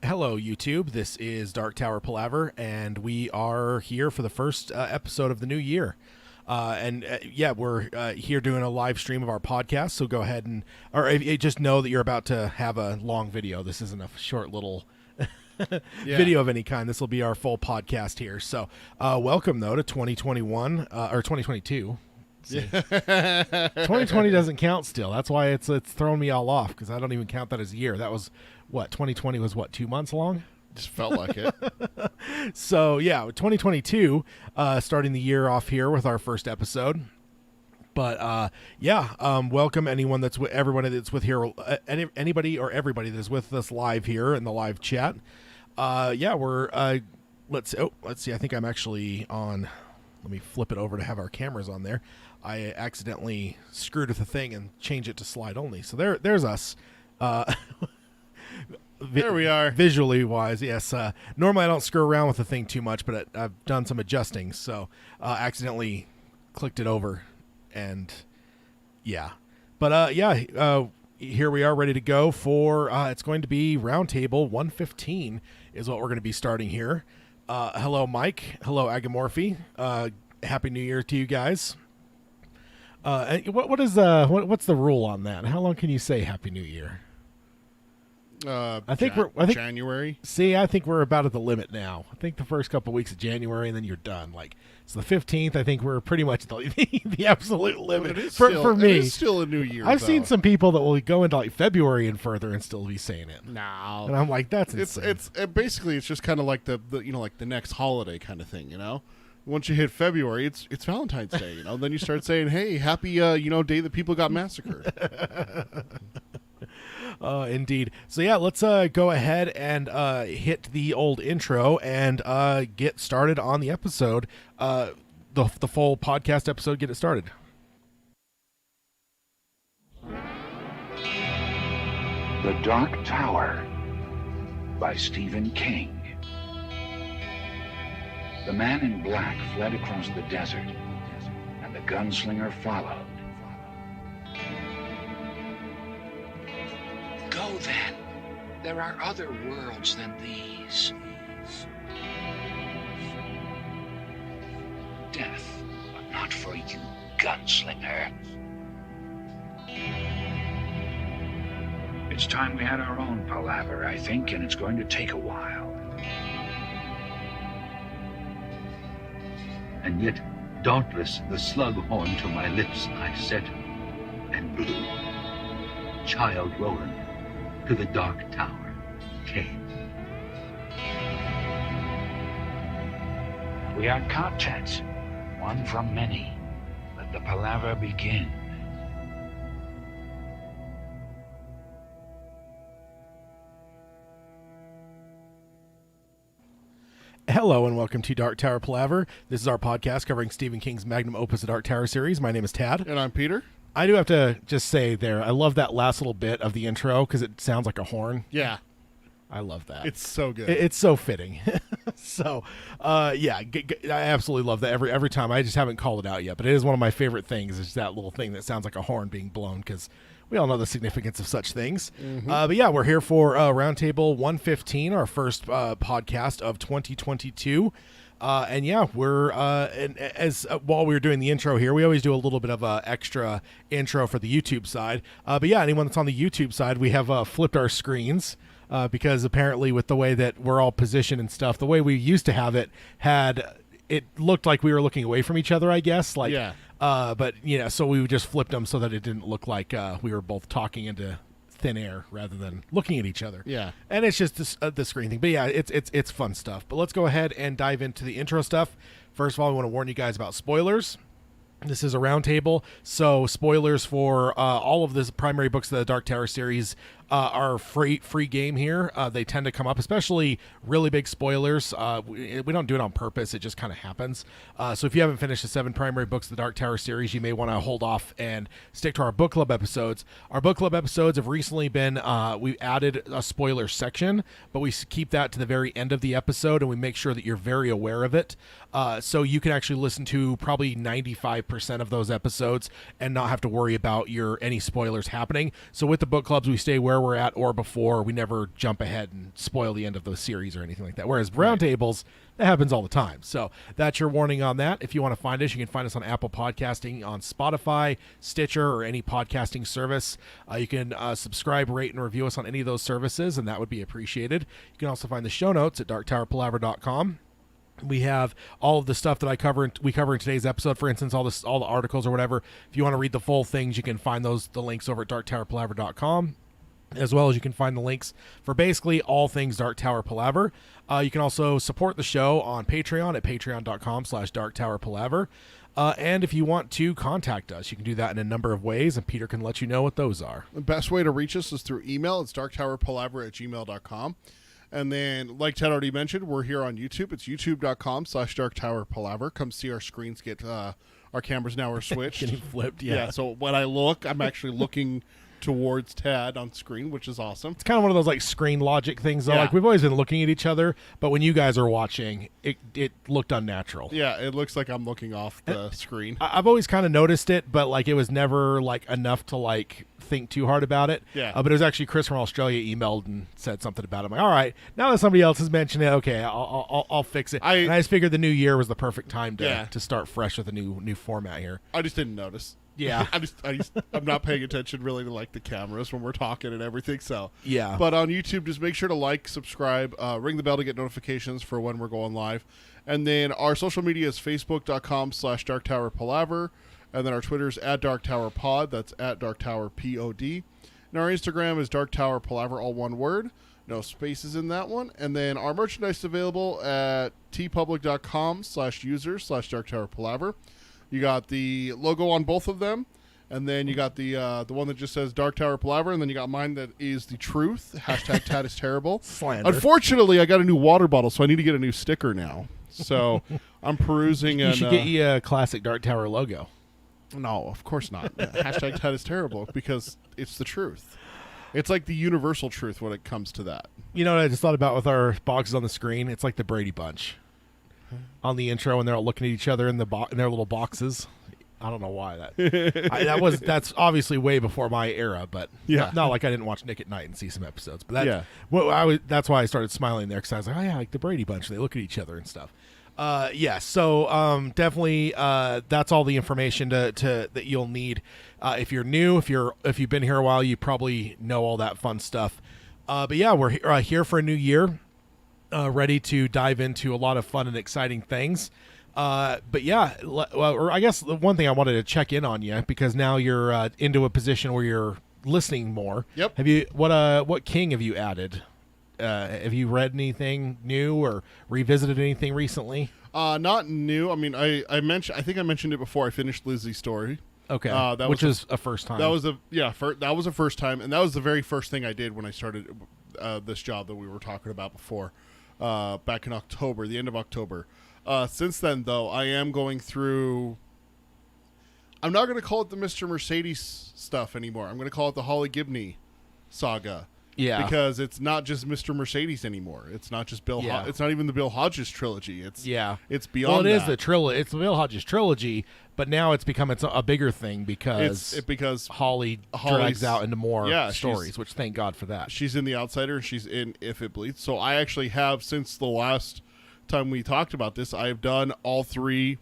Hello, YouTube. This is Dark Tower Palaver, and we are here for the first episode of the new year. We're here doing a live stream of our podcast, so go ahead and, just know that you're about to have a long video. This isn't a short little video of any kind. This will be our full podcast here. So welcome, though, to 2021, or 2022. 2020 doesn't count still. That's why it's thrown me all off, because I don't even count that as a year. That was, 2020 was 2 months long? Just felt like it. So, 2022, starting the year off here with our first episode. But, welcome everybody that's with here, anybody or everybody that's with us live here in the live chat. Let's see, I think I'm actually on, let me flip it over to have our cameras on there. I accidentally screwed with the thing and changed it to slide only. So there's us. There we are. Visually wise, yes. Normally I don't screw around with the thing too much, but I've done some adjusting, so accidentally clicked it over, and yeah. But here we are ready to go for, it's going to be Roundtable 115 is what we're going to be starting here. Hello, Mike. Hello, Agamorphy. Happy New Year to you guys. What's the rule on that? How long can you say Happy New Year? I think January. See, I think we're about at the limit now. I think the first couple of weeks of January, and then you're done. Like, it's the 15th. I think we're pretty much the absolute limit for me. It is still a new year. I've seen some people that will go into like February and further and still be saying it. No, and I'm like, that's insane. It's basically it's just kind of like the like the next holiday kind of thing, you know. Once you hit February, it's Valentine's Day, you know. Then you start saying, "Hey, happy day that people got massacred." Indeed. So let's go ahead and hit the old intro and get started on the episode. The full podcast episode. Get it started. The Dark Tower by Stephen King. The man in black fled across the desert, and the gunslinger followed. Go then. There are other worlds than these. Death, but not for you, gunslinger. It's time we had our own Palaver, I think, and it's going to take a while. And yet, dauntless, the slug horn to my lips I set, and blew. Child Roland to the Dark Tower came. We are content, one from many. Let the Palaver begin. Hello and welcome to Dark Tower Palaver. This is our podcast covering Stephen King's magnum opus, the Dark Tower series. My name is Tad. And I'm Peter. I do have to just say there, I love that last little bit of the intro because it sounds like a horn. Yeah. I love that. It's so good. It's so fitting. So, I absolutely love that every time. I just haven't called it out yet, but it is one of my favorite things is that little thing that sounds like a horn being blown because we all know the significance of such things. Mm-hmm. We're here for Roundtable 115, our first podcast of 2022. While we were doing the intro here, we always do a little bit of a extra intro for the YouTube side. Anyone that's on the YouTube side, we have flipped our screens because apparently with the way that we're all positioned and stuff, the way we used to have it it looked like we were looking away from each other, I guess. So we just flipped them so that it didn't look like we were both talking into thin air rather than looking at each other. Yeah. And it's just the screen thing. But it's fun stuff. But let's go ahead and dive into the intro stuff. First of all, I want to warn you guys about spoilers. This is a roundtable, so spoilers for all of the primary books of the Dark Tower series are free game here. They tend to come up, especially really big spoilers. We don't do it on purpose. It just kind of happens. So if you haven't finished the 7 primary books of the Dark Tower series, you may want to hold off and stick to our book club episodes. Our book club episodes have recently been, we added a spoiler section, but we keep that to the very end of the episode, and we make sure that you're very aware of it. So you can actually listen to probably 95% 95% of those episodes and not have to worry about any spoilers happening. So with the book clubs, we stay where we're at or before. We never jump ahead and spoil the end of the series or anything like that. Whereas roundtables, that happens all the time. So that's your warning on that. If you want to find us, you can find us on Apple Podcasting, on Spotify, Stitcher, or any podcasting service. You can subscribe, rate, and review us on any of those services, and that would be appreciated. You can also find the show notes at darktowerpalaver.com. We have all of the stuff that we cover in today's episode. For instance, all the articles or whatever. If you want to read the full things, you can find the links over at darktowerpalaver.com. As well as you can find the links for basically all things Dark Tower Palaver. You can also support the show on Patreon at patreon.com/darktowerpalaver. And if you want to contact us, you can do that in a number of ways, and Peter can let you know what those are. The best way to reach us is through email. It's darktowerpalaver@gmail.com. And then, like Ted already mentioned, we're here on YouTube. It's youtube.com/darktowerpalaver. Come see our screens get, our cameras now are switched. Getting flipped, yeah. So when I look, I'm actually looking towards Tad on screen, which is awesome. It's kind of one of those like screen logic things though. Yeah. Like we've always been looking at each other, but when you guys are watching, it looked unnatural. Yeah, it looks like I'm looking off the screen. I've always kind of noticed it, but like it was never like enough to like think too hard about it. Yeah. But it was actually Chris from Australia emailed and said something about it. I'm like, all right, now that somebody else has mentioned it, okay, I'll fix it. And I just figured the new year was the perfect time to start fresh with a new format here. I just didn't notice. Yeah. I'm not paying attention really to like the cameras when we're talking and everything. So yeah. But on YouTube, just make sure to like, subscribe, ring the bell to get notifications for when we're going live. And then our social media is facebook.com/darktowerpalaver. And then our Twitter's @darktowerpod. That's @darktowerpod. And our Instagram is darktowerpalaver, all one word. No spaces in that one. And then our merchandise is available at tpublic.com/user/darktowerpalaver. You got the logo on both of them, and then you got the one that just says Dark Tower Palaver, and then you got mine that is the truth. #Tad is terrible. Slander. Unfortunately, I got a new water bottle, so I need to get a new sticker now. So I'm perusing. You should get you a classic Dark Tower logo. No, of course not. #Tad is terrible because it's the truth. It's like the universal truth when it comes to that. You know what I just thought about with our boxes on the screen? It's like the Brady Bunch. On the intro, when they're all looking at each other in their little boxes. I don't know why that's obviously way before my era, but not like I didn't watch Nick at Night and see some episodes. But that's why I started smiling there, because I was like, oh yeah, like the Brady Bunch. They look at each other and stuff. So definitely that's all the information that you'll need. If you're new, if you've been here a while, you probably know all that fun stuff. But yeah, we're here for a new year. Ready to dive into a lot of fun and exciting things. But yeah, I guess the one thing I wanted to check in on you, because now you're into a position where you're listening more. Yep. Have you what king have you added? Have you read anything new or revisited anything recently? Not new. I mean, I think I mentioned it before. I finished Lizzie's story. Okay. Which was a first time. That was a first time, and that was the very first thing I did when I started this job that we were talking about before. Back in October, the end of October. Since then, though, I am going through... I'm not going to call it the Mr. Mercedes stuff anymore. I'm going to call it the Holly Gibney saga. Yeah. Because it's not just Mr. Mercedes anymore. It's not just Bill. It's not even the Bill Hodges trilogy. It's beyond that. Well, it is the trilogy. It's the Bill Hodges trilogy, but now it's become a bigger thing because Holly drags out into more stories, which thank God for that. She's in The Outsider, and she's in If It Bleeds. So I actually have, since the last time we talked about this, I've done all three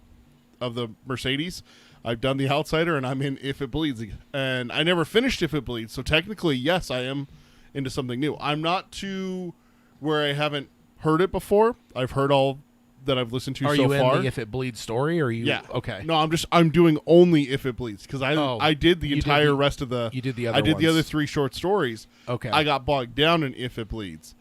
of the Mercedes. I've done The Outsider, and I'm in If It Bleeds. And I never finished If It Bleeds, so technically, yes, I am into something new. I'm not to where I haven't heard it before. I've heard all that I've listened to so far. Are you in the If It Bleeds story, or are you? Yeah. Okay. No, I'm doing only If It Bleeds, because I did the entire rest of the. You did the other. I did the other three short stories. Okay. I got bogged down in If It Bleeds.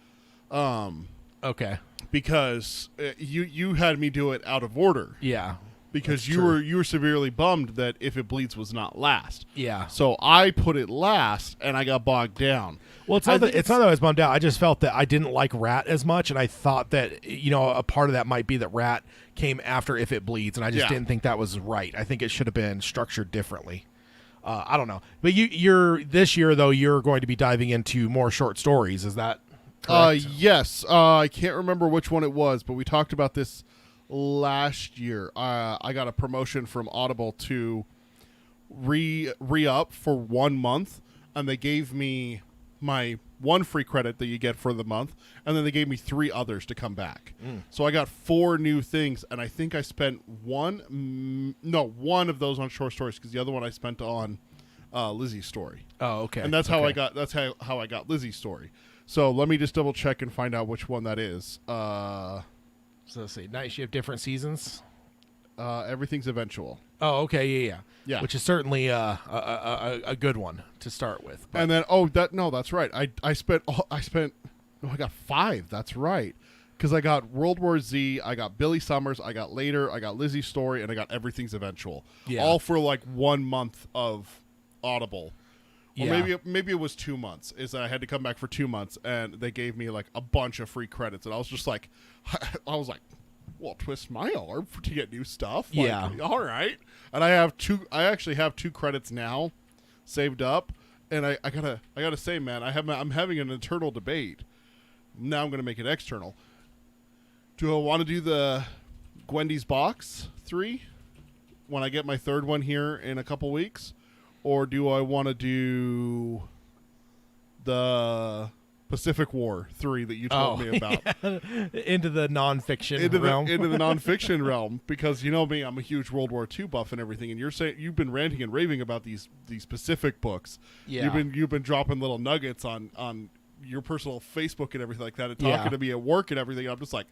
Okay. Because you had me do it out of order. Yeah. Because you were severely bummed that If It Bleeds was not last. Yeah. So I put it last, and I got bogged down. Well, it's not that I was bummed out. I just felt that I didn't like Rat as much, and I thought that a part of that might be that Rat came after If It Bleeds, and I just didn't think that was right. I think it should have been structured differently. I don't know, but you're this year though you're going to be diving into more short stories. Is that correct? Yes. I can't remember which one it was, but we talked about this last year. I got a promotion from Audible to re-up for 1 month, and they gave me my one free credit that you get for the month, and then they gave me 3 others to come back. So I got 4 new things, and I think I spent one of those on short stories, because the other one I spent on Lizzie's story. Oh, okay. And that's how I got Lizzie's story. So let me just double check and find out which one that is. So let's see. Night Shift, different seasons. Everything's eventual. Oh, okay, yeah. Yeah. Which is certainly a good one to start with. But And then that's right. I got 5. That's right. Because I got World War Z, I got Billy Summers, I got Later, I got Lizzie's Story, and I got Everything's Eventual. Yeah. All for like 1 month of Audible. Or Yeah. maybe it was 2 months. Is that I had to come back for 2 months, and they gave me like a bunch of free credits, and I was just like, well, twist my arm to get new stuff. Like, Yeah. all right. And I actually have 2 credits now saved up, and I gotta say, man, I'm having an internal debate. Now I'm gonna make it external. Do I want to do the Gwendy's Box 3 when I get my 3rd one here in a couple weeks? Or do I want to do the Pacific War 3 that you told me about? Yeah. Into the nonfiction Into realm. the nonfiction realm, because you know me, I'm a huge World War II buff and everything, and you're saying you've been ranting and raving about these Pacific books. Yeah. You've been dropping little nuggets on your personal Facebook and everything like that, and talking Yeah. to me at work and everything. And I'm just like,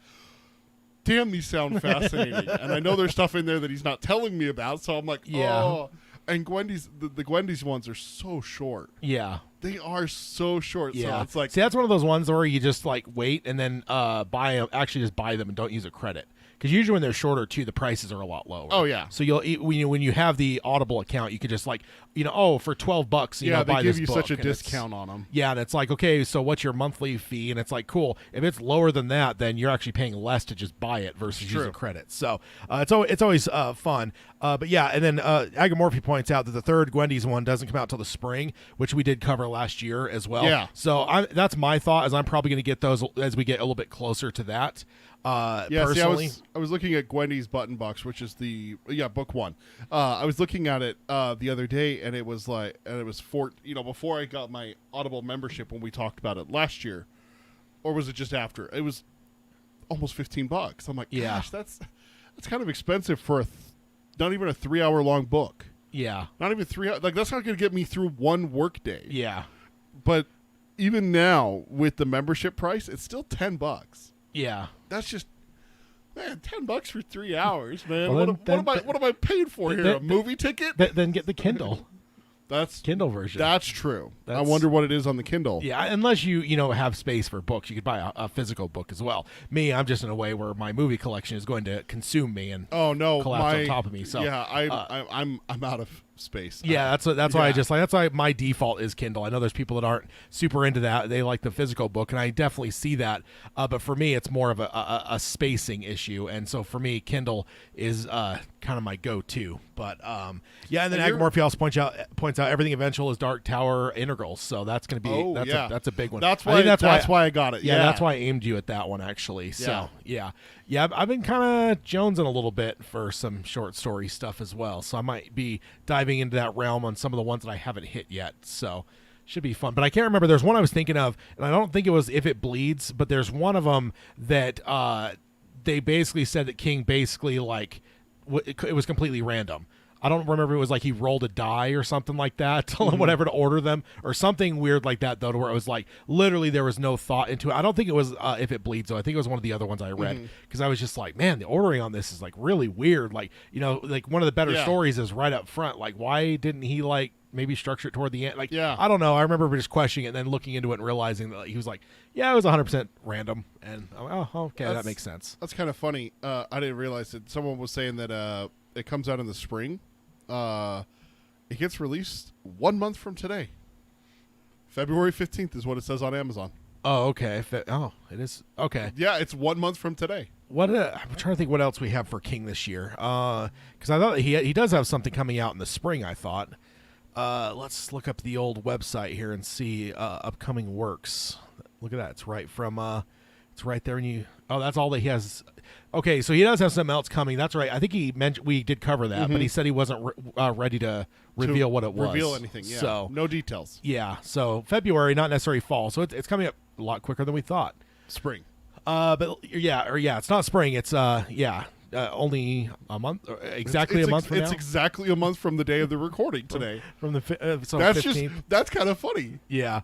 damn, these sound fascinating. And I know there's stuff in there that he's not telling me about, so I'm like, Yeah. oh. And the Gwendy's ones are so short. Yeah. They are so short. Yeah. So it's like, See, that's one of those ones where you just like wait and then buy them. Actually, just buy them and don't use a credit. Because usually when they're shorter too, the prices are a lot lower. Oh, yeah. So when you have the Audible account, you could just like for $12, yeah, they buy give this you book, such a and it's- discount on them. Yeah, and it's like, okay, so what's your monthly fee? And it's like, cool. If it's lower than that, then you're actually paying less to just buy it versus True. using credits. So it's always fun. But yeah, and then Agamorphy points out that the 3rd Gwendy's one doesn't come out till the spring, which we did cover last year as well. Yeah. So that's my thought, is I'm probably going to get those as we get a little bit closer to that. Personally. See, I was looking at Gwendy's Button Box, which is book 1. I was looking at it the other day, and it was before I got my Audible membership when we talked about it last year, or was it just after? It was almost $15. I'm like, Yeah. gosh, that's kind of expensive for not even a 3-hour long book. Yeah. Not even 3 hours. Like, that's not going to get me through one work day. Yeah. But even now with the membership price, it's still $10. Yeah. That's just, man, $10 for 3 hours, man. Well, what am I paying for here? then- A movie ticket? Then get the Kindle. That's Kindle version. That's true. I That's- wonder what it is on the Kindle. Yeah, unless you have space for books, you could buy a physical book as well. Me, I'm just in a way where my movie collection is going to consume me and Oh no, collapse on top of me. So yeah, I'm out of space. yeah, that's why yeah. that's why my default is Kindle. I know there's people that aren't super into that; they like the physical book, and I definitely see that. But for me, it's more of a spacing issue, and so for me, Kindle is kind of my go-to. But yeah, and then And Agamorphy also points out Everything Eventual is Dark Tower integrals, so that's going to be that's a big one. That's I why. think That's why I got it. Yeah, Yeah, that's why I aimed you at that one actually. So yeah. I've been kind of jonesing a little bit for some short story stuff as well. So I might be diving into that realm on some of the ones that I haven't hit yet. So should be fun. But I can't remember. There's one I was thinking of, and I don't think it was If It Bleeds, but there's one of them that they basically said that King basically it was completely random. I don't remember if it was like he rolled a die or something like that, whatever, to order them, or something weird like that, though, to where it was like literally there was no thought into it. I don't think it was If It Bleeds, though. I think it was one of the other ones I read, because I was just like, man, the ordering on this is like really weird. Like, like one of the better stories is right up front. Like, why didn't he maybe structure it toward the end? Like, I don't know. I remember just questioning it and then looking into it and realizing that he was like, yeah, it was 100% random. And I'm like, oh, okay, that makes sense. That's kind of funny. I didn't realize that someone was saying that it comes out in the spring. It gets released 1 month from today. February 15th is what it says on Amazon. Oh, okay. It is. Okay. Yeah, it's 1 month from today. I'm trying to think what else we have for King this year. Because I thought he does have something coming out in the spring, I thought. Let's look up the old website here and see upcoming works. Look at that. It's right from It's right there, and you. Oh, that's all that he has. Okay, so he does have something else coming. That's right. I think he mentioned we did cover that, but he said he wasn't ready to reveal what it was. Reveal anything? Yeah. So no details. yeah. So February, not necessarily fall. So it's coming up a lot quicker than we thought. Spring. But yeah, it's not spring. It's only a month, exactly a month from now. It's exactly a month from the day of the recording today. From the so That's 15th. that's kind of funny. Yeah.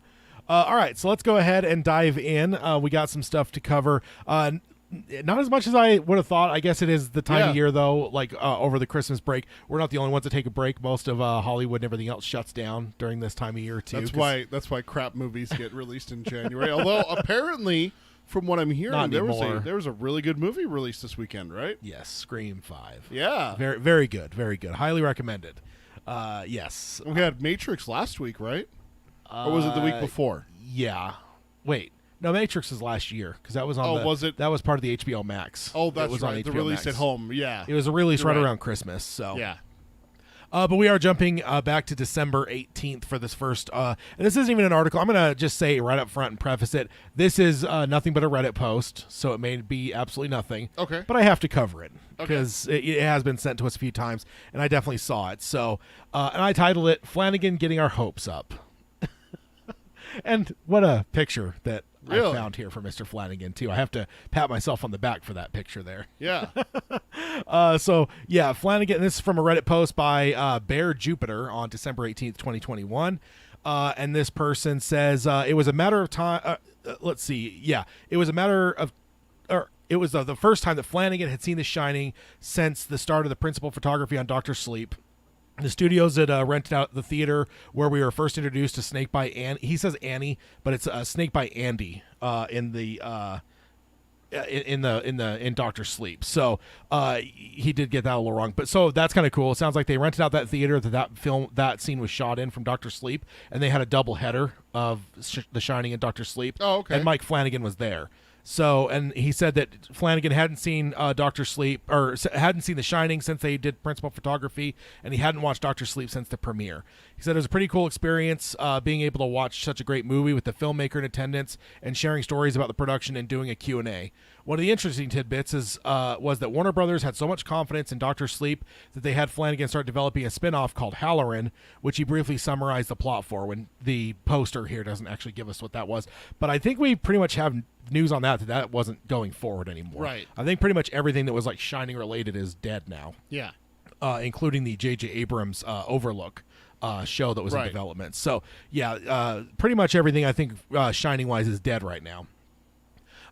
All right, so let's go ahead and dive in. We got some stuff to cover. Not as much as I would have thought. I guess it is the time of year, though, like over the Christmas break. We're not the only ones that take a break. Most of Hollywood and everything else shuts down during this time of year, too. That's why crap movies get released in January. Although, apparently, from what I'm hearing, there was a really good movie released this weekend, right? Yes, Scream 5. Yeah. Very, very good. Very good. Highly recommended. Yes. We had Matrix last week, right? Or was it the week before? Yeah. Wait. No, Matrix is last year because that was on. Was it? That was part of the HBO Max. Oh, that's it was right. On The HBO release Max. at home. Yeah. It was a release You're right right around Christmas. So yeah. But we are jumping back to December 18th for this first. And this isn't even an article. I'm going to just say right up front and preface it. This is nothing but a Reddit post, so it may be absolutely nothing. Okay. But I have to cover it because it has been sent to us a few times, and I definitely saw it. So, and I titled it "Flanagan Getting Our Hopes Up." And what a picture that I found here for Mr. Flanagan, too. I have to pat myself on the back for that picture there. Yeah. Flanagan, this is from a Reddit post by Bear Jupiter on December 18th, 2021. And this person says, it was a matter of time. Let's see. Yeah, it was a matter of. It was the first time that Flanagan had seen The Shining since the start of the principal photography on Dr. Sleep. The studios had rented out the theater where we were first introduced to Snake by Annie. He says Annie, but it's Snake by Andy in Doctor Sleep. So he did get that a little wrong, but so that's kind of cool. It sounds like they rented out that theater that scene was shot in from Doctor Sleep, and they had a double header of The Shining and Doctor Sleep. Oh, okay. And Mike Flanagan was there. So, and he said that Flanagan hadn't seen Dr. Sleep, or hadn't seen The Shining since they did principal photography, and he hadn't watched Dr. Sleep since the premiere. He said it was a pretty cool experience being able to watch such a great movie with the filmmaker in attendance and sharing stories about the production and doing a Q&A. One of the interesting tidbits was that Warner Brothers had so much confidence in Dr. Sleep that they had Flanagan start developing a spin-off called Halloran, which he briefly summarized the plot for when the poster here doesn't actually give us what that was. But I think we pretty much have news on that wasn't going forward anymore. Right. I think pretty much everything that was like Shining related is dead now. Yeah. Including the J.J. Abrams Overlook show that was in development. So, yeah, pretty much everything I think Shining-wise is dead right now.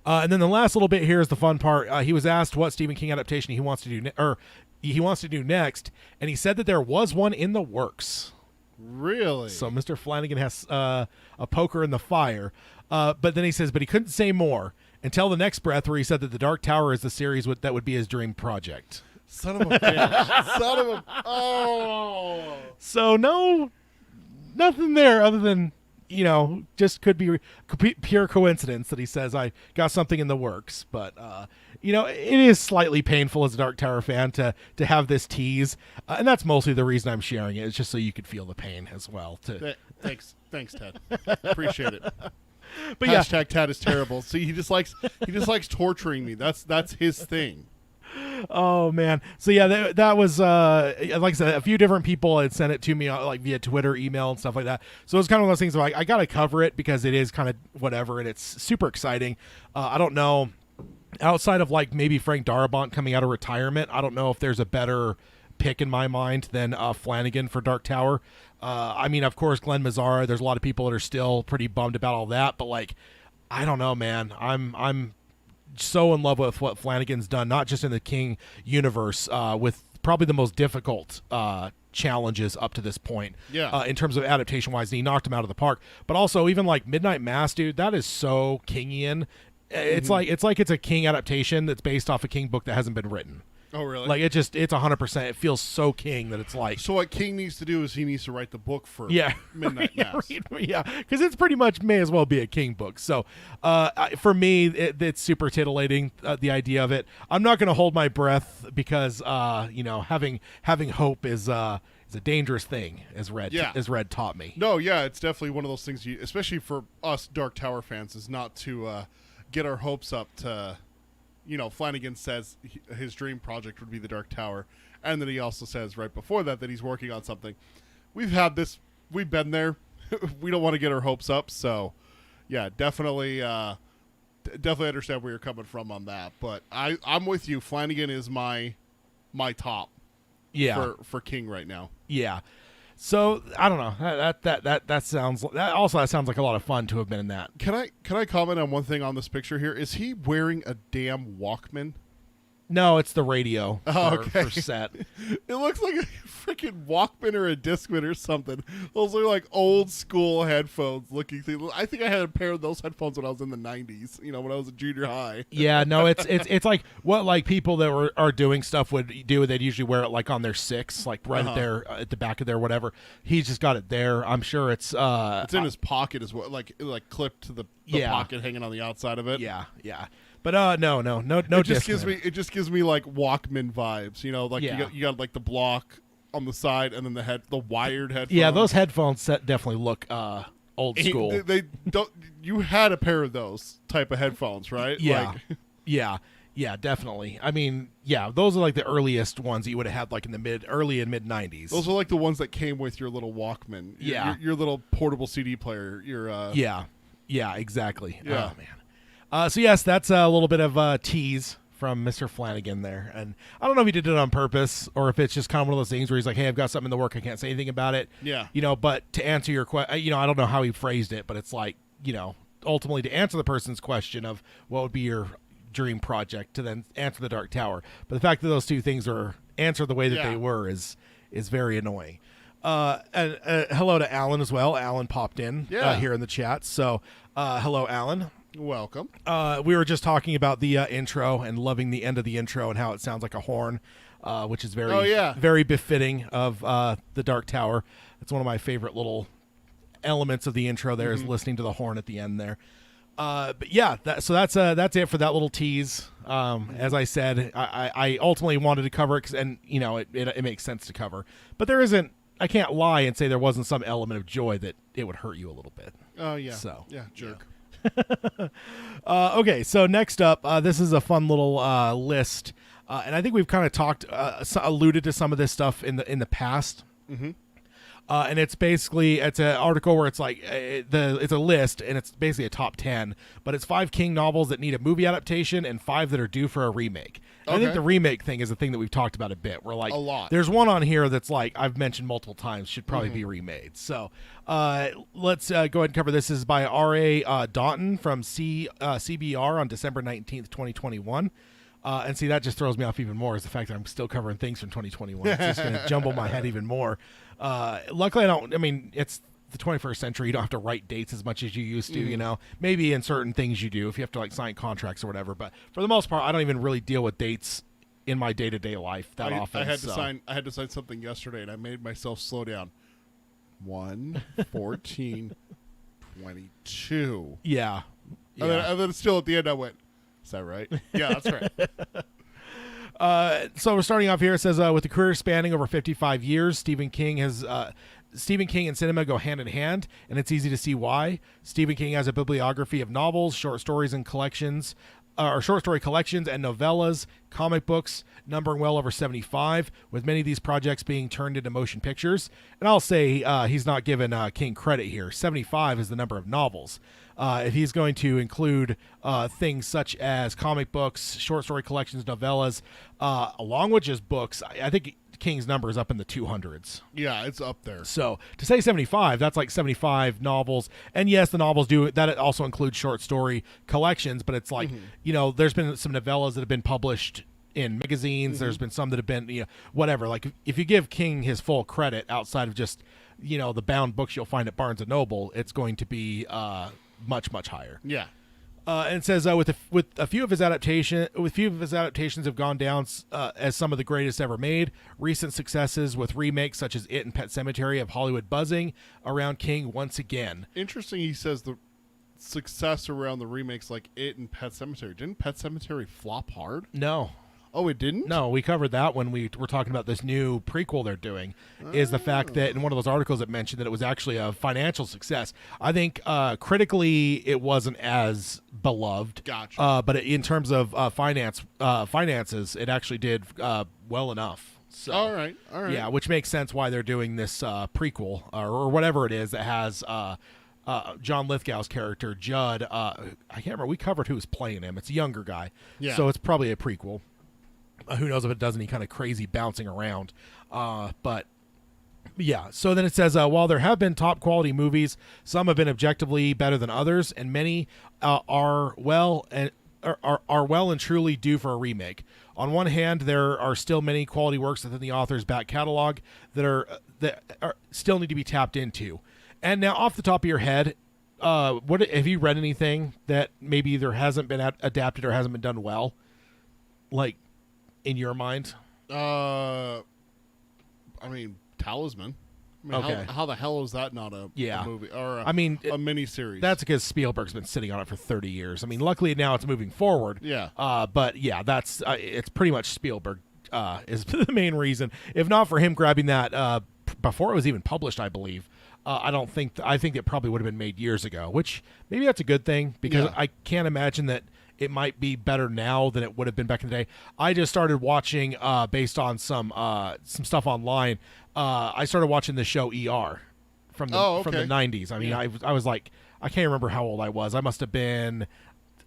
And then the last little bit here is the fun part. He was asked what Stephen King adaptation he wants to do next, and he said that there was one in the works. Really? So Mr. Flanagan has a poker in the fire. But then he says, but he couldn't say more until the next breath where he said that The Dark Tower is the series that would be his dream project. Son of a bitch. Son of a... Oh. So nothing there other than, just could be pure coincidence that he says, I got something in the works. But, it is slightly painful as a Dark Tower fan to have this tease. And that's mostly the reason I'm sharing it. It's just so you could feel the pain as well. Thanks, Ted. Appreciate it. But Hashtag Ted is terrible. See, he just likes torturing me. That's his thing. Oh man. So yeah, that was like I said, a few different people had sent it to me like via Twitter, email, and stuff like that. So it's kind of one of those things where I got to cover it because it is kind of whatever, and it's super exciting. I don't know, outside of like maybe Frank Darabont coming out of retirement, I don't know if there's a better pick in my mind than Flanagan for Dark Tower. I mean, of course, Glenn Mazzara. There's a lot of people that are still pretty bummed about all that, but like, I don't know, man. I'm so in love with what Flanagan's done, not just in the King universe, with probably the most difficult challenges up to this point. Yeah. In terms of adaptation wise, and he knocked him out of the park. But also, even like Midnight Mass, dude, that is so Kingian. It's like it's a King adaptation that's based off a King book that hasn't been written. Oh, really? Like, it's 100%. It feels so King that it's like. So what King needs to do is he needs to write the book for Midnight Mass. Yeah, because it's pretty much may as well be a King book. So for me, it's super tittillating, the idea of it. I'm not going to hold my breath because, having hope is a dangerous thing, as Red taught me. No, yeah, it's definitely one of those things, especially for us Dark Tower fans, is not to get our hopes up to, Flanagan says his dream project would be the Dark Tower, and then he also says right before that he's working on something. We've had this. We've been there. We don't want to get our hopes up. So, yeah, definitely understand where you're coming from on that. But I'm with you. Flanagan is my top. Yeah. For King right now. Yeah. So I don't know. That sounds like a lot of fun to have been in that. Can I comment on one thing on this picture here? Is he wearing a damn Walkman? No, it's the radio okay. for set. It looks like a freaking Walkman or a Discman or something. Those are like old school headphones looking things. I think I had a pair of those headphones when I was in the 90s, when I was in junior high. Yeah, no, it's like what like people that are doing stuff would do. They'd usually wear it like on their six, like right at the back of their whatever. He's just got it there. I'm sure it's in his pocket as well, like clipped to the pocket hanging on the outside of it. Yeah. But no. It just gives me like Walkman vibes. You got like the block on the side and then the wired headphones. Yeah, those headphones definitely look old school. They don't. You had a pair of those type of headphones, right? Yeah. Yeah, definitely. I mean, yeah, those are like the earliest ones that you would have had like in the early and mid 90s. Those are like the ones that came with your little Walkman. Your little portable CD player. Yeah, exactly. Yeah. Oh man. So yes, that's a little bit of a tease from Mr. Flanagan there, and I don't know if he did it on purpose or if it's just kind of one of those things where he's like, "Hey, I've got something in the work, I can't say anything about it." Yeah. But to answer your question, I don't know how he phrased it, but it's like, ultimately to answer the person's question of what would be your dream project to then answer the Dark Tower. But the fact that those two things are answered the way that they were is very annoying. And hello to Alan as well. Alan popped in here in the chat. So hello, Alan. Welcome. We were just talking about the intro and loving the end of the intro and how it sounds like a horn, which is very befitting of the Dark Tower. It's one of my favorite little elements of the intro there is listening to the horn at the end there. But yeah, that's it for that little tease. As I said, I ultimately wanted to cover it and it makes sense to cover, but there isn't. I can't lie and say there wasn't some element of joy that it would hurt you a little bit. Oh yeah. So jerk. Yeah. Okay, so next up, this is a fun little list, and I think we've kind of alluded to some of this stuff in the past. Mm-hmm. And it's an article where it's like it's a list, and it's basically a top 10, but it's 5 King novels that need a movie adaptation and 5 that are due for a remake. And I think the remake thing is a thing that we've talked about a bit. We're like, a lot. There's one on here that's like I've mentioned multiple times should probably be remade. So let's go ahead and cover this. This is by R.A. Daunton from CBR on December 19th, 2021. And see, that just throws me off even more is the fact that I'm still covering things from 2021. It's just going to jumble my head even more. Luckily, it's the 21st century. You don't have to write dates as much as you used to, Maybe in certain things you do if you have to like sign contracts or whatever. But for the most part, I don't even really deal with dates in my day-to-day life that often. I had to sign something yesterday, and I made myself slow down. 1/14/22. Yeah. And then still at the end I went, is that right? Yeah, that's right. So we're starting off here. It says, with a career spanning over 55 years, Stephen King and cinema go hand in hand, and it's easy to see why. Stephen King has a bibliography of novels, short stories, and collections, or short story collections and novellas, comic books, numbering well over 75, with many of these projects being turned into motion pictures. And I'll say he's not given King credit here. 75 is the number of novels. If he's going to include things such as comic books, short story collections, novellas, along with just books, I think King's number is up in the 200s. Yeah, it's up there. So to say 75, that's like 75 novels. And yes, the novels do that. It also includes short story collections, but it's like, there's been some novellas that have been published in magazines. There's been some that have been, whatever. Like if you give King his full credit outside of just, the bound books you'll find at Barnes & Noble, it's going to be much, much higher. Yeah. And it says with a few of his adaptations have gone down as some of the greatest ever made. Recent successes with remakes such as It and Pet Sematary have Hollywood buzzing around King once again. Interesting. He says the success around the remakes like It and Pet Sematary. Didn't Pet Sematary flop hard? No. Oh, it didn't? No, we covered that when we were talking about this new prequel they're doing. Is the fact that in one of those articles it mentioned that it was actually a financial success. I think critically it wasn't as beloved. Gotcha. But in terms of finances, it actually did well enough. So, All right. yeah, which makes sense why they're doing this prequel or whatever it is that has John Lithgow's character Judd. I can't remember. We covered who's playing him. It's a younger guy, Yeah. so it's probably a prequel. Who knows if it does any kind of crazy bouncing around. But yeah, so then it says, while there have been top quality movies, some have been objectively better than others, and many are well and truly due for a remake. On one hand, there are still many quality works within the author's back catalog that are still need to be tapped into. And now, off the top of your head, what have you read anything that maybe either hasn't been adapted or hasn't been done well? Like, in your mind? I mean, Talisman. I mean, Okay. how the hell is that not a movie or a miniseries? That's because Spielberg's been sitting on it for 30 years. I mean, luckily now it's moving forward. Yeah. But yeah, that's it's pretty much Spielberg is the main reason. If not for him grabbing that before it was even published, I believe. I think it probably would have been made years ago, which maybe that's a good thing because Yeah. I can't imagine that it might be better now than it would have been back in the day. I just started watching based on some stuff online. I started watching the show ER from the 90s. I mean, Yeah. I was like, I can't remember how old I was. I must have been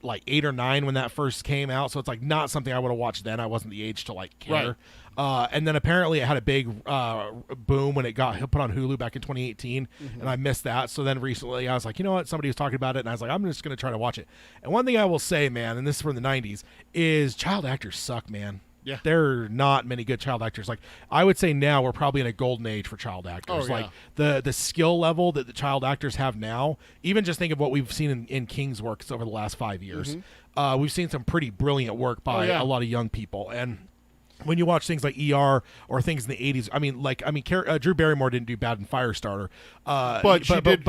like 8 or 9 when that first came out, so it's like not something I would have watched then. I wasn't the age to like care. And then apparently it had a big boom when it got put on Hulu back in 2018, and I missed that. So then recently I was like, you know what? Somebody was talking about it, and I was like, I'm just going to try to watch it. And one thing I will say, man, and this is from the 90s, is child actors suck, man. Yeah. There are not many good child actors. Like, I would say now we're probably in a golden age for child actors. Oh, yeah. Like the skill level that the child actors have now, even just think of what we've seen in King's works over the last 5 years. We've seen some pretty brilliant work by a lot of young people. And when you watch things like ER or things in the 80s, Drew Barrymore didn't do bad in Firestarter. But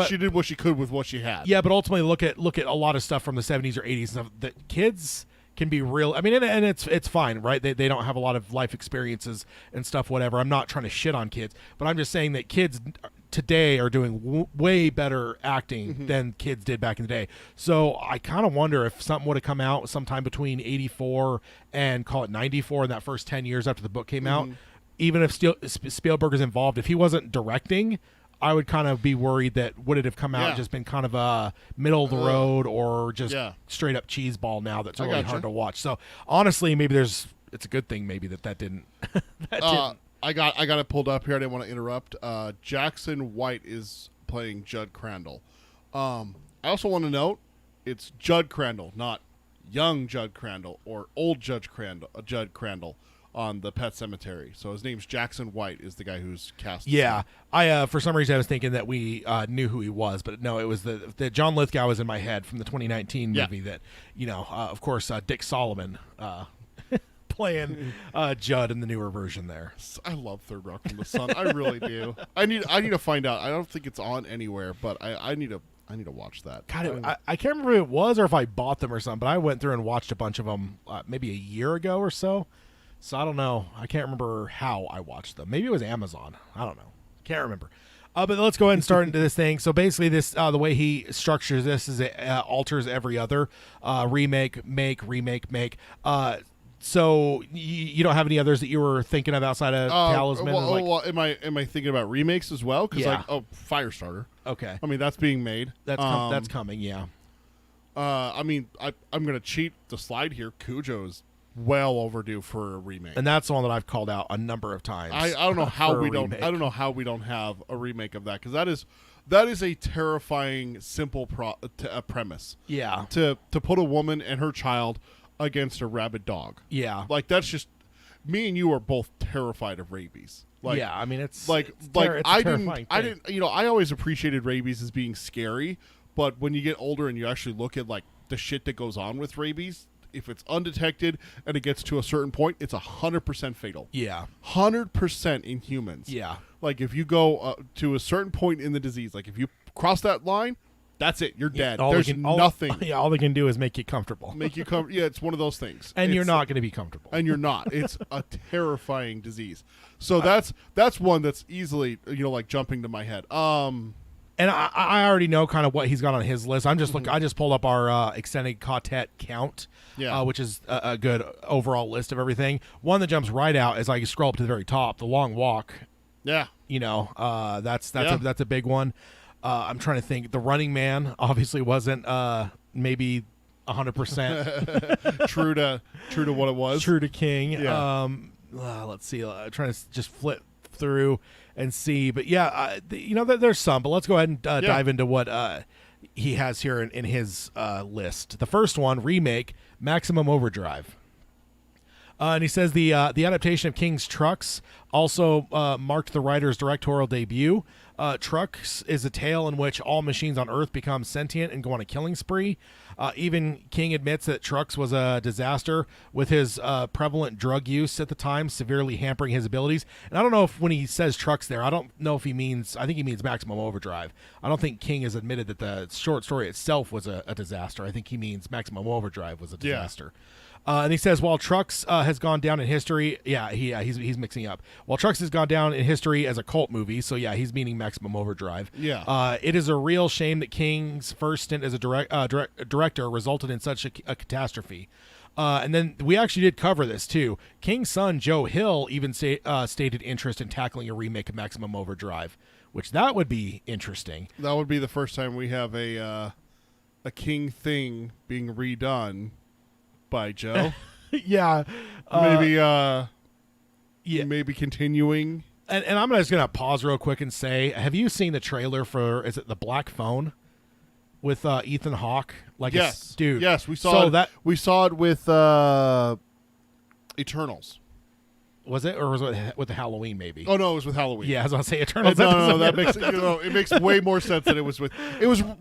she did what she could with what she had. Yeah, but ultimately look at a lot of stuff from the 70s or 80s and stuff that kids can be real. I mean, and it's fine, right? They don't have a lot of life experiences and stuff, whatever. I'm not trying to shit on kids, but I'm just saying that kids today are doing way better acting than kids did back in the day. So I kind of wonder if something would have come out sometime between 84 and call it 94 in that first 10 years after the book came out, even if Spielberg is involved, if he wasn't directing, I would kind of be worried that would it have come out and just been kind of a middle of the road or just straight up cheese ball now that's really hard to watch. So honestly, maybe it's a good thing maybe that didn't. Didn't. I got it pulled up here. I didn't want to interrupt. Jackson White is playing Judd Crandall. I also want to note it's Judd Crandall, not young Judd Crandall or old Judd Crandall on the Pet Cemetery. So his name's Jackson White is the guy who's cast. Yeah, I for some reason I was thinking that we knew who he was, but no, it was the John Lithgow was in my head from the 2019 movie that of course Dick Solomon playing Judd in the newer version there. I love Third Rock from the Sun. I really do. I need to find out. I don't think it's on anywhere, but I need to watch that. God, I can't remember if it was or if I bought them or something, but I went through and watched a bunch of them maybe a year ago or so. So I don't know. I can't remember how I watched them. Maybe it was Amazon. I don't know. Can't remember. But let's go ahead and start into this thing. So basically, this the way he structures this is it alters every other remake, make. So you don't have any others that you were thinking of outside of Talisman? Well, am I thinking about remakes as well? Because Firestarter. Okay. I mean, that's being made. That's coming. Yeah. I mean, I'm gonna cheat the slide here. Cujo's well overdue for a remake, and that's the one that I've called out a number of times. I don't know how we don't. I don't know how we don't have a remake of that, because that is a terrifying simple premise. Yeah. To put a woman and her child against a rabid dog. Yeah. Like, that's just, me and you are both terrified of rabies. Like, yeah, I mean it's like it's I didn't I always appreciated rabies as being scary, but when you get older and you actually look at like the shit that goes on with rabies, if it's undetected and it gets to a certain point, it's 100% fatal. Yeah. 100% in humans. Yeah. Like, if you go to a certain point in the disease, like if you cross that line, That's it. You're dead. All There's they can, nothing. Yeah, all they can do is make you comfortable. Make you come. Yeah, it's one of those things. And you're It's- not going to be comfortable. And you're not. It's a terrifying disease. So that's one that's easily like jumping to my head. And I already know kind of what he's got on his list. I'm just I just pulled up our extended quartet count, Yeah. which is a good overall list of everything. One that jumps right out is you scroll up to the very top, The Long Walk. Yeah. That's Yeah. that's a big one. I'm trying to think. The Running Man obviously wasn't maybe 100% True to what it was. true to King. Yeah. Let's see. Trying to just flip through and see, but yeah, there's some. But let's go ahead and dive into what he has here in his list. The first one, remake, Maximum Overdrive. And he says the adaptation of King's Trucks also marked the writer's directorial debut. Trucks is a tale in which all machines on Earth become sentient and go on a killing spree. Even King admits that Trucks was a disaster, with his prevalent drug use at the time severely hampering his abilities. And I don't know if when he says Trucks there, I don't know if he means, I think he means Maximum Overdrive. I don't think King has admitted that the short story itself was a disaster. I think he means Maximum Overdrive was a disaster. And he says, while Trucks has gone down in history, he's mixing up. While Trucks has gone down in history as a cult movie, so yeah, he's meaning Maximum Overdrive. Yeah. It is a real shame that King's first stint as a director resulted in such a catastrophe. And then we actually did cover this too. King's son Joe Hill even stated interest in tackling a remake of Maximum Overdrive, which that would be interesting. That would be the first time we have a King thing being redone by Joe. Yeah. Maybe continuing. And I'm just going to pause real quick and say, have you seen the trailer for, is it The Black Phone with Ethan Hawke? Yes. Dude. Yes, we saw it. We saw it with Eternals. Was it? Or was it with the Halloween maybe? Oh no, it was with Halloween. Yeah, I was going to say Eternals. No, that makes it makes way more sense that it was with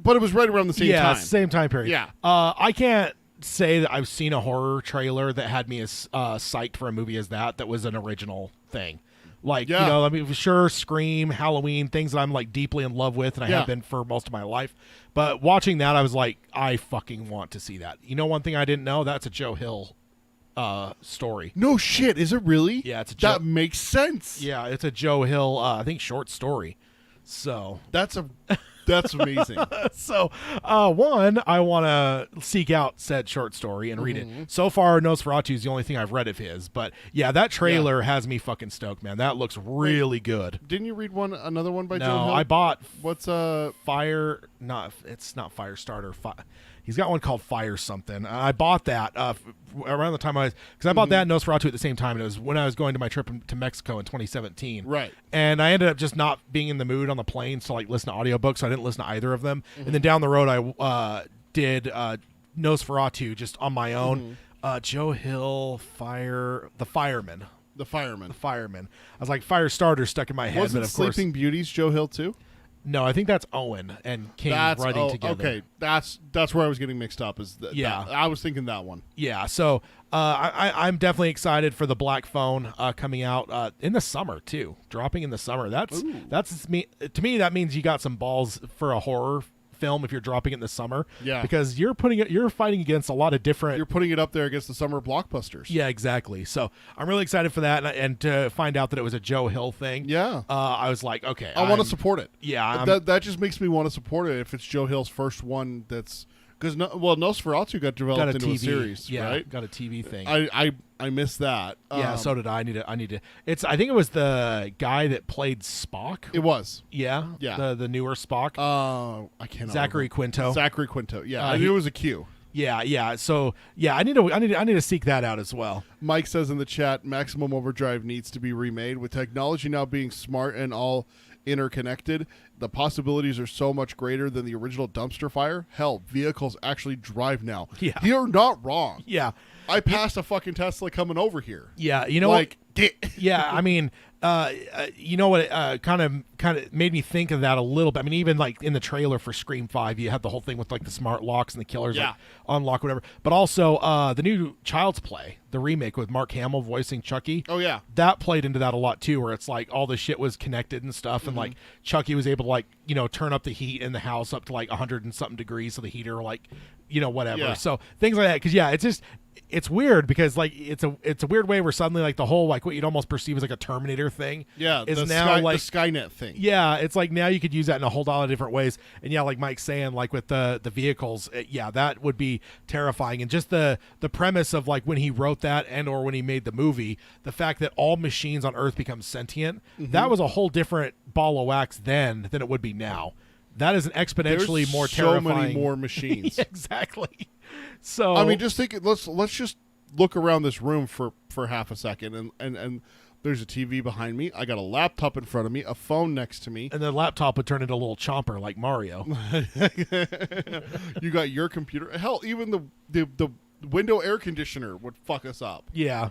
but it was right around the same time. Same time period. Yeah. I can't say that I've seen a horror trailer that had me as psyched for a movie as that was an original thing. Sure, Scream, Halloween, things that I'm deeply in love with, and I have been for most of my life. But watching that, I was like, I fucking want to see that. One thing I didn't know, that's a Joe Hill story. No shit, is it really? Yeah, that makes sense. Yeah, it's a Joe Hill, I think, short story. So that's amazing. So, one, I want to seek out said short story and read it. So far, Nosferatu is the only thing I've read of his. But, yeah, that trailer has me fucking stoked, man. That looks really good. Didn't you read another one by Joe Hill? No, I bought... What's Fire... It's not Firestarter. He's got one called Fire something. I bought that around the time because I bought that and Nosferatu at the same time. And it was when I was going to my trip to Mexico in 2017. Right. And I ended up just not being in the mood on the plane to listen to audiobooks, so I didn't listen to either of them. And then down the road, I did Nosferatu just on my own. Joe Hill, The Fireman. I was like, Firestarter stuck in my head. Wasn't but of course, Sleeping Beauties Joe Hill too? No, I think that's Owen and King writing together. Okay, that's where I was getting mixed up. I was thinking that one. Yeah, so I'm definitely excited for the Black Phone coming out in the summer too, dropping in the summer. That's me. To me, that means you got some balls for a horror film if you're dropping it in the summer. Yeah, because you're fighting against a lot of different. You're putting it up there against the summer blockbusters. Yeah, exactly. So I'm really excited for that, and to find out that it was a Joe Hill thing. Yeah, I was like, okay, I want to support it. Yeah, that just makes me want to support it if it's Joe Hill's first one. That's because Nosferatu got developed into a series, right? Got a TV thing. I missed that. Yeah, so did I. I need to. I think it was the guy that played Spock. It was. Yeah. The newer Spock. I can't. Zachary Quinto. Yeah, I knew it was a Q. Yeah. So yeah, I need to seek that out as well. Mike says in the chat, Maximum Overdrive needs to be remade. With technology now being smart and all interconnected, the possibilities are so much greater than the original dumpster fire. Hell, vehicles actually drive now. Yeah. You're not wrong. Yeah. I passed a fucking Tesla coming over here. Yeah, you know what? Get. Yeah, I mean, You know what? Kind of made me think of that a little bit. I mean, even like in the trailer for Scream 5, you had the whole thing with like the smart locks and the killers like, unlock whatever. But also the new Child's Play, the remake with Mark Hamill voicing Chucky. Oh yeah, that played into that a lot too, where it's like all the shit was connected and stuff, and like Chucky was able to like turn up the heat in the house up to like 100 and something degrees, so the heater like whatever. Yeah. So things like that, because it's just. It's weird because like it's a weird way where suddenly like the whole like what you'd almost perceive as like a Terminator thing is the now like the Skynet thing. Yeah, it's like now you could use that in a whole lot of different ways. And like Mike's saying, like with the vehicles, that would be terrifying. And just the premise of like when he wrote that and or when he made the movie, the fact that all machines on Earth become sentient, that was a whole different ball of wax then than it would be now. That is an exponentially There's more so terrifying. many more machines. Exactly. So I mean, just think. Let's just look around this room for half a second, and there's a TV behind me. I got a laptop in front of me, a phone next to me, and the laptop would turn into a little chomper like Mario. You got your computer. Hell, even the window air conditioner would fuck us up. Yeah.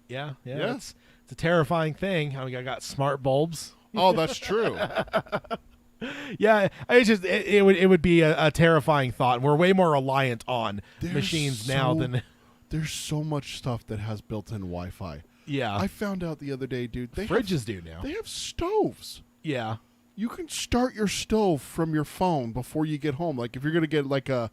It's a terrifying thing. I mean, I got smart bulbs. Oh, that's true. Yeah, it's just it would be a terrifying thought. And we're way more reliant on machines now than there's so much stuff that has built-in Wi-Fi. Yeah, I found out the other day, dude. Fridges do now. They have stoves. Yeah, you can start your stove from your phone before you get home. Like if you're gonna get like a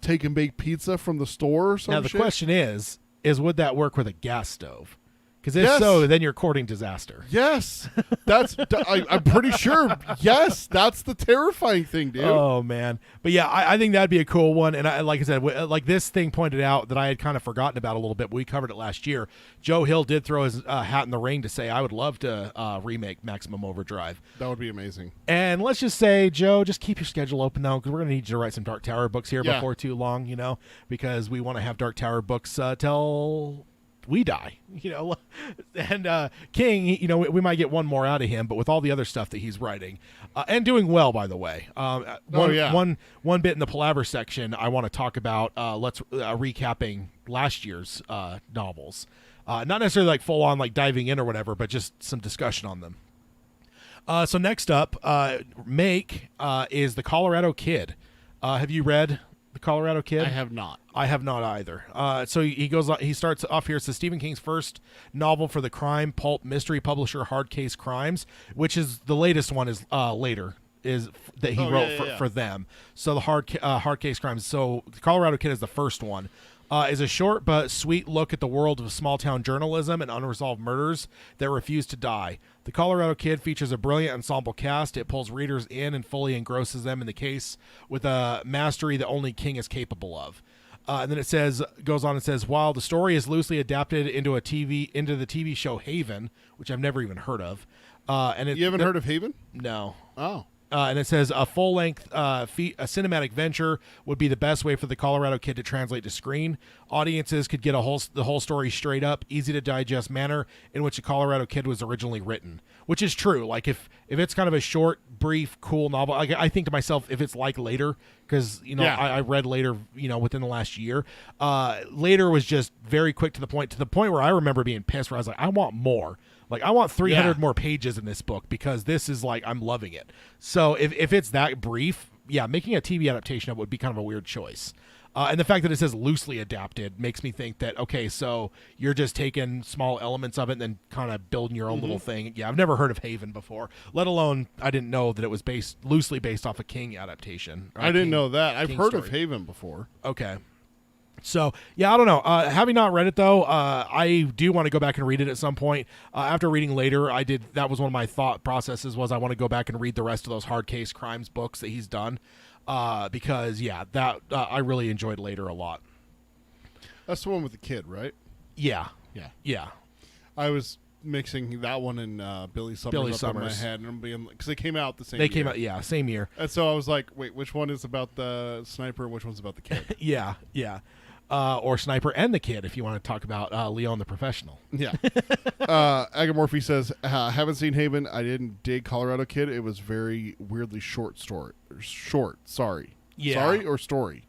take and bake pizza from the store or something. Now the question is would that work with a gas stove? Because if so, then you're courting disaster. Yes, I'm pretty sure. Yes, that's the terrifying thing, dude. Oh man, but yeah, I think that'd be a cool one. And like I said, like this thing pointed out that I had kind of forgotten about a little bit. But we covered it last year. Joe Hill did throw his hat in the ring to say I would love to remake Maximum Overdrive. That would be amazing. And let's just say, Joe, just keep your schedule open now because we're gonna need you to write some Dark Tower books here before too long. Because we want to have Dark Tower books till we die, and King, we might get one more out of him, but with all the other stuff that he's writing and doing well, by the way. One bit in the Palaver section I want to talk about. Let's recapping last year's novels, not necessarily like full on like diving in or whatever, but just some discussion on them. So next up, is The Colorado Kid. Have you read The Colorado Kid? I have not. I have not either. So he starts off here. It says Stephen King's first novel for the crime pulp mystery publisher Hard Case Crimes, which is the latest one is later is that he wrote for them. So the Hard Case Crimes. So the Colorado Kid is the first one. Is a short but sweet look at the world of small-town journalism and unresolved murders that refuse to die. The Colorado Kid features a brilliant ensemble cast. It pulls readers in and fully engrosses them in the case with a mastery that only King is capable of. And then goes on and says, while the story is loosely adapted into the TV show Haven, which I've never even heard of. You haven't heard of Haven? No. Oh. And it says a full-length a cinematic venture would be the best way for the Colorado Kid to translate to screen. Audiences could get the whole story straight up, easy to digest manner in which the Colorado Kid was originally written, which is true. Like if it's kind of a short, brief, cool novel, I think to myself if it's like Later, because I read Later within the last year. Later was just very quick to the point where I remember being pissed where I was like, I want more. Like, I want 300 more pages in this book because this is like, I'm loving it. So if it's that brief, making a TV adaptation of it would be kind of a weird choice. And the fact that it says loosely adapted makes me think that, okay, so you're just taking small elements of it and then kind of building your own little thing. Yeah, I've never heard of Haven before, let alone I didn't know that it was loosely based off a King adaptation. I didn't know that. I've heard story. of Haven before. Okay. So, I don't know. Having not read it, though, I do want to go back and read it at some point. After reading Later, that was one of my thought processes was I want to go back and read the rest of those Hard Case Crimes books that he's done because, I really enjoyed Later a lot. That's the one with the kid, right? Yeah. I was mixing that one and Billy Summers up in my head, and I'm being because they came out the same year. They came out, same year. And so I was like, wait, which one is about the sniper and which one's about the kid? Yeah. Or Sniper and the Kid, if you want to talk about Leon the Professional. Yeah. Agamorphy says, haven't seen Haven. I didn't dig Colorado Kid. It was very weirdly short story. Short, sorry. Yeah. Sorry or story?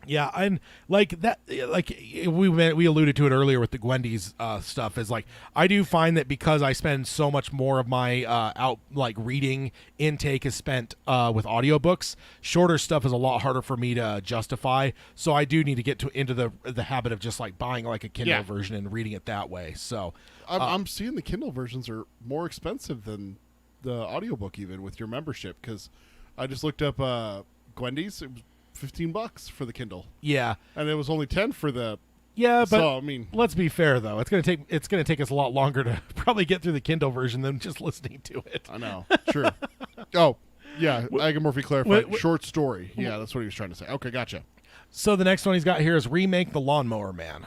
Yeah, and like that, like we alluded to it earlier with the Gwendy's stuff. Is like I do find that because I spend so much more of my reading intake is spent with audiobooks, shorter stuff is a lot harder for me to justify. So I do need to get into the habit of just like buying like a Kindle version and reading it that way. So I'm seeing the Kindle versions are more expensive than the audiobook even with your membership, because I just looked up Gwendy's. It was $15 for the Kindle. Yeah, and it was only 10 for the. Yeah, but so, I mean, let's be fair though. It's gonna take us a lot longer to probably get through the Kindle version than just listening to it. I know. True. Oh, yeah. Agamorphy clarified. Short story. Yeah, that's what he was trying to say. Okay, gotcha. So the next one he's got here is remake The Lawnmower Man.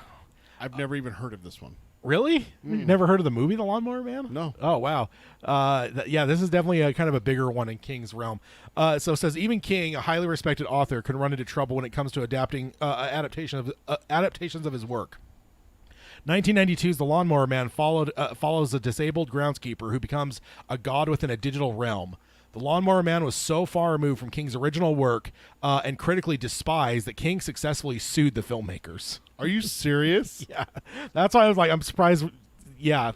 I've never even heard of this one. Really? Never heard of the movie The Lawnmower Man? No. Oh, wow. Yeah, this is definitely a kind of a bigger one in King's realm. So it says, even King, a highly respected author, can run into trouble when it comes to adaptations of his work. 1992's The Lawnmower Man follows a disabled groundskeeper who becomes a god within a digital realm. The Lawnmower Man was so far removed from King's original work and critically despised that King successfully sued the filmmakers. Are you serious? Yeah, that's why I was like, I'm surprised. Yeah,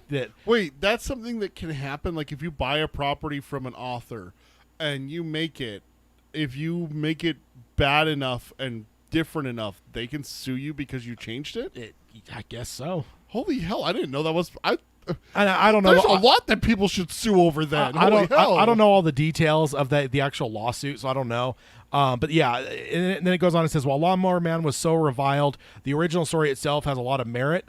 wait, that's something that can happen. Like if you buy a property from an author and you make it, if you make it bad enough and different enough, they can sue you because you changed it. I guess so. Holy hell! I didn't know that was. I don't know. There's a lot that people should sue over that. I don't know all the details of the actual lawsuit, so I don't know. But yeah, and then it goes on and says, while Lawnmower Man was so reviled, the original story itself has a lot of merit.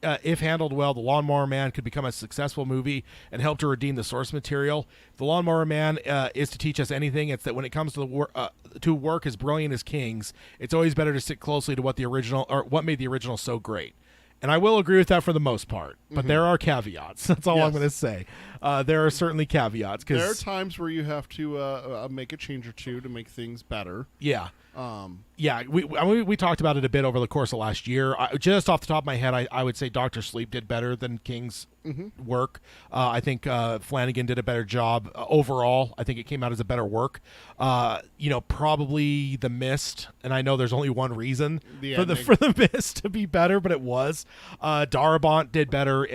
If handled well, The Lawnmower Man could become a successful movie and help to redeem the source material. The Lawnmower Man is to teach us anything. It's that when it comes to work as brilliant as King's, it's always better to stick closely to what made the original so great. And I will agree with that for the most part, but there are caveats. That's all I'm going to say. There are certainly caveats. There are times where you have to make a change or two to make things better. Yeah. We talked about it a bit over the course of last year. Just off the top of my head, I would say Dr. Sleep did better than King's work. I think Flanagan did a better job overall. I think it came out as a better work. Probably The Mist, and I know there's only one reason for the Mist to be better, but it was. Darabont did better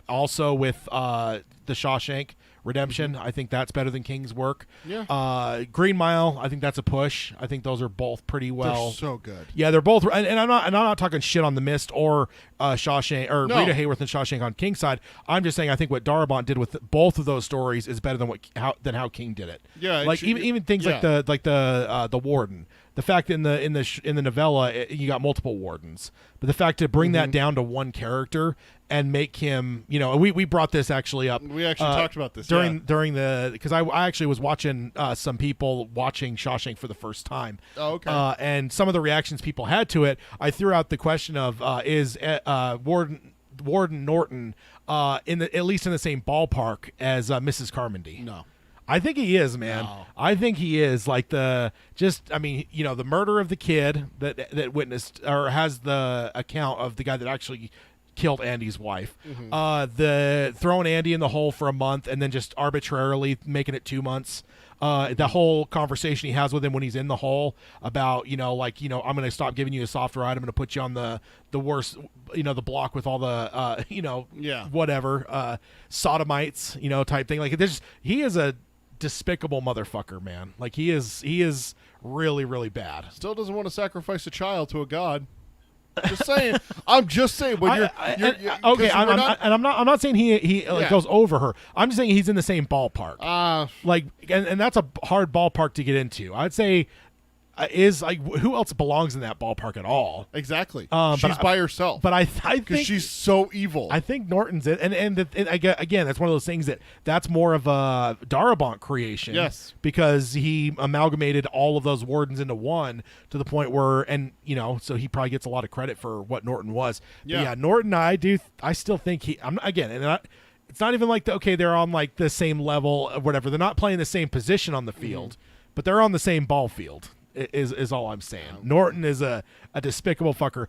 also with The Shawshank Redemption. I think that's better than King's work. Yeah. Green Mile, I think that's a push. I think those are both pretty well. They're so good. Yeah, they're both, and I'm not talking shit on The Mist or Shawshank or Rita Hayworth and Shawshank on King's side. I'm just saying I think what Darabont did with both of those stories is better than how King did it. Yeah, like even things like the Warden. The fact in the novella you got multiple wardens, but the fact to bring that down to one character and make him, we brought this actually up. We actually talked about this during because I actually was watching some people watching Shawshank for the first time. Oh, okay. And some of the reactions people had to it, I threw out the question of is Warden Norton at least in the same ballpark as Mrs. Carmody? No. I think he is, man. No. I think he is like the murder of the kid that witnessed or has the account of the guy that actually killed Andy's wife. The throwing Andy in the hole for a month and then just arbitrarily making it 2 months. The whole conversation he has with him when he's in the hole about, I'm going to stop giving you a soft ride. I'm going to put you on the worst, the block with all the, whatever, sodomites, type thing. Like he is a despicable motherfucker, man. Like he is really, really bad. Still doesn't want to sacrifice a child to a god. Just saying. I'm just saying. When okay, I'm not saying he goes over her. I'm just saying he's in the same ballpark. And that's a hard ballpark to get into. I'd say who else belongs in that ballpark at all? Exactly. She's by herself. But I think because she's so evil. I think Norton's it, and again, that's one of those things that's more of a Darabont creation. Yes, because he amalgamated all of those wardens into one to the point where, so he probably gets a lot of credit for what Norton was. Yeah, but yeah, Norton, I still think it's not even like they're on like the same level or whatever. They're not playing the same position on the field, but they're on the same ball field. is all I'm saying. Norton is a despicable fucker.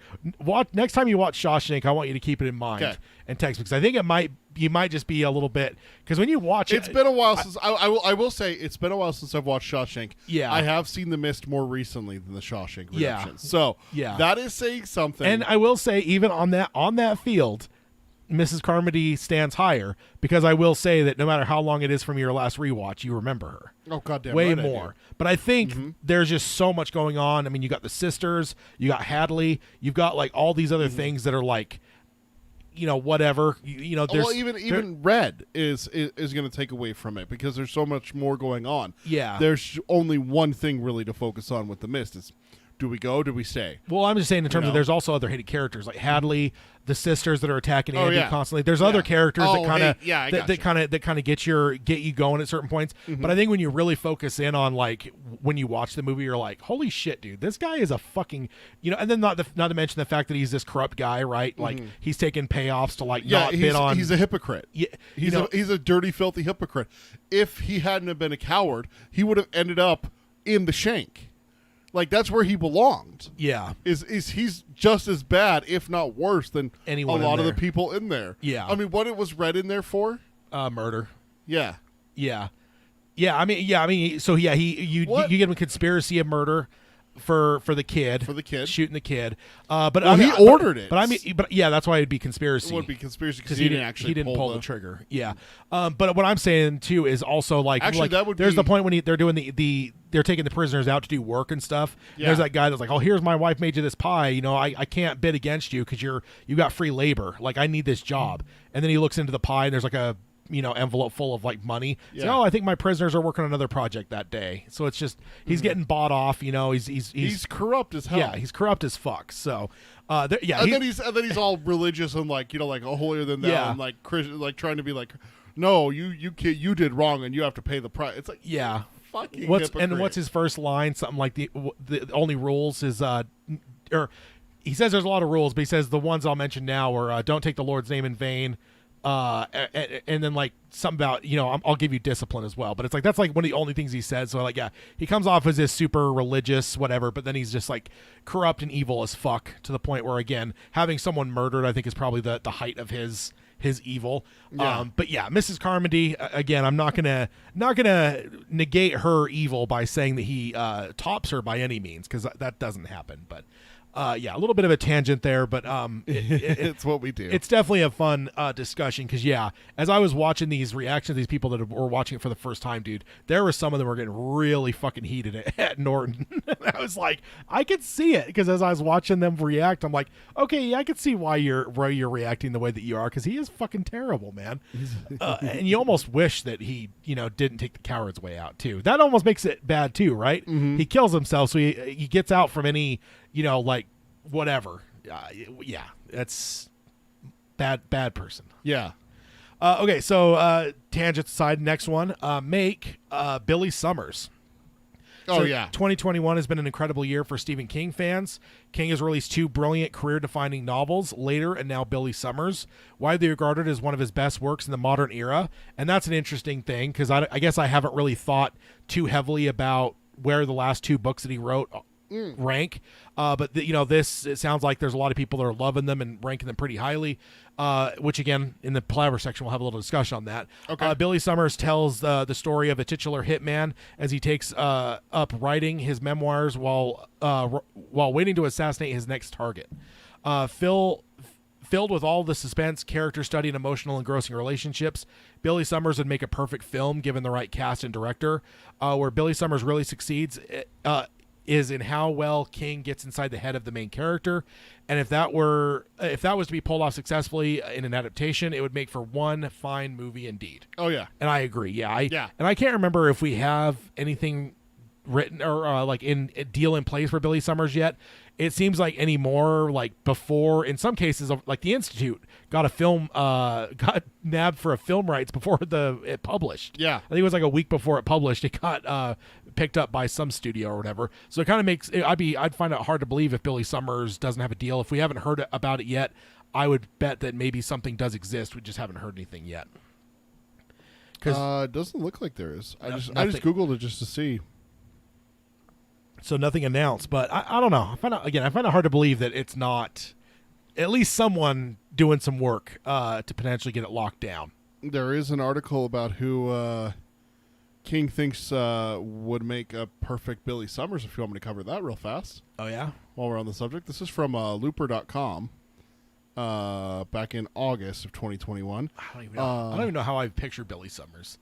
Next time you watch Shawshank, I want you to keep it in mind and text me, because I think you might just be a little bit, because when you watch it, it's been a while since I will say it's been a while since I've watched Shawshank. Yeah, I have seen The Mist more recently than the Shawshank Redemption. Yeah. So yeah, that is saying something. And I will say, even on that field, Mrs. Carmody stands higher, because I will say that no matter how long it is from your last rewatch, you remember her. Oh, goddamn way right more. But I think there's just so much going on. I mean, you got the sisters, you got Hadley, you've got like all these other things that are like, whatever. There's even Red is going to take away from it, because there's so much more going on. Yeah, there's only one thing really to focus on with The Mist. Is do we go? Do we stay? Well, I'm just saying in terms of there's also other hated characters like Hadley, the sisters that are attacking Andy constantly. There's other characters that kind of get you going at certain points. But I think when you really focus in on like when you watch the movie, you're like, holy shit, dude, this guy is a fucking and then not to mention the fact that he's this corrupt guy, right? Like he's taking payoffs to like not bid on. He's a hypocrite. Yeah, he's a dirty, filthy hypocrite. If he hadn't have been a coward, he would have ended up in the shank. Like, that's where he belonged. Yeah. Is he's just as bad, if not worse, than anyone a lot of the people in there. Yeah. I mean, what it was Red in there for? Murder. Yeah. Yeah. Yeah, I mean, so yeah, you give him a conspiracy of murder for the kid. For the kid. Shooting the kid. But he ordered it. But yeah, that's why it'd be conspiracy. It would be conspiracy because he didn't pull the trigger. Yeah. But what I'm saying too is also like, that would there's be... the point when they're doing they're taking the prisoners out to do work and stuff. Yeah. There's that guy that's like, oh, here's my wife made you this pie. I can't bid against you because you got free labor. Like, I need this job. And then he looks into the pie and there's like a envelope full of like money. Yeah. So, I think my prisoners are working on another project that day. So it's just he's getting bought off. He's corrupt as hell. Yeah, he's corrupt as fuck. So and then he's all religious and like holier than thou and like Christian, like trying to be like, no, you did wrong and you have to pay the price. It's like fucking hypocrite. What's his first line? Something like the only rules is or he says there's a lot of rules, but he says the ones I'll mention now are don't take the Lord's name in vain. And then like something about I'll give you discipline as well, but it's like that's like one of the only things he says. So like he comes off as this super religious whatever, but then he's just like corrupt and evil as fuck to the point where again having someone murdered I think is probably the height of his evil. But yeah, Mrs. Carmody again, I'm not gonna negate her evil by saying that he tops her by any means, because that doesn't happen. But a little bit of a tangent there, but it's what we do. It's definitely a fun discussion because, as I was watching these reactions of these people that were watching it for the first time, dude, there were some of them were getting really fucking heated at Norton. I was like, I could see it because as I was watching them react, I'm like, okay, I could see why you're reacting the way that you are because he is fucking terrible, man. And you almost wish that he, didn't take the coward's way out too. That almost makes it bad too, right? Mm-hmm. He kills himself, so he gets out from any, like whatever. That's bad person. Yeah. Okay, so tangent aside, next one. Make Billy Summers. Oh, so yeah. 2021 has been an incredible year for Stephen King fans. King has released 2 brilliant career-defining novels, Later and now Billy Summers, widely regarded as one of his best works in the modern era. And that's an interesting thing because I guess I haven't really thought too heavily about where the last 2 books that he wrote rank. But this, it sounds like there's a lot of people that are loving them and ranking them pretty highly, which again, in the Palaver section, we'll have a little discussion on that. Okay. Billy Summers tells the story of a titular hitman as he takes up writing his memoirs while waiting to assassinate his next target. Filled with all the suspense, character study, and emotional engrossing relationships, Billy Summers would make a perfect film given the right cast and director. Where Billy Summers really succeeds is in how well King gets inside the head of the main character, and if that was to be pulled off successfully in an adaptation, it would make for one fine movie indeed. Oh yeah, and I agree. And I can't remember if we have anything written or like in a deal in place for Billy Summers yet. It seems like anymore, like before, in some cases, like the Institute got nabbed for a film rights before it published. Yeah. I think it was like a week before it published. It got picked up by some studio or whatever. So it kind of makes I'd find it hard to believe if Billy Summers doesn't have a deal. If we haven't heard about it yet, I would bet that maybe something does exist. We just haven't heard anything yet. It doesn't look like there is. I just Googled it just to see. So nothing announced, but I don't know. I find it hard to believe that it's not at least someone doing some work to potentially get it locked down. There is an article about who King thinks would make a perfect Billy Summers, if you want me to cover that real fast. Oh, yeah? While we're on the subject. This is from Looper.com back in August of 2021. I don't even know how I picture Billy Summers.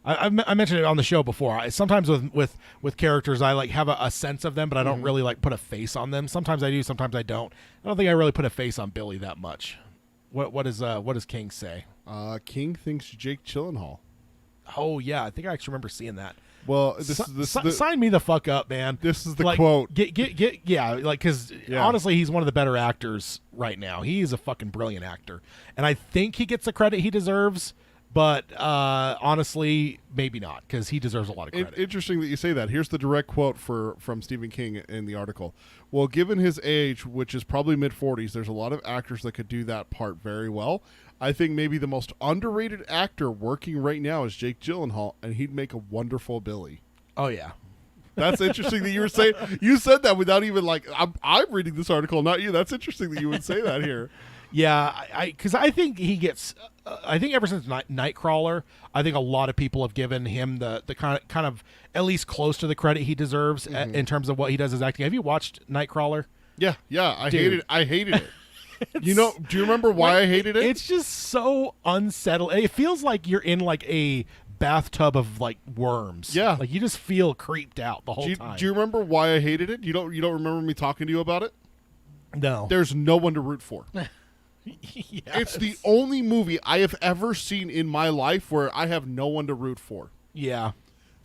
I mentioned it on the show before. Sometimes with characters, I like have a sense of them, but I don't really like put a face on them. Sometimes I do, sometimes I don't. I don't think I really put a face on Billy that much. What does King say? King thinks Jake Gyllenhaal. Oh yeah, I think I actually remember seeing that. Well, sign me the fuck up, man. This is the quote. Because honestly, he's one of the better actors right now. He's a fucking brilliant actor, and I think he gets the credit he deserves. But honestly, maybe not, because he deserves a lot of credit. Interesting that you say that. Here's the direct quote from Stephen King in the article. Well, given his age, which is probably mid-40s, there's a lot of actors that could do that part very well. I think maybe the most underrated actor working right now is Jake Gyllenhaal, and he'd make a wonderful Billy. Oh, yeah. That's interesting that you were saying. You said that without even, like, I'm reading this article, not you. That's interesting that you would say that here. Yeah, because I think he gets. I think ever since Nightcrawler, I think a lot of people have given him the kind of at least close to the credit he deserves in terms of what he does as acting. Have you watched Nightcrawler? Yeah, I hated it. You know, do you remember why I hated it? It's just so unsettling. It feels like you're in like a bathtub of like worms. Yeah, like you just feel creeped out the whole time. Do you remember why I hated it? You don't remember me talking to you about it? No. There's no one to root for. Yes. It's the only movie I have ever seen in my life where I have no one to root for. Yeah.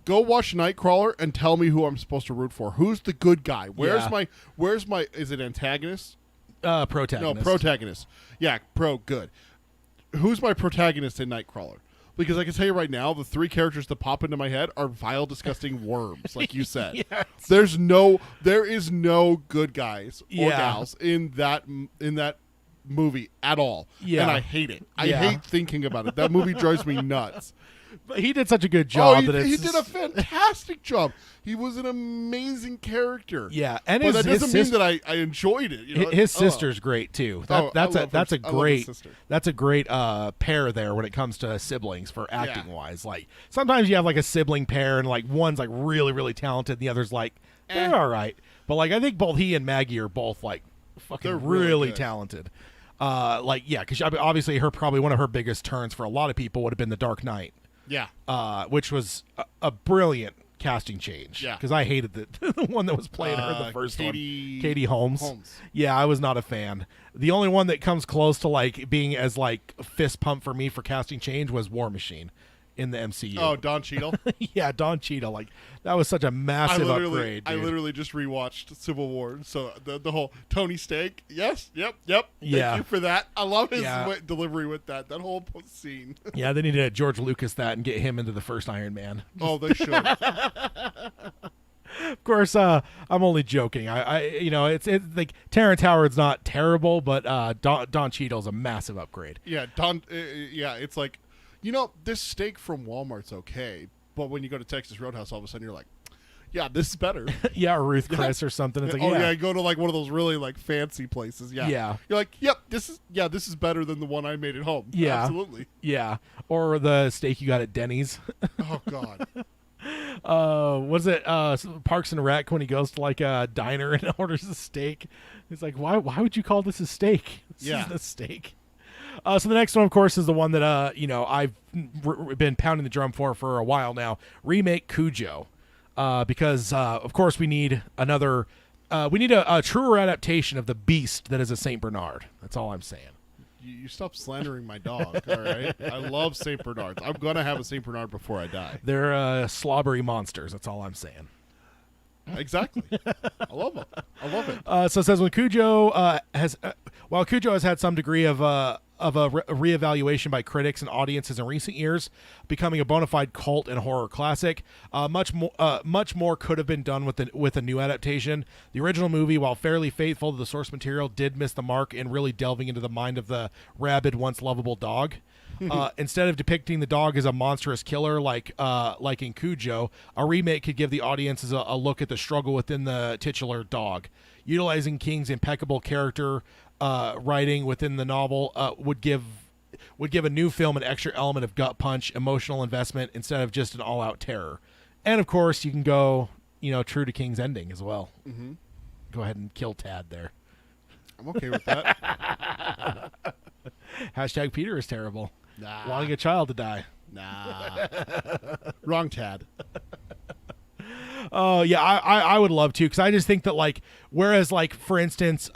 Go watch Nightcrawler and tell me who I'm supposed to root for. Who's the good guy? Where's my is it antagonist? Protagonist. No, protagonist. Yeah, good. Who's my protagonist in Nightcrawler? Because I can tell you right now, the three characters that pop into my head are vile, disgusting worms, like you said. Yes. There is no good guys or gals in that movie at all. Yeah. And I hate it. I hate thinking about it. That movie drives me nuts. But he did such a good job. He did a fantastic job. He was an amazing character. Yeah, and but that doesn't mean that I enjoyed it. You know? His sister's great too. That's a great pair there when it comes to siblings for acting wise. Like sometimes you have like a sibling pair and like one's like really really talented, and the other's like they're all right. But like I think both he and Maggie are both like fucking they're really talented. Because obviously probably one of her biggest turns for a lot of people would have been The Dark Knight. Yeah. Which was a brilliant casting change. Yeah. Because I hated the one that was playing her the first one. Katie Holmes. Yeah, I was not a fan. The only one that comes close to like being as like fist pump for me for casting change was War Machine in the MCU. Oh, Don Cheadle? Yeah, Don Cheadle. Like that was such a massive upgrade. Dude. I literally just rewatched Civil War, so the whole Tony Stark. Yes, yep. Yeah. Thank you for that. I love his delivery with that whole scene. Yeah, they need to George Lucas that and get him into the first Iron Man. Oh, they should. Of course, I'm only joking. It's like Terrence Howard's not terrible, but Don Cheadle's a massive upgrade. Yeah, it's like. You know, this steak from Walmart's okay, but when you go to Texas Roadhouse, all of a sudden you're like, yeah, this is better. Yeah, Ruth Chris or something. It's like, go to like one of those really like fancy places. Yeah. You're like, yep, this is better than the one I made at home. Yeah. Absolutely. Yeah. Or the steak you got at Denny's. Oh, God. Was it Parks and Rec when he goes to like a diner and orders a steak? He's like, why would you call this a steak? This isn't a steak. So the next one, of course, is the one that I've been pounding the drum for a while now. Remake Cujo, because of course we need another. We need a truer adaptation of the beast that is a Saint Bernard. That's all I'm saying. You stop slandering my dog, all right? I love Saint Bernards. I'm gonna have a Saint Bernard before I die. They're slobbery monsters. That's all I'm saying. Exactly. I love it. So it says when Cujo while Cujo has had some degree of a reevaluation by critics and audiences in recent years, becoming a bona fide cult and horror classic. Much more could have been done with a new adaptation. The original movie, while fairly faithful to the source material, did miss the mark in really delving into the mind of the rabid, once lovable dog. Instead of depicting the dog as a monstrous killer like in Cujo, a remake could give the audiences a look at the struggle within the titular dog. Utilizing King's impeccable character writing within the novel would give a new film an extra element of gut punch, emotional investment instead of just an all-out terror. And of course, you can go, true to King's ending as well. Mm-hmm. Go ahead and kill Tad there. I'm okay with that. Hashtag Peter is terrible. Nah. Wanting a child to die. Nah. Wrong Tad. Oh, yeah, I would love to, because I just think that, like, whereas, like, for instance,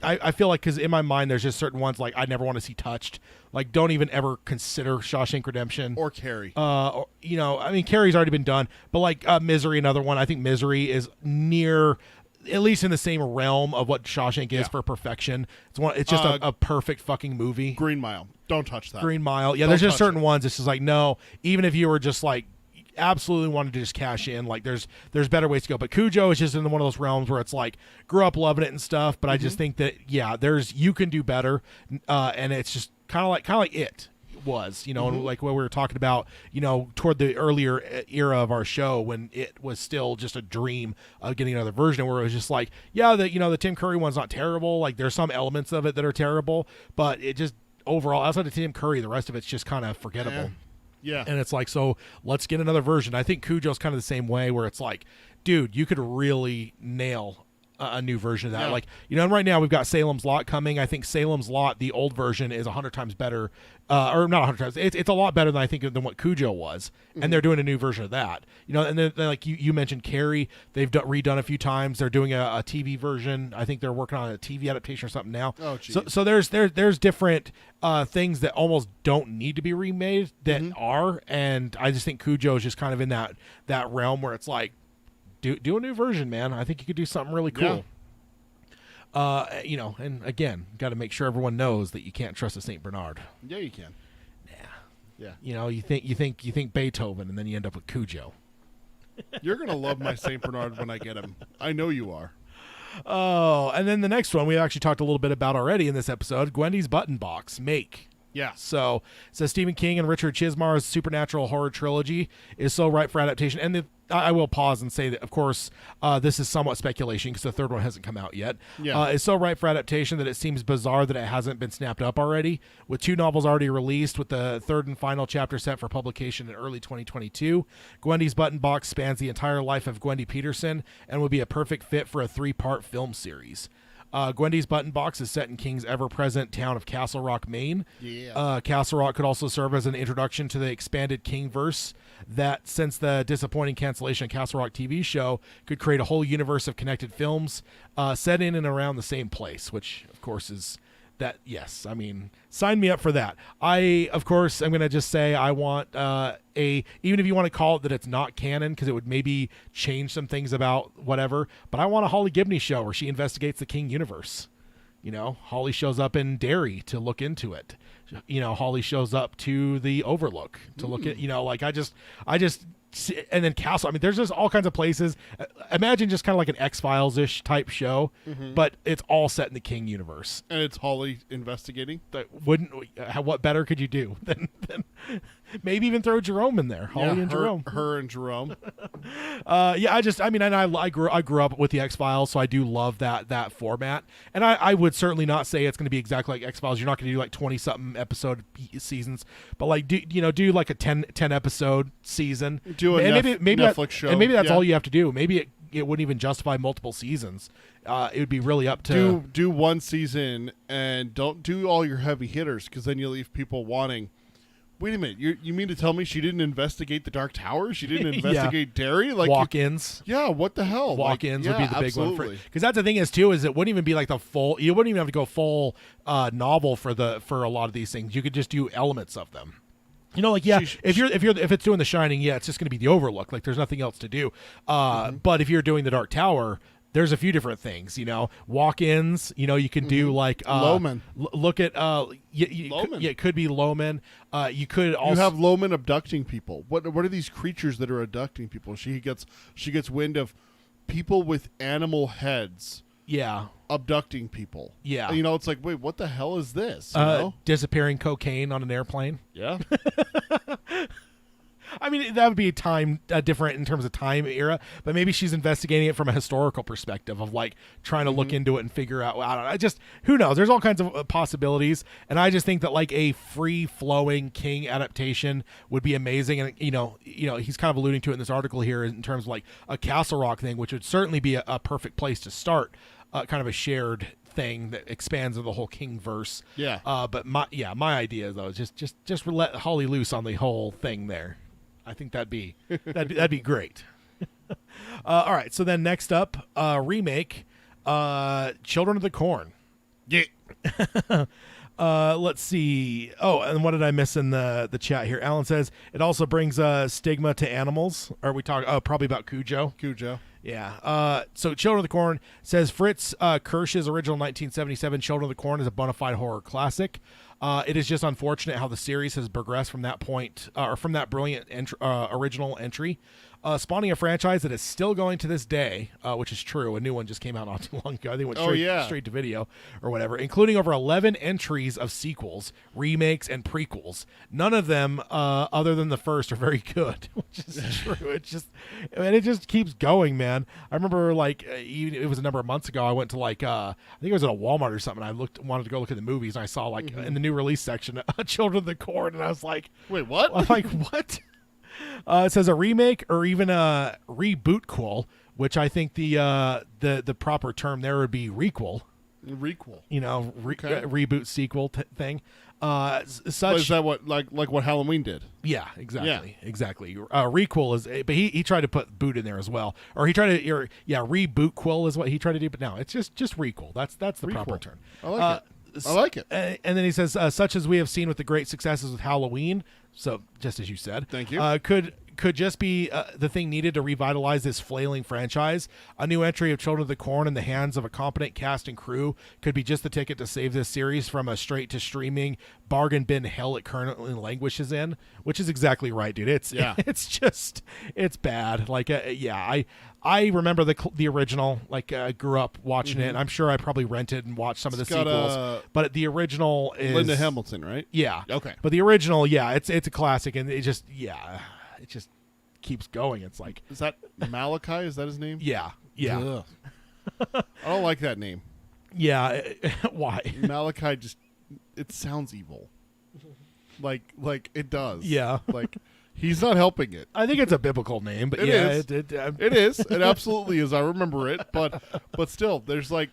I feel like, because in my mind there's just certain ones, like, I never want to see touched. Like, don't even ever consider Shawshank Redemption. Or Carrie. Carrie's already been done. But, like, Misery, another one. I think Misery is near, at least in the same realm of what Shawshank is for perfection. It's just a perfect fucking movie. Green Mile. Don't touch that. Green Mile. Yeah, Don't there's just touch certain ones. It's just like, no, even if you were just like, absolutely wanted to just cash in, like there's better ways to go. But Cujo is just in one of those realms where it's like, grew up loving it and stuff, but I just think that you can do better, and it's just kind of like it was, and like what we were talking about, toward the earlier era of our show when it was still just a dream of getting another version where it was just like, the Tim Curry one's not terrible, like there's some elements of it that are terrible, but it just overall, outside of Tim Curry, the rest of it's just kind of forgettable. Yeah. And it's like, so let's get another version. I think Cujo's kind of the same way, where it's like, dude, you could really nail a new version of that. Yeah. Like, and right now we've got Salem's Lot coming. I think Salem's Lot, the old version, is 100 times better, or not 100 times. It's a lot better than I think than what Cujo was, and they're doing a new version of that. And then like you mentioned Carrie, they've redone a few times. They're doing a TV version. I think they're working on a TV adaptation or something now. Oh, geez. So there's different things that almost don't need to be remade that are, and I just think Cujo is just kind of in that realm where it's like, do a new version, man. I think you could do something really cool. Yeah. And again, got to make sure everyone knows that you can't trust a Saint Bernard. Yeah, you can. Yeah. Yeah. You think Beethoven, and then you end up with Cujo. You're going to love my St. Bernard when I get him. I know you are. Oh, and then the next one we actually talked a little bit about already in this episode, Gwendy's Button Box, Make. Yeah. So Stephen King and Richard Chismar's supernatural horror trilogy is so ripe for adaptation. And I will pause and say that, of course, this is somewhat speculation because the third one hasn't come out yet. Yeah. It's so ripe for adaptation that it seems bizarre that it hasn't been snapped up already. With 2 novels already released, with the third and final chapter set for publication in early 2022, Gwendy's Button Box spans the entire life of Gwendy Peterson and would be a perfect fit for a 3-part film series. Gwendy's Button Box is set in King's ever-present town of Castle Rock, Maine. Yeah. Castle Rock could also serve as an introduction to the expanded King-verse that, since the disappointing cancellation of Castle Rock TV show, could create a whole universe of connected films set in and around the same place, which, of course, is that, yes, I mean, sign me up for that. Of course, I'm going to just say I want even if you want to call it that it's not canon, because it would maybe change some things about whatever, but I want a Holly Gibney show where she investigates the King universe. Holly shows up in Derry to look into it. Holly shows up to the Overlook to look at, I just, and then Castle. I mean, there's just all kinds of places. Imagine just kind of like an X-Files-ish type show, but it's all set in the King universe. And it's Holly investigating. What better could you do than maybe even throw Jerome in there? Holly and Jerome. Her and Jerome. And I grew up with the X-Files, so I do love that format. And I would certainly not say it's going to be exactly like X-Files. You're not going to do like 20-something episode seasons, but like do like a 10 episode season. Do a Netflix show. And maybe that's all you have to do. Maybe it wouldn't even justify multiple seasons. It would be really up to do one season and don't do all your heavy hitters, because then you leave people wanting. Wait a minute, you mean to tell me she didn't investigate the Dark Tower? She didn't investigate Derry? Like walk-ins. Yeah, what the hell? Walk-ins would be the big one. Absolutely. Because that's the thing is too, is it wouldn't even be like the full. You wouldn't even have to go full novel for a lot of these things. You could just do elements of them. If it's doing The Shining, it's just going to be the Overlook. Like there's nothing else to do. But if you're doing the Dark Tower, there's a few different things, walk-ins, you can do like, Loman. Look at, Loman. It could be Loman. You could also. You have Loman abducting people. What are these creatures that are abducting people? She gets wind of people with animal heads. Yeah. abducting people. Yeah. You know, it's like, wait, what the hell is this? You know? Disappearing cocaine on an airplane. Yeah. I mean, that would be a time different in terms of time era, but maybe she's investigating it from a historical perspective of like trying to look into it and figure out. I don't know. Just who knows? There's all kinds of possibilities, and I just think that like a free flowing King adaptation would be amazing. And you know, he's kind of alluding to it in this article here in terms of like a Castle Rock thing, which would certainly be a perfect place to start. Kind of a shared thing that expands of the whole King verse. Yeah. But my idea though is just let Holly loose on the whole thing there. I think that'd be great. All right, so then next up, remake, Children of the Corn. Yeah. Let's see. Oh, and what did I miss in the chat here? Alan says it also brings stigma to animals. Are we talking? Oh, probably about Cujo. Cujo. Yeah. So Children of the Corn says Fritz Kirsch's original 1977 Children of the Corn is a bona fide horror classic. It is just unfortunate how the series has progressed from that point, or from that brilliant original entry, spawning a franchise that is still going to this day, which is true. A new one just came out not too long ago. I think it went straight to video or whatever, including over 11 entries of sequels, remakes, and prequels. None of them, other than the first, are very good, which is true. It just keeps going, man. I remember like it was a number of months ago. I went to like I think it was at a Walmart or something. I wanted to go look at the movies, and I saw like in the new release section, Children of the Corn, and I was like, wait, what? I'm like, what? It says a remake or even a reboot-quel, which I think the proper term there would be requel. Requel. You know, Okay. Reboot sequel thing. Such. But is that what like what Halloween did? Yeah, exactly, exactly. Requel is, but he tried to put boot in there as well, or he tried to, reboot quill is what he tried to do, but no, it's just requel. That's the proper term. I like it. I like it. And then he says, such as we have seen with the great successes with Halloween, so just as you said, Thank you. Could just be the thing needed to revitalize this flailing franchise. A new entry of Children of the Corn in the hands of a competent cast and crew could be just the ticket to save this series from a straight to streaming bargain bin hell it currently languishes in, which is exactly right, dude. It's bad. Like, I remember the original. Like, I grew up watching it, and I'm sure I probably rented and watched some of the sequels. But the original is Linda Hamilton, right? Yeah. Okay. But the original, it's a classic, and it just keeps going. It's like, Is that Malachi? Is that his name? yeah. Ugh. I don't like that name. Yeah. Why? Malachi it sounds evil. Like it does. Yeah. Like he's not helping it. I think it's a biblical name, but It yeah, is. It is. It absolutely is. I remember it, but still, there's like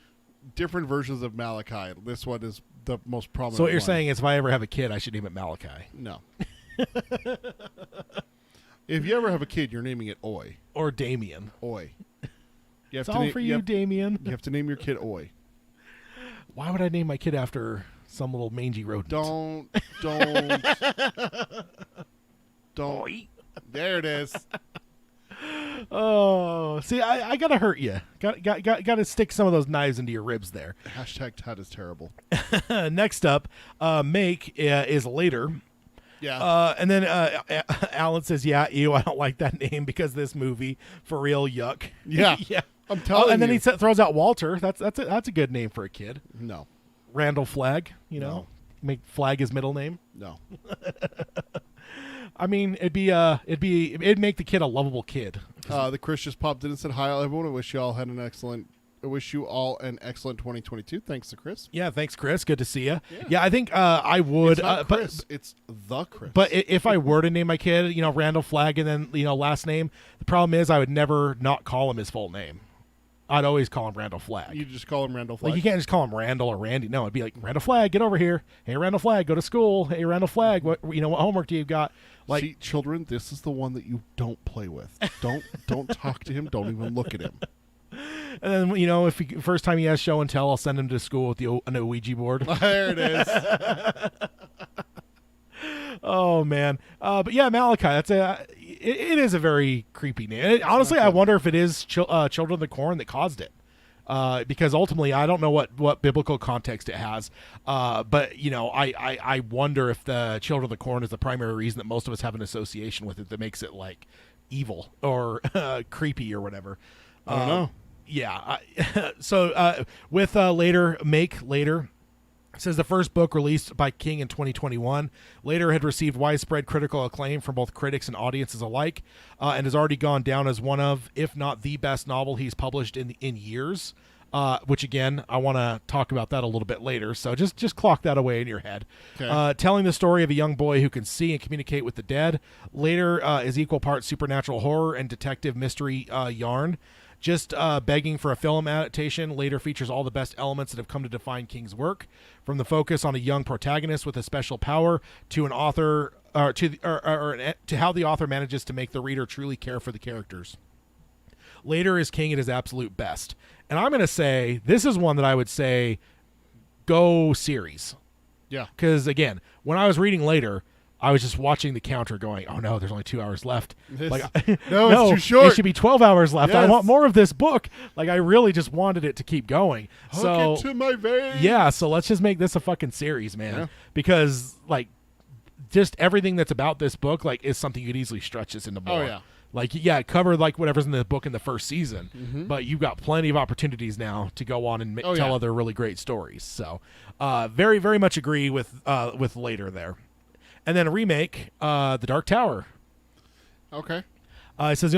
different versions of Malachi. This one is the most prominent. So what you're one. saying is, if I ever have a kid, I should name it Malachi No. If you ever have a kid, you're naming it Oi. or Damien. Oi. You have It's all for you, Damien. You have to name your kid Oi. Why would I name my kid after some little mangy rodent? Don't. Oi. There it is. Oh, see, I gotta hurt you. Gotta stick some of those knives into your ribs there. Hashtag Todd is terrible. Next up, Make is later. Yeah. And then Alan says, "Yeah, ew, I don't like that name because this movie for real, yuck." Yeah. Yeah. I'm telling and then you. he throws out Walter. That's a good name for a kid. No. Randall Flagg. Make Flagg his middle name. No. I mean, it'd make the kid a lovable kid. The Chris just popped in and said, "Hi, everyone. I wish you all an excellent 2022." Thanks to Chris. Yeah, thanks, Chris. Good to see you. Yeah, I think I would. It's not Chris. It's the Chris. But if I were to name my kid, Randall Flagg, and then last name, the problem is I would never not call him his full name. I'd always call him Randall Flagg. You just call him Randall Flagg. Like, you can't just call him Randall or Randy. No, it'd be like, Randall Flagg, get over here. Hey, Randall Flagg, go to school. Hey, Randall Flagg, what homework do you got? Like, see, children, this is the one that you don't play with. Don't talk to him. Don't even look at him. and then if first time he has show and tell, I'll send him to school with an Ouija board. There it is. Oh man, but yeah, Malachi. It is a very creepy name. Honestly, I wonder if it is Children of the Corn that caused it, because ultimately I don't know what biblical context it has. But I wonder if the Children of the Corn is the primary reason that most of us have an association with it that makes it like evil or creepy or whatever. I don't know. Yeah. With later. It says the first book released by King in 2021. Later had received widespread critical acclaim from both critics and audiences alike, and has already gone down as one of, if not the best novel he's published in years. Which again, I want to talk about that a little bit later. So just clock that away in your head. Okay. Telling the story of a young boy who can see and communicate with the dead. Later is equal parts supernatural horror and detective mystery yarn. Just begging for a film adaptation. Later features all the best elements that have come to define King's work, from the focus on a young protagonist with a special power to an author, to how the author manages to make the reader truly care for the characters. Later is King at his absolute best. And I'm going to say, this is one that I would say, go series. Yeah. Because, again, when I was reading Later, I was just watching the counter going, oh, no, there's only 2 hours left. No, No, it's too short. It should be 12 hours left. I Yes. want more of this book. Like, I really just wanted it to keep going. Hook it to my vein. Yeah, so let's just make this a fucking series, man. Yeah. Because, like, just everything that's about this book, like, is something you could easily stretch this into more. Oh, yeah. Like, yeah, cover, like, whatever's in the book in the first season. But you've got plenty of opportunities now to go on and tell other really great stories. So, very, very much agree with Later there. And then a remake, The Dark Tower. Okay. He says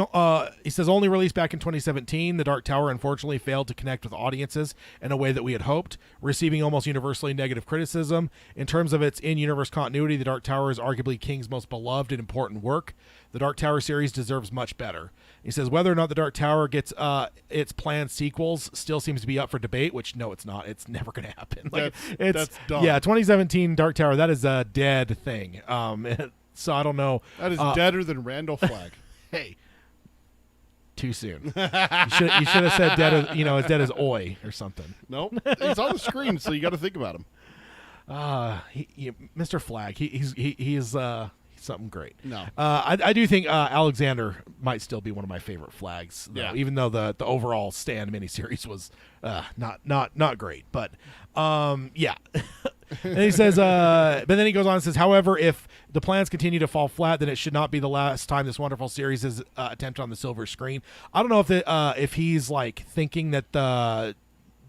only released back in 2017. The Dark Tower unfortunately failed to connect with audiences in a way that we had hoped, receiving almost universally negative criticism. In terms of its in-universe continuity, The Dark Tower is arguably King's most beloved and important work. The Dark Tower series deserves much better. He says whether or not The Dark Tower gets its planned sequels still seems to be up for debate, which no, it's not. It's never going to happen. Like, That's dumb. Yeah, 2017 Dark Tower, that is a dead thing. So I don't know. That is deader than Randall Flagg. Hey, too soon. You should have said dead as, as dead as Oi or something. Nope. He's on the screen, so you got to think about him. Mr. Flagg, he's something great. No. I do think Alexander might still be one of my favorite flags, though, Yeah. even though the overall Stand miniseries was not great. But yeah. And he says, but then he goes on and says, however, if the plans continue to fall flat, then it should not be the last time this wonderful series is attempted on the silver screen. I don't know if he's like thinking that the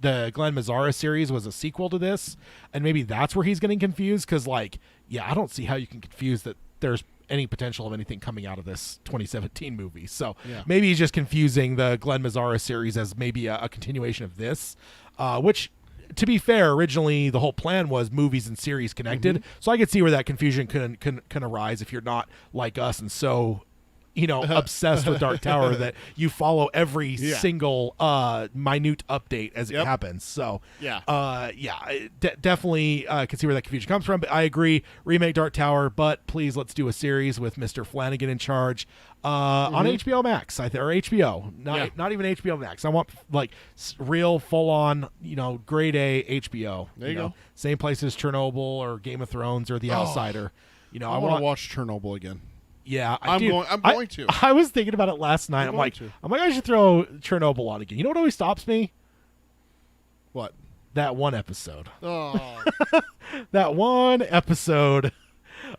Glenn Mazzara series was a sequel to this, and maybe that's where he's getting confused. Because, like, yeah, I don't see how you can confuse that there's any potential of anything coming out of this 2017 movie. So maybe he's just confusing the Glenn Mazzara series as maybe a continuation of this, which, to be fair, originally the whole plan was movies and series connected. So I could see where that confusion can arise if you're not like us and so obsessed with Dark Tower that you follow every single minute update as it happens. So definitely can see where that confusion comes from. But I agree, remake Dark Tower, but please let's do a series with Mr. Flanagan in charge on HBO Max, or HBO, not even HBO Max. I want like real full on grade A HBO. There you go. Same place as Chernobyl or Game of Thrones or The Outsider. I want to watch Chernobyl again. Yeah, I'm going to. I was thinking about it last night. I'm like, I should throw Chernobyl on again. You know what always stops me? What? That one episode. Oh. That one episode.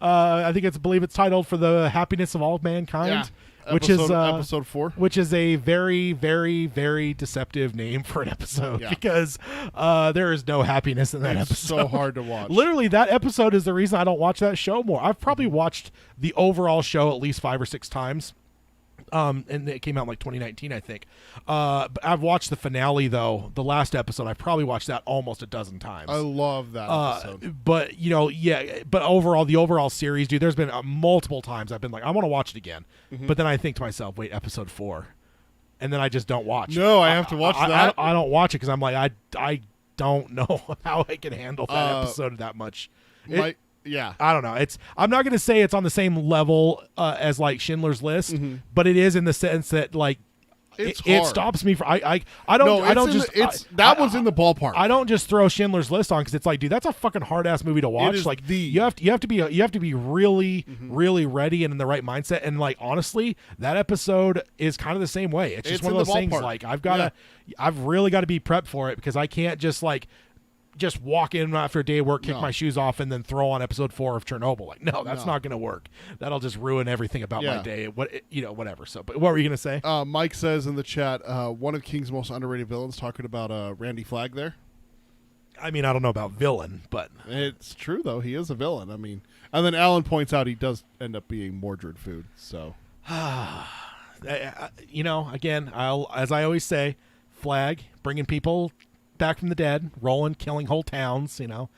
I believe it's titled "For the Happiness of All Mankind," which is episode 4, which is a very, very, very deceptive name for an episode because there is no happiness in that episode. It's so hard to watch. Literally, that episode is the reason I don't watch that show more. I've probably watched the overall show at least 5 or 6 times. And it came out in like 2019, I think. But I've watched the finale, though. The last episode, I've probably watched that almost a dozen times. I love that episode. But, but overall, the overall series, dude, there's been multiple times I've been like, I want to watch it again. But then I think to myself, wait, episode 4. And then I just don't watch. No, I have to watch that. I don't watch it because I'm like, I don't know how I can handle that episode that much. Yeah, I don't know. I'm not going to say it's on the same level as like Schindler's List, but it is in the sense that like it stops me from. That was in the ballpark. I don't just throw Schindler's List on because it's like, dude, that's a fucking hard ass movie to watch. Like you have to be really really ready and in the right mindset. And like honestly, that episode is kind of the same way. It's just one of those things. Like I've really got to be prepped for it because I can't just like just walk in after a day of work, kick No. my shoes off, and then throw on episode 4 of Chernobyl. Like, no, that's No. not going to work. That'll just ruin everything about my Yeah. day. Whatever. So, but what were you going to say? Mike says in the chat, one of King's most underrated villains, talking about Randy Flagg there. I mean, I don't know about villain, but It's true, though. He is a villain. I mean, and then Alan points out he does end up being Mordred food. So, again, as I always say, Flag bringing people back from the dead, rolling, killing whole towns. I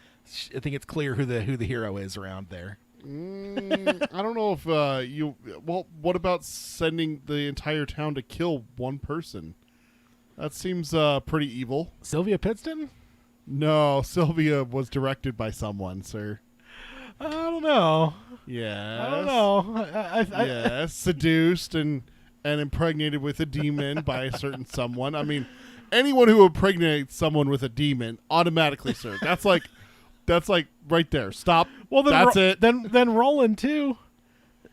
think it's clear who the hero is around there. I don't know if Well, what about sending the entire town to kill one person? That seems pretty evil. Sylvia Pittston? No, Sylvia was directed by someone, sir. I don't know. Yes. I don't know. Yes, seduced and impregnated with a demon by a certain someone. I mean, anyone who impregnates someone with a demon, automatically, sir. That's like right there. Stop. Well, then that's it. Then Roland too.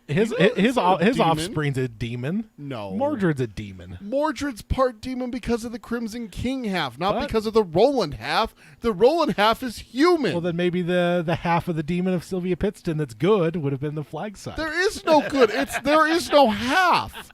His not a demon. offspring's a demon. No. Mordred's a demon. Mordred's part demon because of the Crimson King half, not What? because of the Roland half. The Roland half is human. Well, then maybe the half of the demon of Sylvia Pittston that's good would have been the Flag side. There is no good. There is no half.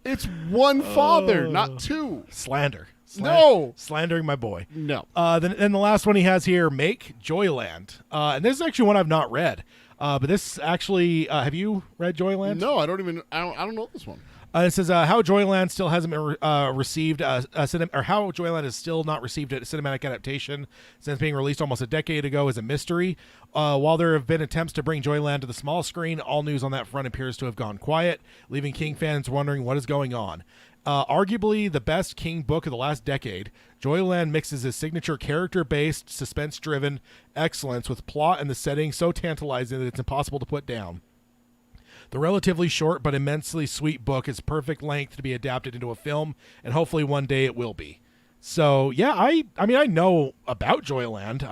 It's one father, not two. Slander. No. Slandering my boy. No. Then the last one he has here, Make Joyland. And this is actually one I've not read. But this actually, have you read Joyland? No, I don't know this one. It says how Joyland still hasn't been received, or how Joyland has still not received a cinematic adaptation since being released almost a decade ago is a mystery. While there have been attempts to bring Joyland to the small screen, all news on that front appears to have gone quiet, leaving King fans wondering what is going on. Arguably the best King book of the last decade, Joyland mixes his signature character-based, suspense-driven excellence with plot and the setting so tantalizing that it's impossible to put down. The relatively short but immensely sweet book is perfect length to be adapted into a film, and hopefully one day it will be. So yeah, I mean I know about Joyland.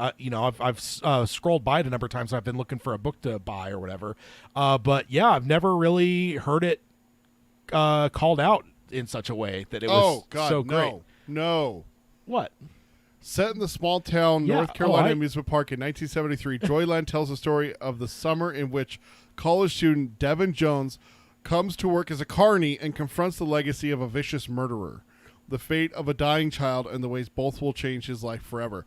I've scrolled by it a number of times. I've been looking for a book to buy or whatever. But yeah, I've never really heard it called out in such a way that it was so great. No. What? Set in the small town Yeah, North Carolina amusement park in 1973, Joyland tells the story of the summer in which college student Devin Jones comes to work as a carny and confronts the legacy of a vicious murderer, the fate of a dying child, and the ways both will change his life forever.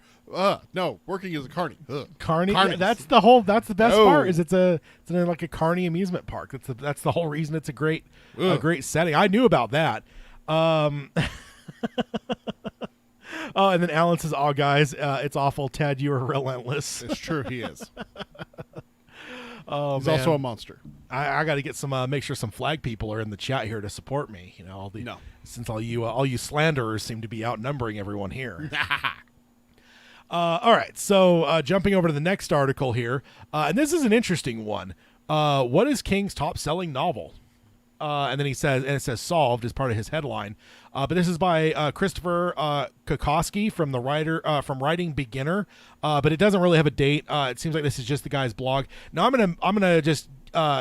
No, working as a carny. Carney. Carnies. That's the best No. part. Is it's like a carny amusement park. That's the whole reason it's a great setting. I knew about that. Oh, and then Alan says, "Oh, guys, it's awful. Ted, you are relentless." It's true, he is. Oh, He's man. also a monster. I got to get some make sure some Flag people are in the chat here to support me. Since all you slanderers seem to be outnumbering everyone here. All right, so jumping over to the next article here, and this is an interesting one. What is King's top-selling novel? And then it says solved as part of his headline. But this is by Christopher Kokoski from Writing Beginner. But it doesn't really have a date. It seems like this is just the guy's blog. Now I'm gonna just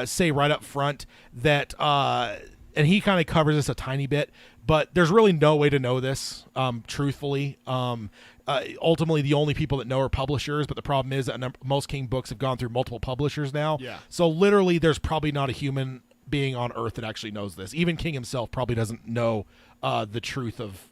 say right up front that and he kind of covers this a tiny bit, but there's really no way to know this truthfully. Ultimately, the only people that know are publishers, but the problem is that most King books have gone through multiple publishers now. Yeah. So literally, there's probably not a human being on Earth that actually knows this. Even King himself probably doesn't know the truth of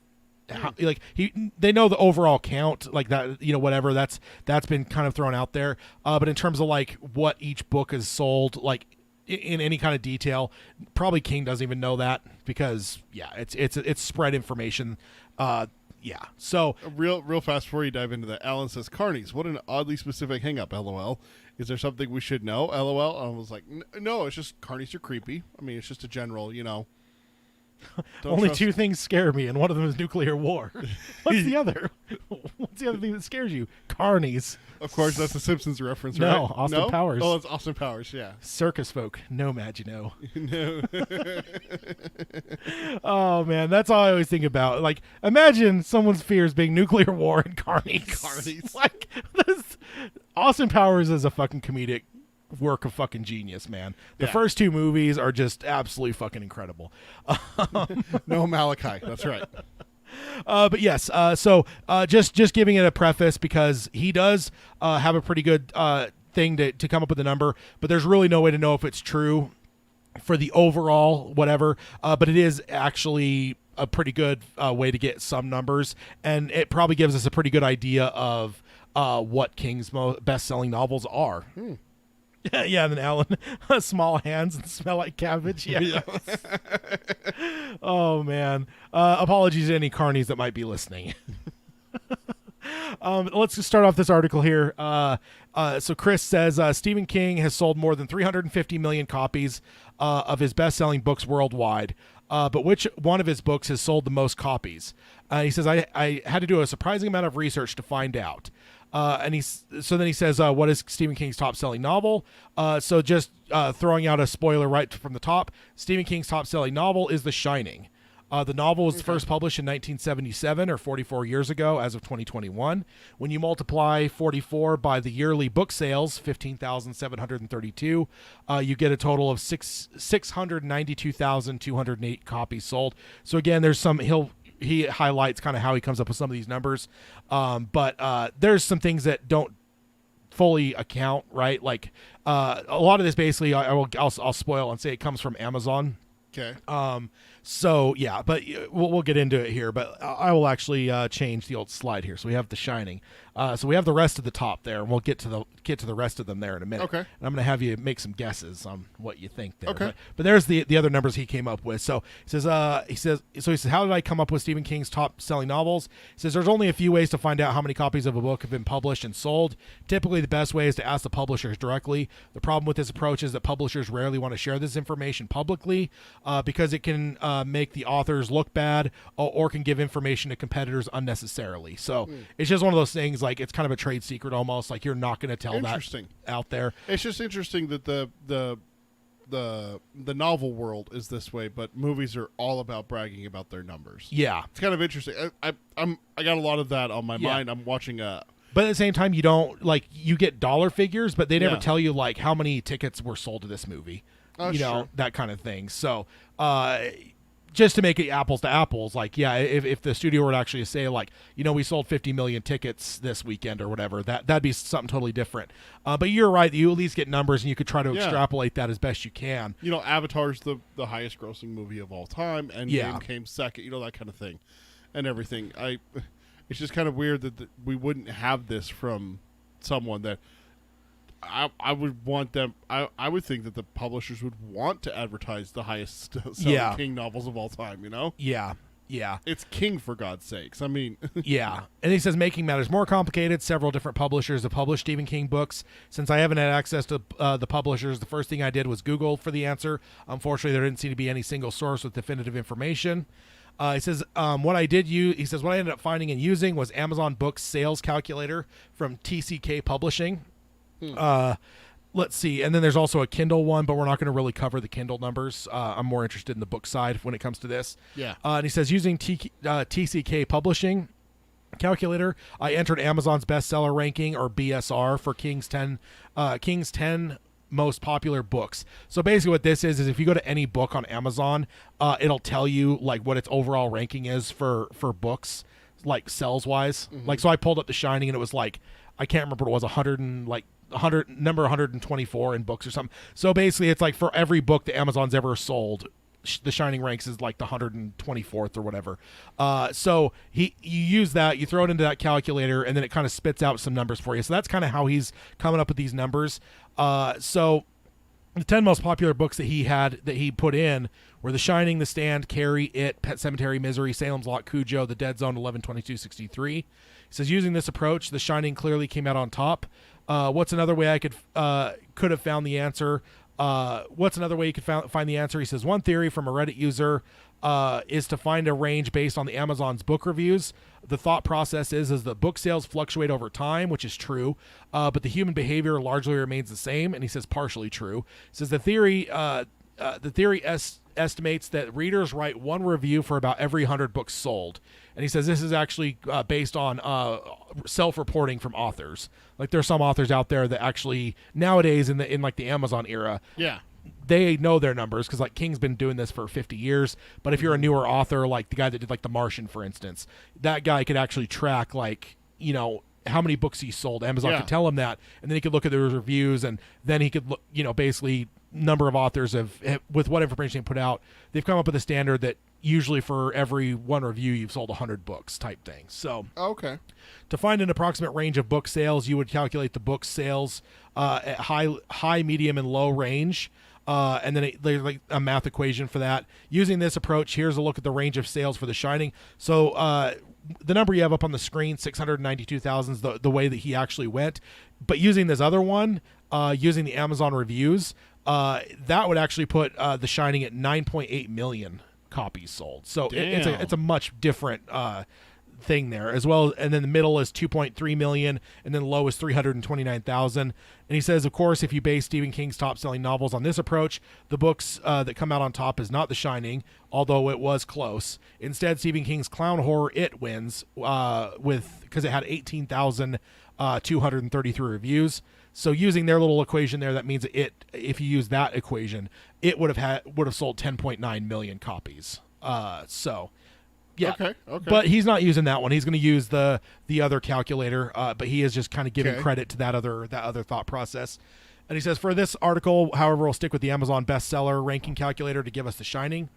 how, like they know the overall count, like that, whatever that's been kind of thrown out there. But in terms of like what each book is sold, like in any kind of detail, probably King doesn't even know that because it's spread information. Yeah. So Real fast before you dive into that, Alan says, "Carnies, what an oddly specific hang-up, LOL. Is there something we should know, LOL?" I was like, no, it's just carnies are creepy. I mean, it's just a general, Don't only trust- two things scare me, and one of them is nuclear war. What's the other? What's the other thing that scares you? Carnies. Of course, that's a Simpsons reference, right? No, Austin Powers. Oh, it's Austin Powers, yeah. Circus folk. Nomad, No. Oh, man. That's all I always think about. Like, imagine someone's fears being nuclear war and carnies. Carnies. Like, Austin Powers is a fucking comedic work of fucking genius, man. The Yeah. first two movies are just absolutely fucking incredible. No Malachi, that's right. But yes, so just giving it a preface because he does have a pretty good thing to come up with a number, but there's really no way to know if it's true for the overall whatever. But it is actually a pretty good way to get some numbers, and it probably gives us a pretty good idea of what King's best-selling novels are. Yeah, and then Alan, small hands and smell like cabbage. Yeah. Oh man. Apologies to any carnies that might be listening. Let's just start off this article here. So Chris says Stephen King has sold more than 350 million copies of his best-selling books worldwide. But which one of his books has sold the most copies? He says, I had to do a surprising amount of research to find out. Then he says, what is Stephen King's top-selling novel? So just throwing out a spoiler right from the top, Stephen King's top-selling novel is The Shining. The novel was first published in 1977, or 44 years ago, as of 2021. When you multiply 44 by the yearly book sales, 15,732, you get a total of 692,208 copies sold. So again, there's some he highlights kind of how he comes up with some of these numbers, but there's some things that don't fully account, right? Like a lot of this basically, I'll spoil and say it comes from Amazon. Okay. So yeah, but we'll get into it here. But I will actually change the old slide here. So we have The Shining. So we have the rest of the top there, and we'll get to the rest of them there in a minute. Okay. And I'm going to have you make some guesses on what you think there. Okay. But there's the other numbers he came up with. So he says, how did I come up with Stephen King's top selling novels? He says there's only a few ways to find out how many copies of a book have been published and sold. Typically, the best way is to ask the publishers directly. The problem with this approach is that publishers rarely want to share this information publicly because it can make the authors look bad or can give information to competitors unnecessarily. So it's just one of those things, like it's kind of a trade secret almost, like you're not going to tell that out there. It's just interesting that the novel world is this way, but movies are all about bragging about their numbers. Yeah. It's kind of interesting. I got a lot of that on my mind. I'm watching but at the same time, you don't, like, you get dollar figures, but they never Yeah. tell you like how many tickets were sold to this movie. You know, sure. that kind of thing. So just to make it apples to apples, like, yeah, if the studio were to actually say, like, you know, we sold 50 million tickets this weekend or whatever, that'd be something totally different. But you're right, you at least get numbers, and you could try to extrapolate that as best you can. You know, Avatar's the highest grossing movie of all time, and Endgame came second, you know, that kind of thing and everything. It's just kind of weird that we wouldn't have this from someone that I would want them. I would think that the publishers would want to advertise the highest selling King novels of all time. You know? Yeah. It's King, for God's sakes. I mean, yeah. And he says making matters more complicated. Several different publishers have published Stephen King books. Since I haven't had access to the publishers, the first thing I did was Google for the answer. Unfortunately, there didn't seem to be any single source with definitive information. He says, what I ended up finding and using was Amazon Books sales calculator from TCK Publishing. Let's see. And then there's also a Kindle one, but we're not going to really cover the Kindle numbers. I'm more interested in the book side when it comes to this. Yeah. And he says, using TCK Publishing calculator, I entered Amazon's bestseller ranking, or BSR, for King's 10 most popular books. So basically what this is if you go to any book on Amazon, it'll tell you like what its overall ranking is for books, like sales wise. Like, so I pulled up The Shining and it was like, I can't remember what it was, 124 in books or something. So basically it's like for every book that Amazon's ever sold, The Shining ranks is like the 124th or whatever. So you use that, you throw it into that calculator, and then it kind of spits out some numbers for you. So that's kind of how he's coming up with these numbers. So the 10 most popular books that he put in were The Shining, The Stand, Carrie, It, Pet Sematary, Misery, Salem's Lot, Cujo, The Dead Zone, 11/22/63. He says, using this approach, The Shining clearly came out on top. What's another way I could have found the answer? What's another way you could find the answer? He says, one theory from a Reddit user is to find a range based on the Amazon's book reviews. The thought process is that book sales fluctuate over time, which is true, but the human behavior largely remains the same. And he says partially true. He says the theory estimates that readers write one review for about every 100 books sold. And he says this is actually based on self-reporting from authors. Like, there's some authors out there that actually nowadays in like the Amazon era, they know their numbers because like King's been doing this for 50 years. But if you're a newer author, like the guy that did like The Martian, for instance, that guy could actually track like, you know, how many books he sold. Amazon could tell him that, and then he could look at the reviews, and then he could look, you know, basically number of authors have with what information they put out, they've come up with a standard that usually for every one review you've sold 100 books type thing. So Okay. to find an approximate range of book sales, you would calculate the book sales at high, medium, and low range. And then there's like a math equation for that. Using this approach, here's a look at the range of sales for The Shining. So the number you have up on the screen, 692,000, is the way that he actually went. But using this other one, using the Amazon reviews, that would actually put The Shining at 9.8 million copies sold. So it's a much different thing there as well. And then the middle is 2.3 million, and then low is 329,000. And he says, of course, if you base Stephen King's top-selling novels on this approach, the books that come out on top is not The Shining, although it was close. Instead, Stephen King's clown horror It wins because it had 18,233 reviews. So using their little equation there, that means if you use that equation, it would have sold 10.9 million copies. So yeah. Okay. But he's not using that one. He's going to use the other calculator, but he is just kind of giving credit to that other thought process. And he says, for this article, however, we'll stick with the Amazon bestseller ranking calculator to give us The Shining.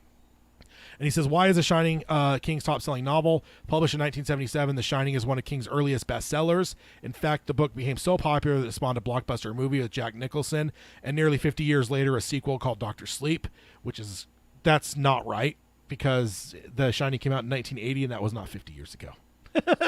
And he says, why is The Shining King's top-selling novel? Published in 1977, The Shining is one of King's earliest bestsellers. In fact, the book became so popular that it spawned a blockbuster movie with Jack Nicholson, and nearly 50 years later, a sequel called Dr. Sleep, that's not right, because The Shining came out in 1980, and that was not 50 years ago.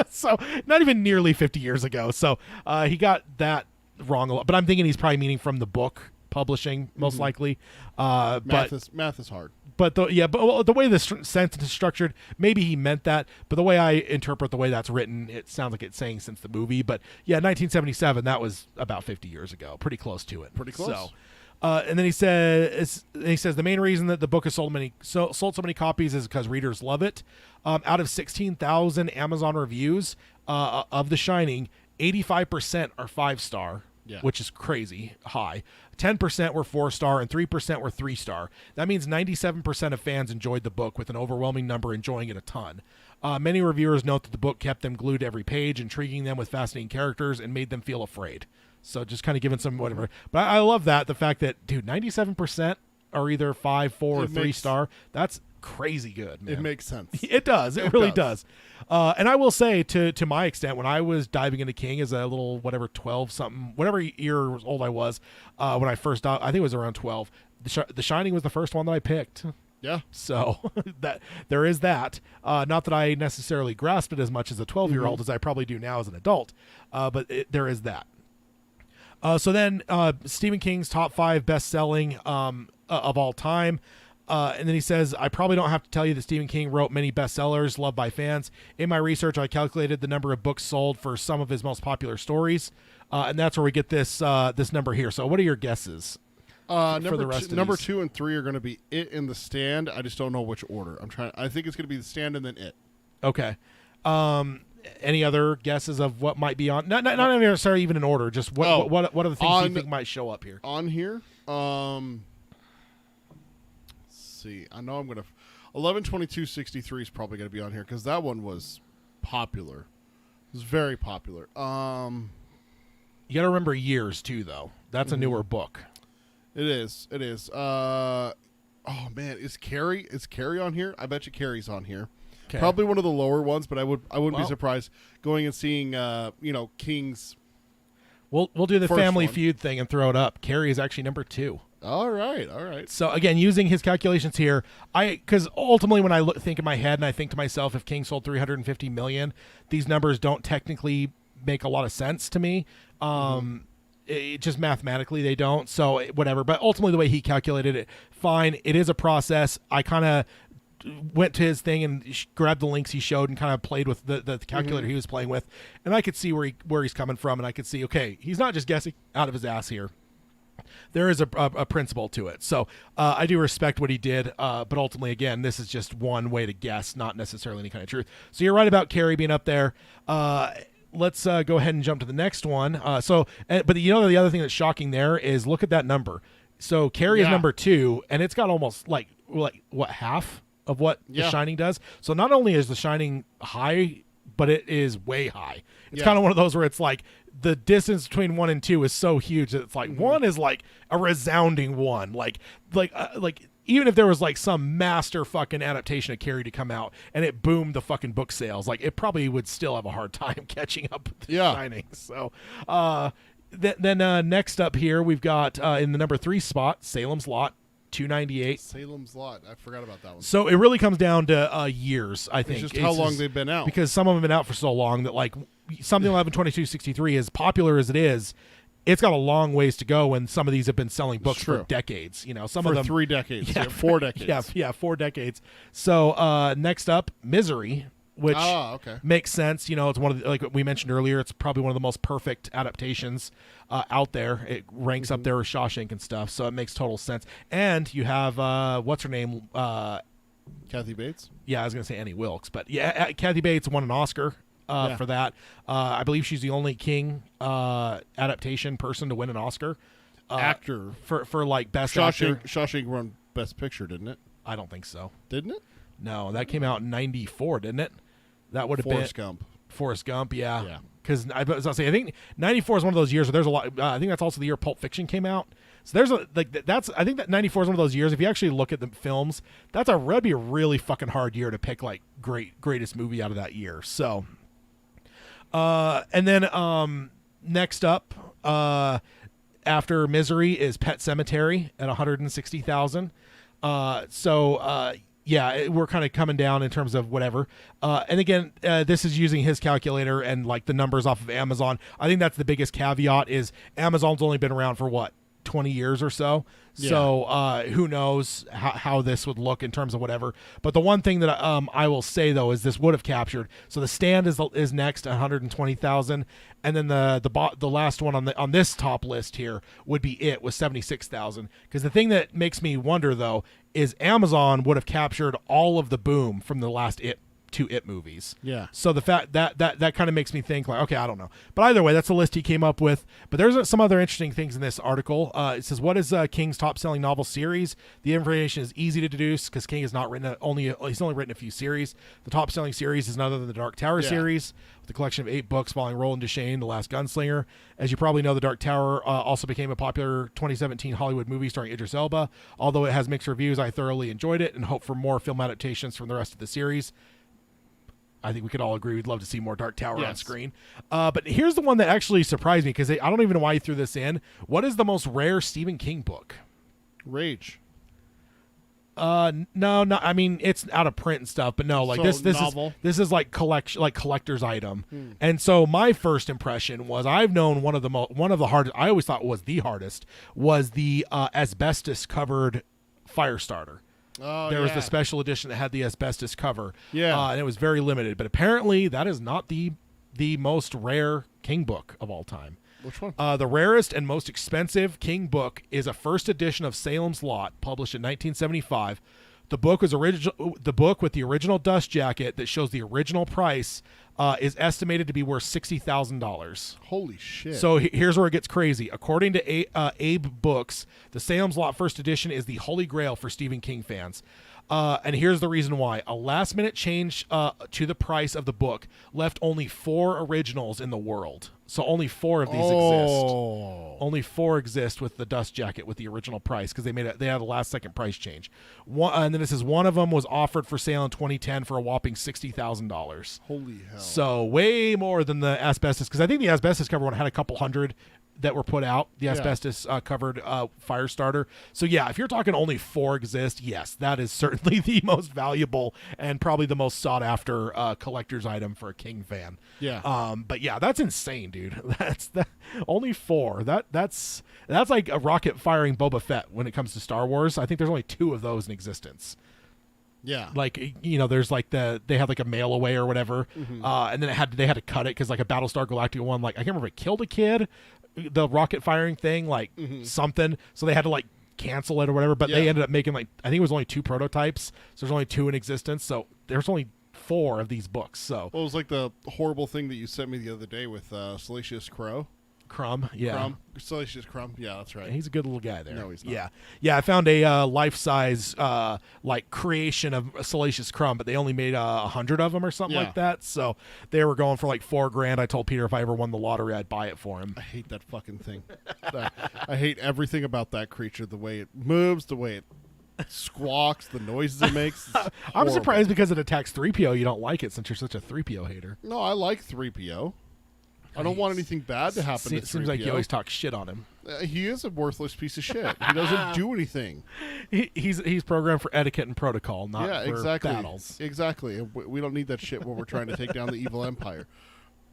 So, not even nearly 50 years ago. So, he got that wrong a lot. But I'm thinking he's probably meaning from the book publishing, most likely. Math is hard. But the way the sentence is structured, maybe he meant that. But the way I interpret the way that's written, it sounds like it's saying since the movie. But yeah, 1977, that was about 50 years ago, pretty close to it. Pretty close. So, and then he says the main reason that the book has sold so many copies is because readers love it. Out of 16,000 Amazon reviews of The Shining, 85% are 5-star. Yeah. Which is crazy high. 10% were 4-star and 3% were 3-star. That means 97% of fans enjoyed the book, with an overwhelming number enjoying it a ton. Many reviewers note that the book kept them glued to every page, intriguing them with fascinating characters and made them feel afraid. So just kind of giving some whatever. But I love that, the fact that, dude, 97% are either 5, 4, or 3-star. That's crazy good, man. It makes sense. It does. It really does. And I will say, to my extent, when I was diving into King as a little, 12-something, whatever years old I was, when I first, I think it was around 12, The Shining was the first one that I picked. Yeah. So that there is that. Not that I necessarily grasped it as much as a 12-year-old as I probably do now as an adult, but there is that. So then Stephen King's top 5 best-selling of all time. And then he says, I probably don't have to tell you that Stephen King wrote many bestsellers loved by fans. In my research, I calculated the number of books sold for some of his most popular stories. And that's where we get this number here. So what are your guesses for the rest of these? Number 2 and 3 are going to be It and The Stand. I just don't know which order. I think it's going to be The Stand and then It. Okay. Any other guesses of what might be on? Not necessarily even in order. Just what are the things you think might show up here? On here? See, I know I'm gonna 11/22/63 is probably gonna be on here because that one was popular. It was very popular. You gotta remember years too, though. That's a newer book. It is. Oh man, is Carrie on here? I bet you Carrie's on here. Okay. Probably one of the lower ones, but I wouldn't be surprised going and seeing King's. We'll do the first Family one. Feud thing and throw it up. Carrie is actually number 2. All right. So again, using his calculations here, because ultimately when I think in my head and I think to myself, if King sold 350 million, these numbers don't technically make a lot of sense to me. It just mathematically they don't. So whatever. But ultimately the way he calculated it, fine. It is a process. I kind of went to his thing and grabbed the links he showed and kind of played with the calculator he was playing with, and I could see where he's coming from, and I could see, okay, he's not just guessing out of his ass here. There is a principle to it. So I do respect what he did, but ultimately, again, this is just one way to guess, not necessarily any kind of truth. So you're right about Carrie being up there. Let's go ahead and jump to the next one. But the other thing that's shocking there is look at that number. So Carrie is Yeah. number 2, and it's got almost like what, half of what The Yeah. Shining does. So not only is The Shining high, but it is way high. It's Yeah. kind of one of those where it's like the distance between 1 and 2 is so huge that it's like 1 is like a resounding 1. Like even if there was like some master fucking adaptation of Carrie to come out and it boomed the fucking book sales, like it probably would still have a hard time catching up with The Yeah. Shining. So, then next up here we've got in the number 3 spot, Salem's Lot, 298. Salem's Lot. I forgot about that one. So it really comes down to years, I think. It's just how long they've been out. Because some of them have been out for so long that like something 11/22/63, as popular as it is, it's got a long ways to go, and some of these have been selling books for true. decades. You know, some for of them 3 decades. Yeah, 4 decades. Yeah, 4 decades. So next up, Misery, which okay. makes sense. You know, it's one of the, like we mentioned earlier, it's probably one of the most perfect adaptations out there. It ranks up there with Shawshank and stuff, so it makes total sense. And you have what's her name? Kathy Bates. Yeah, I was gonna say Annie Wilkes, but yeah, Kathy Bates won an Oscar for that. I believe she's the only King adaptation person to win an Oscar. Actor. For like best actor. Shawshank won Best Picture, didn't it? I don't think so. Didn't it? No, that came out in '94, didn't it? That would have been Forrest Gump. Forrest Gump, yeah. Yeah. Because I was gonna say, I think '94 is one of those years where there's a lot. I think that's also the year Pulp Fiction came out. So there's a like that's. I think that '94 is one of those years. If you actually look at the films, that'd be a really fucking hard year to pick like greatest movie out of that year. So, and then next up, after Misery is Pet Cemetery at 160,000. Yeah, we're kind of coming down in terms of whatever. And again, this is using his calculator and like the numbers off of Amazon. I think that's the biggest caveat is Amazon's only been around for what, 20 years or so. Yeah. So who knows how this would look in terms of whatever. But the one thing that I will say though is this would have captured. So The Stand is next, 120,000, and then the last one on this top list here would be It with 76,000. Because the thing that makes me wonder though is Amazon would have captured all of the boom from the last two It movies. Yeah. So the fact that kind of makes me think like, okay, I don't know. But either way, that's the list he came up with. But there's some other interesting things in this article. It says, what is King's top-selling novel series? The information is easy to deduce because King has not written he's only written a few series. The top-selling series is none other than the Dark Tower series, with a collection of 8 books following Roland Deschain, The Last Gunslinger. As you probably know, The Dark Tower also became a popular 2017 Hollywood movie starring Idris Elba. Although it has mixed reviews, I thoroughly enjoyed it and hope for more film adaptations from the rest of the series. I think we could all agree we'd love to see more Dark Tower on screen. But here's the one that actually surprised me because I don't even know why he threw this in. What is the most rare Stephen King book? Rage. No, I mean it's out of print and stuff, but no, like So, this novel? this is like collector's item. And so my first impression was I've known one of the hardest. I always thought was the hardest was the asbestos covered Firestarter. Oh, There was the special edition that had the asbestos cover. Yeah. And it was very limited. But apparently that is not the most rare King book of all time. Which one? The rarest and most expensive King book is a first edition of Salem's Lot, published in 1975. The book was The book with the original dust jacket that shows the original price is estimated to be worth $60,000. Holy shit. So here's where it gets crazy. According to Abe Books, the Salem's Lot first edition is the holy grail for Stephen King fans. And here's the reason why. A last-minute change to the price of the book left only 4 originals in the world. So only 4 of these exist. Only 4 exist with the dust jacket with the original price because they had a last-second price change. And then it says one of them was offered for sale in 2010 for a whopping $60,000. Holy hell. So way more than the asbestos, because I think the asbestos cover one had a couple hundred that were put out, the asbestos covered Firestarter. So yeah, if you're talking only 4 exist, yes, that is certainly the most valuable and probably the most sought after collector's item for a King fan. Yeah. But yeah, that's insane, dude. That's only 4. That's like a rocket firing Boba Fett when it comes to Star Wars. I think there's only 2 of those in existence. Yeah. Like, you know, there's like they had like a mail away or whatever, and then they had to cut it because like a Battlestar Galactica one, like I can't remember, it killed a kid, the rocket firing thing, like something, so they had to like cancel it or whatever. But they ended up making like I think it was only 2 prototypes, so there's only 2 in existence. So there's only 4 of these books. So Well, it was like the horrible thing that you sent me the other day with Salacious Crow. Crumb. Yeah. Crumb. Salacious Crumb. Yeah, that's right. He's a good little guy there. No, he's not. Yeah, yeah. I found a life-size like creation of Salacious Crumb, but they only made 100 of them or something Yeah. like that. So they were going for like $4,000. I told Peter if I ever won the lottery, I'd buy it for him. I hate that fucking thing. I hate everything about that creature. The way it moves, the way it squawks, the noises it makes. It's I'm horrible. surprised because it attacks 3PO. You don't like it since you're such a 3PO hater. No, I like 3PO. I don't want anything bad to happen to 3PO. Seems like you always talk shit on him. He is a worthless piece of shit. He doesn't do anything. He's programmed for etiquette and protocol, not Yeah, for exactly. battles. Exactly. We don't need that shit when we're trying to take down the evil empire.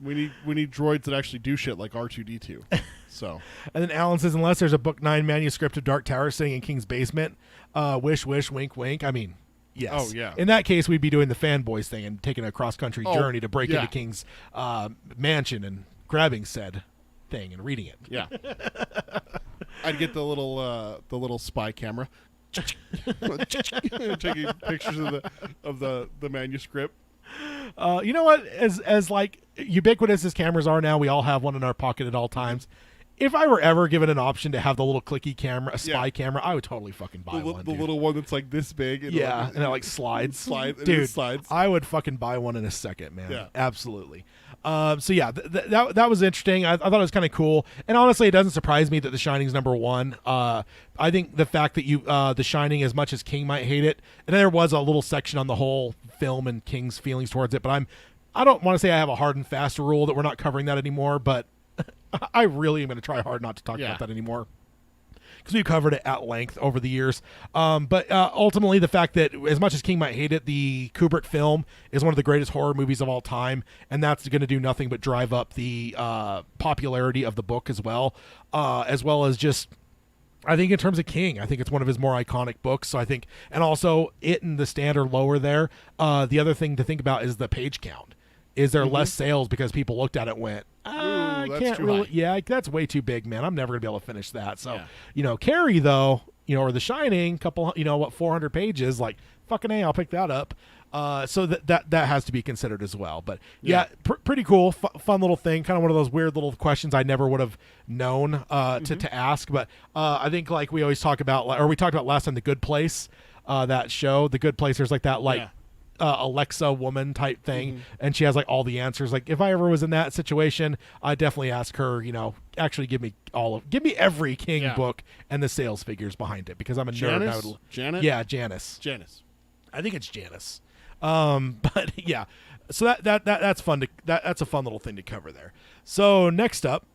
We need droids that actually do shit like R2D2. So, And then Alan says, unless there's a Book 9 manuscript of Dark Tower sitting in King's basement, wish, wish, wink, wink. I mean, yes. Oh, yeah. In that case, we'd be doing the fanboys thing and taking a cross-country journey to break yeah. into King's mansion and grabbing said thing and reading it. yeah. I'd get the little spy camera, taking pictures of the manuscript. You know what? As like ubiquitous as cameras are now, we all have one in our pocket at all times. If I were ever given an option to have the little clicky camera, a spy camera, I would totally fucking buy one. The dude. little one that's like this big. And Yeah, like, and it like slides. and it Dude, slides. I would fucking buy one in a second, man. Yeah. Absolutely. So yeah, that was interesting. I thought it was kind of cool, and honestly, it doesn't surprise me that The Shining's number one. I think the fact that The Shining, as much as King might hate it, and there was a little section on the whole film and King's feelings towards it, but I don't want to say I have a hard and fast rule that we're not covering that anymore, but I really am going to try hard not to talk about that anymore, because we've covered it at length over the years. But ultimately, the fact that as much as King might hate it, the Kubrick film is one of the greatest horror movies of all time, and that's going to do nothing but drive up the popularity of the book as well as just, I think in terms of King, I think it's one of his more iconic books. So I think, and also it and The Stand are lower there. The other thing to think about is the page count. Is there less sales because people looked at it and went, I that's can't too really, high. yeah, that's way too big, man. I'm never gonna be able to finish that. So, Carrie though, or The Shining, couple, 400 pages, like fucking A, I'll pick that up. So that has to be considered as well. But pretty cool, fun little thing. Kind of one of those weird little questions I never would have known to ask. But I think like we always talk about, or we talked about last time, The Good Place, that show, The Good Place. There's like that Alexa woman type thing, and she has like all the answers. Like if I ever was in that situation, I'd definitely ask her, actually give me every King book and the sales figures behind it, because I'm a nerd. And I would, Janet? Yeah, Janice. I think it's Janice. But yeah, so that's fun that's a fun little thing to cover there. So next up,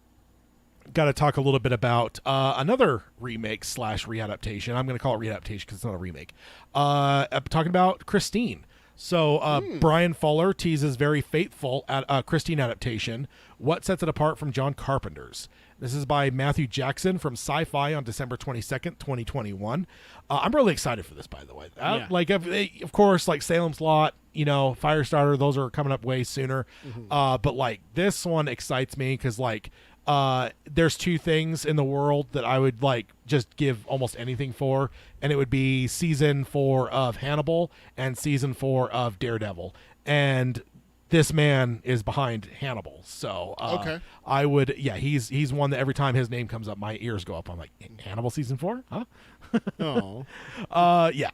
got to talk a little bit about another remake / readaptation. I'm going to call it readaptation because it's not a remake. I'm talking about Christine. So Brian Fuller teases very faithful at Christine adaptation. What sets it apart from John Carpenter's? This is by Matthew Jackson from Sci-Fi on December 22nd, 2021. I'm really excited for this, by the way. Like, of course, like Salem's Lot, Firestarter, those are coming up way sooner. But like this one excites me because like there's two things in the world that I would like just give almost anything for, and it would be season 4 of Hannibal and season 4 of Daredevil. And this man is behind Hannibal, so Okay. I would, he's one that every time his name comes up, my ears go up. I'm like, Hannibal season 4, huh? Oh.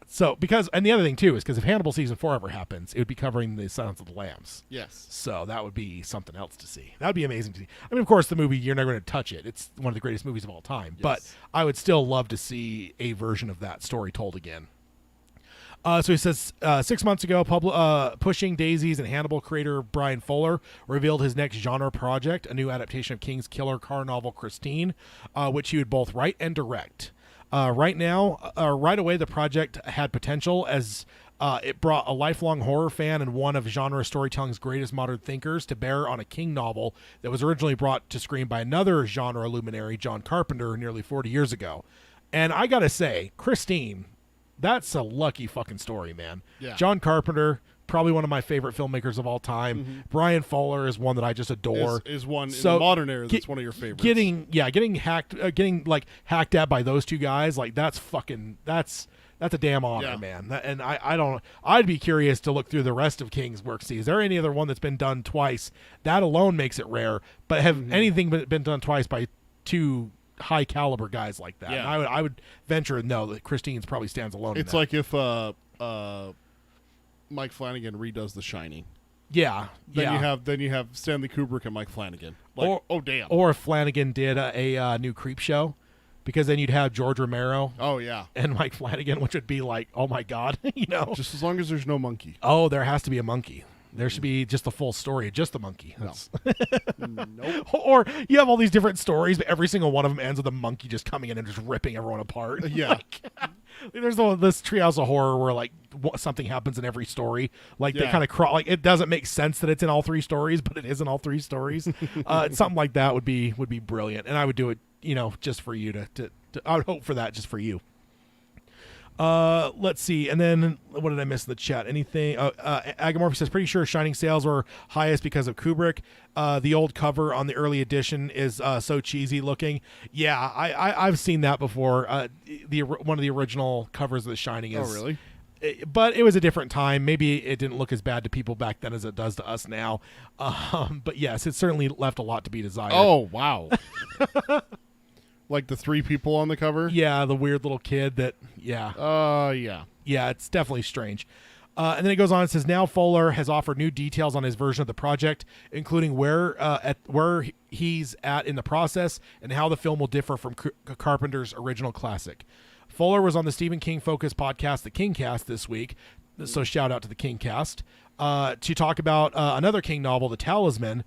So because, and the other thing too is because if Hannibal season 4 ever happens, it would be covering the Silence of the Lambs. Yes. So that would be something else to see. That would be amazing to see. I mean, of course, the movie, you're never going to touch it. It's one of the greatest movies of all time. Yes. But I would still love to see a version of that story told again. So he says, 6 months ago, Pushing Daisies and Hannibal creator Brian Fuller revealed his next genre project, a new adaptation of King's killer car novel Christine, which he would both write and direct. Right away, the project had potential as it brought a lifelong horror fan and one of genre storytelling's greatest modern thinkers to bear on a King novel that was originally brought to screen by another genre luminary, John Carpenter, nearly 40 years ago. And I gotta say, Christine, that's a lucky fucking story, man. Yeah. John Carpenter, probably one of my favorite filmmakers of all time. Brian Fuller is one that I just adore. Is one in the modern era that's one of your favorites. Getting hacked at by those two guys, like that's That's a damn honor, Yeah. man. And I don't. I'd be curious to look through the rest of King's work. See, is there any other one that's been done twice? That alone makes it rare. But have anything been done twice by two high caliber guys like that? Yeah. And I would venture to know that Christine's probably stands alone. It's in that. like if Mike Flanagan redoes The Shining. yeah, Then you have Stanley Kubrick and Mike Flanagan. Like, Or- oh damn. Or if Flanagan did a new Creep Show, because then you'd have George Romero Oh yeah. and Mike Flanagan, which would be like, oh my god, Just as long as there's no monkey. Oh, there has to be a monkey. There should be just the full story, just the monkey. That's- Nope. Or you have all these different stories, but every single one of them ends with a monkey just coming in and just ripping everyone apart. Yeah. There's this Treehouse of Horror where like something happens in every story. Like they Yeah. kind of like it doesn't make sense that it's in all three stories, but it is in all three stories. Something like that would be brilliant, and I would do it, just for you to I would hope for that just for you. Let's see. And then what did I miss in the chat? Anything? Agamorphy says, pretty sure Shining sales were highest because of Kubrick. The old cover on the early edition is so cheesy looking. Yeah, I've seen that before. One of the original covers of The Shining is. Oh really? But it was a different time. Maybe it didn't look as bad to people back then as it does to us now. But yes, it certainly left a lot to be desired. Oh wow. Like the three people on the cover? Yeah, the weird little kid that, yeah. Yeah. Yeah, it's definitely strange. And then it goes on and says, now Fuller has offered new details on his version of the project, including where he's at in the process and how the film will differ from Carpenter's original classic. Fuller was on the Stephen King focused podcast, The Kingcast, this week, so shout out to the Kingcast, to talk about another King novel, The Talisman,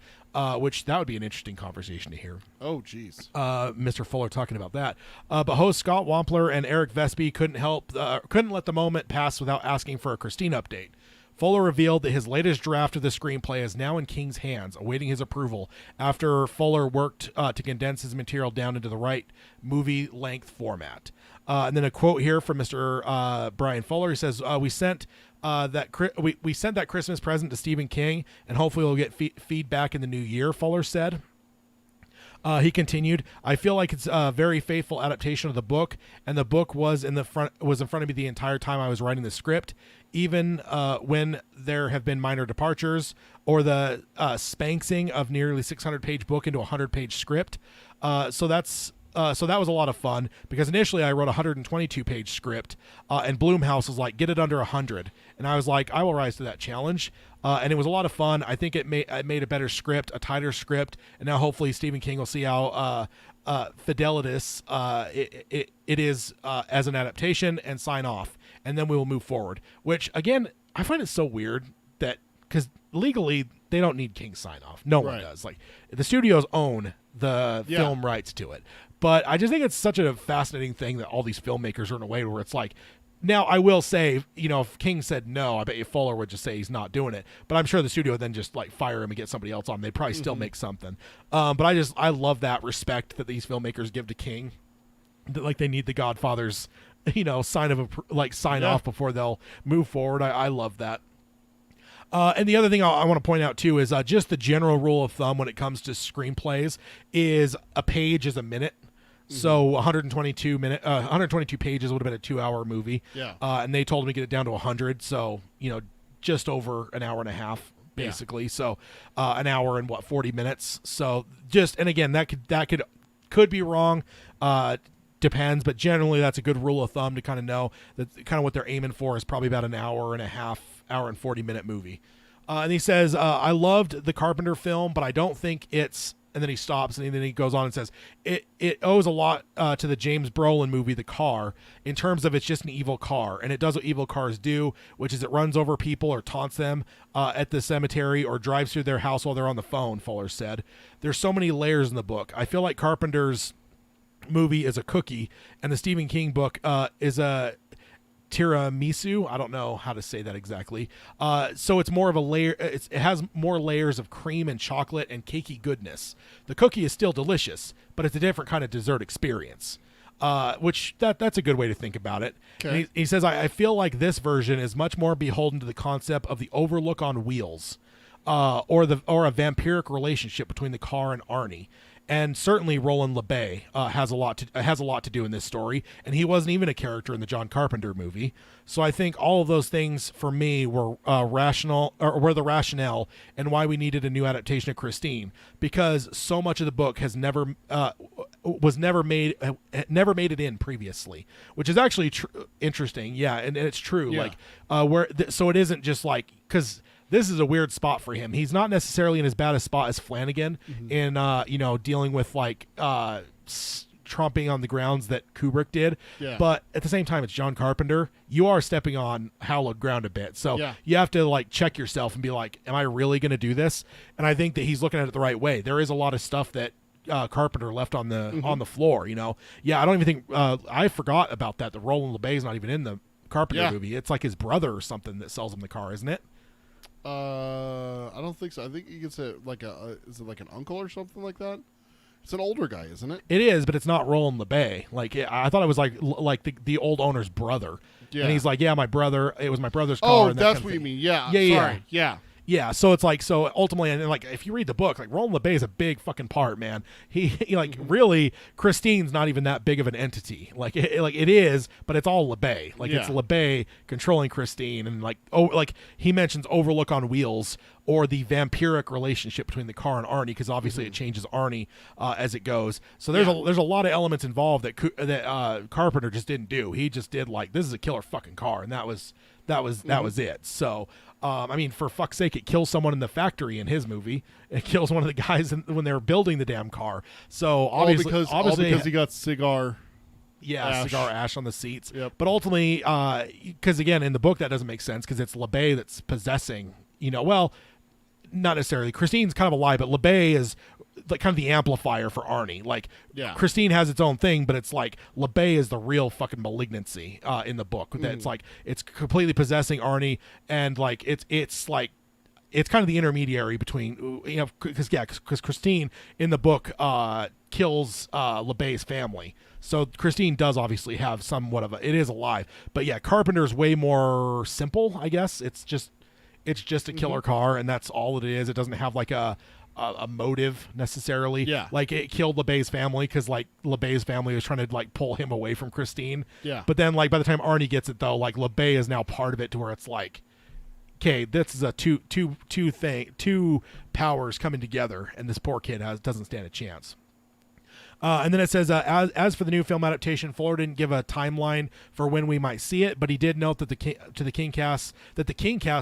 which that would be an interesting conversation to hear. Oh jeez. Mr. Fuller talking about that. But hosts Scott Wampler and Eric Vespi couldn't let the moment pass without asking for a Christine update. Fuller revealed that his latest draft of the screenplay is now in King's hands, awaiting his approval, after Fuller worked to condense his material down into the right movie-length format. And then a quote here from Mr. Brian Fuller. He says, we sent that Christmas present to Stephen King, and hopefully we'll get feedback in the new year, Fuller said. He continued, I feel like it's a very faithful adaptation of the book, and the book was in front of me the entire time I was writing the script, even when there have been minor departures or the spanksing of nearly 600-page book into a 100-page script. So that was a lot of fun, because initially I wrote a 122-page script, and Blumhouse was like, get it under 100. And I was like, I will rise to that challenge. And it was a lot of fun. I think it made a better script, a tighter script. And now hopefully Stephen King will see how fidelitous it is as an adaptation and sign off. And then we will move forward. Which, again, I find it so weird that, because legally they don't need King's sign off. No one does. Like, the studios own the film rights to it. But I just think it's such a fascinating thing that all these filmmakers are in a way where it's like, now I will say, if King said no, I bet you Fuller would just say he's not doing it. But I'm sure the studio would then just like fire him and get somebody else on. They'd probably still make something. But I love that respect that these filmmakers give to King. That, like, they need the Godfather's, sign off before they'll move forward. I love that. And the other thing I want to point out too is just the general rule of thumb when it comes to screenplays is a page is a minute. So 122 pages would have been a 2-hour movie. Yeah. And they told me to get it down to 100. So, just over an hour and a half, basically. Yeah. So, an hour and 40 minutes. So and again, that could be wrong. Depends, but generally that's a good rule of thumb to kind of know that kind of what they're aiming for is probably about an hour and a half, hour and 40-minute movie. And he says, I loved the Carpenter film, but I don't think it's, and then he stops and then he goes on and says, it owes a lot to the James Brolin movie, The Car, in terms of it's just an evil car. And it does what evil cars do, which is it runs over people or taunts them at the cemetery or drives through their house while they're on the phone, Fuller said. There's so many layers in the book. I feel like Carpenter's movie is a cookie, and the Stephen King book is a tiramisu. I don't know how to say that exactly. So it's more of a layer. It has more layers of cream and chocolate and cakey goodness. The cookie is still delicious, but it's a different kind of dessert experience. Which that's a good way to think about it. Okay. He says, I feel like this version is much more beholden to the concept of the Overlook on wheels, or a vampiric relationship between the car and Arnie. and certainly Roland LeBay has a lot to do in this story, and he wasn't even a character in the John Carpenter movie. So I think all of those things for me were were the rationale and why we needed a new adaptation of Christine, because so much of the book has never made it in previously, which is actually interesting. Yeah, and it's true. Yeah. So it isn't just like, because this is a weird spot for him. He's not necessarily in as bad a spot as Flanagan in dealing with tromping on the grounds that Kubrick did. Yeah. But at the same time, it's John Carpenter. You are stepping on hallowed ground a bit. So Yeah. you have to check yourself and be like, am I really going to do this? And I think that he's looking at it the right way. There is a lot of stuff that Carpenter left on the floor, Yeah, I don't even think I forgot about that. The Roland LeBay is not even in the Carpenter movie. It's like his brother or something that sells him the car, isn't it? I don't think so. I think he gets it is it like an uncle or something like that? It's an older guy, isn't it? It is, but it's not Roland LeBay. I thought it was like the old owner's brother. Yeah. And he's like, yeah, my brother. It was my brother's car. Oh, and that's what you mean. Yeah. Yeah. Sorry. Yeah. Yeah, so it's so ultimately, and if you read the book, Roland LeBay is a big fucking part, man. He really, Christine's not even that big of an entity. It is, but it's all LeBay. It's LeBay controlling Christine, and he mentions Overlook on Wheels, or the vampiric relationship between the car and Arnie, because obviously it changes Arnie as it goes. So there's a lot of elements involved that Carpenter just didn't do. He just did this is a killer fucking car, and that was it. So. For fuck's sake, it kills someone in the factory in his movie. It kills one of the guys when they were building the damn car. So obviously, because he got cigar. Yeah, ash. Cigar ash on the seats. Yep. But ultimately, because again, in the book that doesn't make sense, because it's LeBay that's possessing. Not necessarily. Christine's kind of a lie, but LeBay is kind of the amplifier for Arnie. Christine has its own thing, but it's LeBay is the real fucking malignancy in the book. That it's completely possessing Arnie, and it's kind of the intermediary between because Christine in the book kills LeBay's family. So Christine does obviously have somewhat of it is alive, but yeah, Carpenter's way more simple. I guess it's just a killer car, and that's all it is. It doesn't have a motive necessarily. Yeah. It killed LeBay's family because LeBay's family was trying to two pull him away from Christine. Yeah. But then by the time Arnie gets it though, LeBay is now part of it to where it's okay, this is a two powers coming together, and this poor kid doesn't stand a chance. And then it says, as for the new film adaptation, Fuller didn't give a timeline for when we might see it, but he did note that the King cast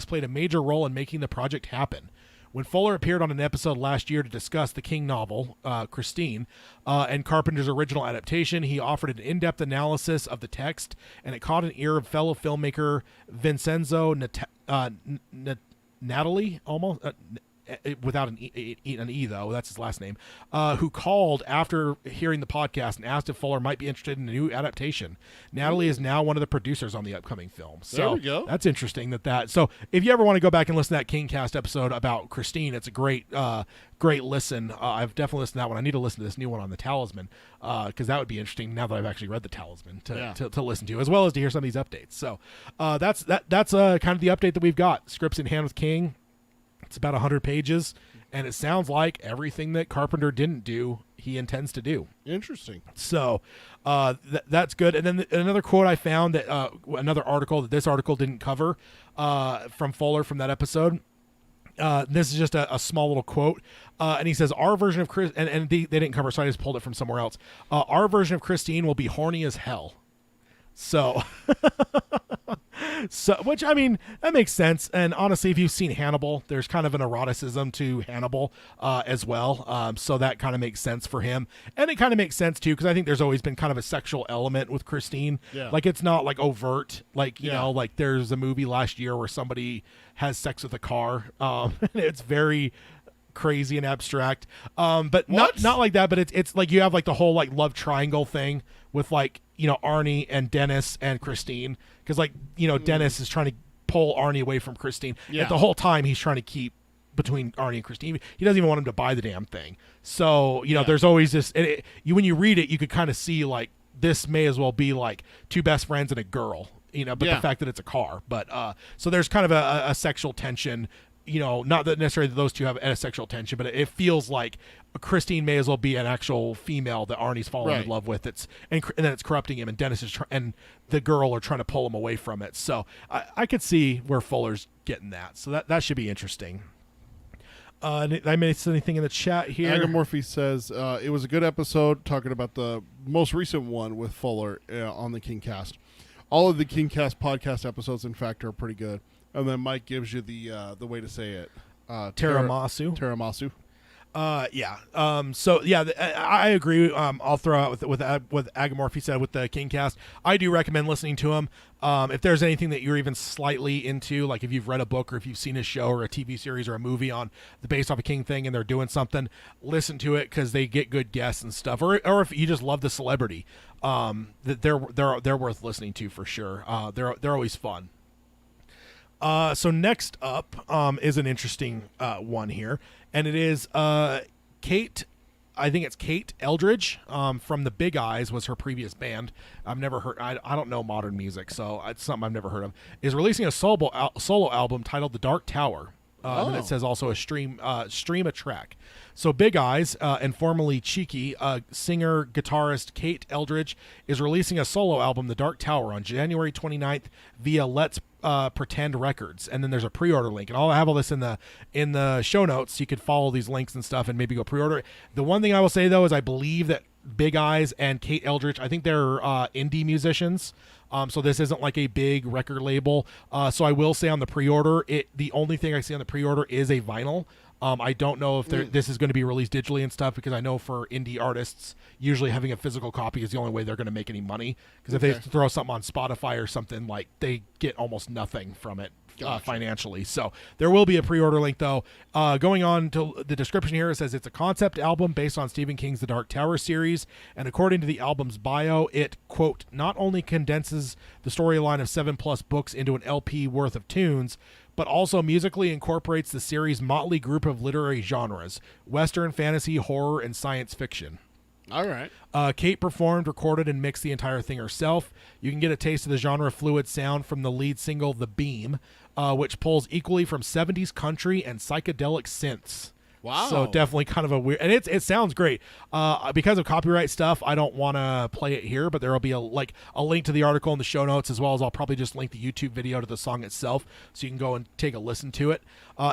played a major role in making the project happen. When Fuller appeared on an episode last year to discuss the King novel, Christine, and Carpenter's original adaptation, he offered an in-depth analysis of the text, and it caught an ear of fellow filmmaker Vincenzo Natali, almost. Without an E though, that's his last name, who called after hearing the podcast and asked if Fuller might be interested in a new adaptation. Natalie is now one of the producers on the upcoming film. So there we go. That's interesting so if you ever want to go back and listen to that Kingcast episode about Christine, it's a great listen. I've definitely listened to that one. I need to listen to this new one on the Talisman, because that would be interesting now that I've actually read the Talisman to listen to, as well as to hear some of these updates. So that's kind of the update that we've got. Scripts in hand with King. It's about 100 pages, and it sounds like everything that Carpenter didn't do, he intends to do. Interesting. So that's good. And then another quote I found that another article that this article didn't cover from Fuller from that episode. This is just a small little quote. And he says, our version of and they didn't cover, so I just pulled it from somewhere else. Our version of Christine will be horny as hell. So, which that makes sense. And honestly, if you've seen Hannibal, there's kind of an eroticism to Hannibal as well. So that kind of makes sense for him, and it kind of makes sense too because I think there's always been kind of a sexual element with Christine. Yeah. It's not overt. There's a movie last year where somebody has sex with a car. It's very crazy and abstract. But not like that. But it's you have the whole love triangle thing with Arnie and Dennis and Christine, because Dennis is trying to pull Arnie away from Christine. Yeah. And the whole time he's trying to keep between Arnie and Christine. He doesn't even want him to buy the damn thing. So there's always this. When you read it, you could kind of see this may as well be two best friends and a girl. But the fact that it's a car. But so there's kind of a sexual tension not that necessarily those two have a sexual tension, but it feels like Christine may as well be an actual female that Arnie's falling in love with. And then it's corrupting him, and Dennis and the girl are trying to pull him away from it. So I could see where Fuller's getting that. So that should be interesting. I missed anything in the chat here. Agamorphy says it was a good episode talking about the most recent one with Fuller on the Kingcast. All of the Kingcast podcast episodes, in fact, are pretty good. And then Mike gives you the way to say it. Teramasu. Teramasu. I agree. I'll throw out with Agamorphy said with the Kingcast. I do recommend listening to him. If there's anything that you're even slightly into, like if you've read a book or if you've seen a show or a TV series or a movie on the based off a King thing and they're doing something, listen to it because they get good guests and stuff. Or if you just love the celebrity, that they're worth listening to for sure. They're always fun. So next up is an interesting one here, and it is Kate. I think it's Kate Eldridge from the Big Eyes was her previous band. I've never heard. I don't know modern music, so it's something I've never heard of. Is releasing a solo album titled The Dark Tower. And it says also a stream a track. So Big Eyes and formerly Cheeky singer guitarist Kate Eldridge is releasing a solo album, The Dark Tower, on January 29th via Let's Pretend Records, and then there's a pre-order link, and I'll have all this in the show notes. So you could follow these links and stuff and maybe go pre-order it. The one thing I will say though is I believe that Big Eyes and Kate Eldridge, I think they're indie musicians. So this isn't like a big record label. So I will say on the pre-order, the only thing I see on the pre-order is a vinyl. I don't know if this is going to be released digitally and stuff, because I know for indie artists, usually having a physical copy is the only way they're going to make any money. Because if they throw something on Spotify or something, like they get almost nothing from it financially. So there will be a pre-order link though. Going on to the description here, it says it's a concept album based on Stephen King's The Dark Tower series, and according to the album's bio, it, quote, not only condenses the storyline of 7+ books into an LP worth of tunes, but also musically incorporates the series' motley group of literary genres: Western, fantasy, horror, and science fiction. All right. Kate performed, recorded, and mixed the entire thing herself. You can get a taste of the genre-fluid sound from the lead single, The Beam, which pulls equally from 70s country and psychedelic synths. Wow. So definitely kind of a weird, and it sounds great. Because of copyright stuff, I don't want to play it here, but there will be a link to the article in the show notes, as well as I'll probably just link the YouTube video to the song itself, so you can go and take a listen to it.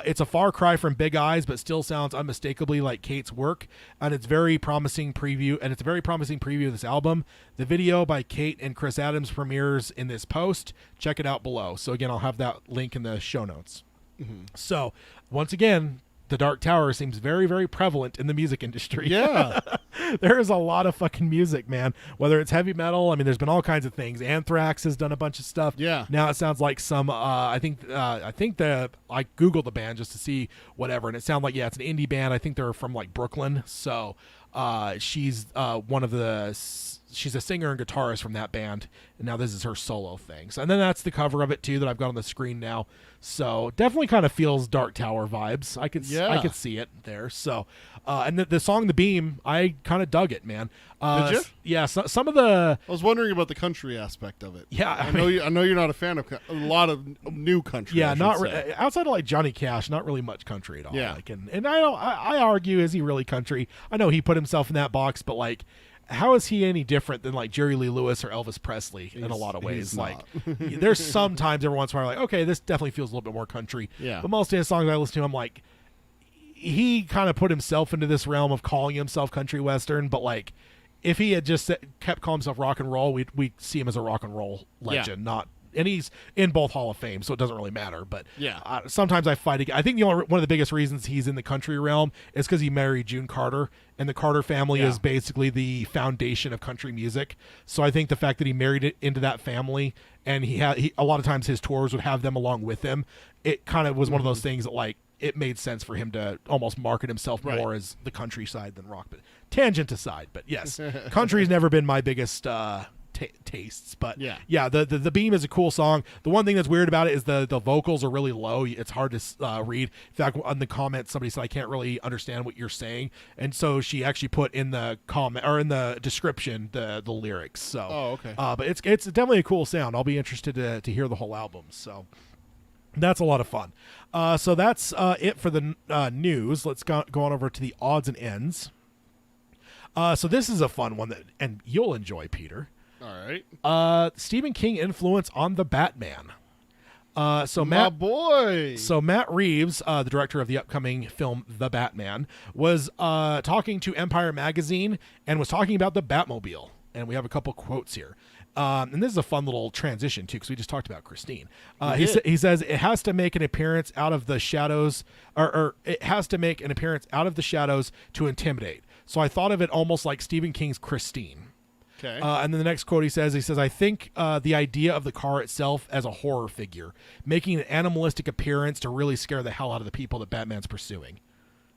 It's a far cry from Big Eyes, but still sounds unmistakably like Kate's work, and it's a very promising preview of this album. The video by Kate and Chris Adams premieres in this post. Check it out below. So again, I'll have that link in the show notes. Mm-hmm. So once again, The Dark Tower seems very, very prevalent in the music industry. Yeah. There is a lot of fucking music, man. Whether it's heavy metal, I mean, there's been all kinds of things. Anthrax has done a bunch of stuff. Yeah. Now it sounds like some, I think I Googled the band just to see whatever, and it sounded like, it's an indie band. I think they're from like Brooklyn. So she's she's a singer and guitarist from that band, and now this is her solo thing. So, and then that's the cover of it too that I've got on the screen now. So definitely kind of feels Dark Tower vibes. I could see it there. So, and the song "The Beam," I kind of dug it, man. Did you? Yeah. So, some of the I was wondering about the country aspect of it. Yeah, I know you're not a fan of a lot of new country. Yeah, outside of like Johnny Cash, not really much country at all. Yeah. Like, and I argue, is he really country? I know he put himself in that box, but like, how is he any different than like Jerry Lee Lewis or Elvis Presley in a lot of ways? Like, there's sometimes every once in a while, like, okay, this definitely feels a little bit more country. Yeah. But most of his songs I listen to, I'm like, he kind of put himself into this realm of calling himself country western. But like, if he had just kept calling himself rock and roll, we'd see him as a rock and roll legend, not. And he's in both Hall of Fame, so it doesn't really matter. But sometimes I fight. I think one of the biggest reasons he's in the country realm is because he married June Carter, and the Carter family is basically the foundation of country music. So I think the fact that he married it into that family, and he a lot of times his tours would have them along with him. It kind of was one of those things that like it made sense for him to almost market himself more as the countryside than rock. But tangent aside, but yes, country's never been my biggest. Tastes, but the Beam is a cool song. The one thing that's weird about it is the vocals are really low. It's hard to read. In fact, on the comments, somebody said I can't really understand what you're saying, and so she actually put in the comment or in the description the lyrics. So okay. But it's definitely a cool sound. I'll be interested to hear the whole album. So That's a lot of fun. So that's it for the news. Let's go on over to the odds and ends. So this is a fun one and you'll enjoy, Peter. All right. Stephen King influence on the Batman. So My boy. So Matt Reeves, the director of the upcoming film The Batman, was talking to Empire Magazine and was talking about the Batmobile. And we have a couple quotes here. And this is a fun little transition, too, because we just talked about Christine. He says it has to make an appearance out of the shadows, or it has to make an appearance out of the shadows to intimidate. So I thought of it almost like Stephen King's Christine. Okay. And then the next quote he says, I think the idea of the car itself as a horror figure, making an animalistic appearance to really scare the hell out of the people that Batman's pursuing.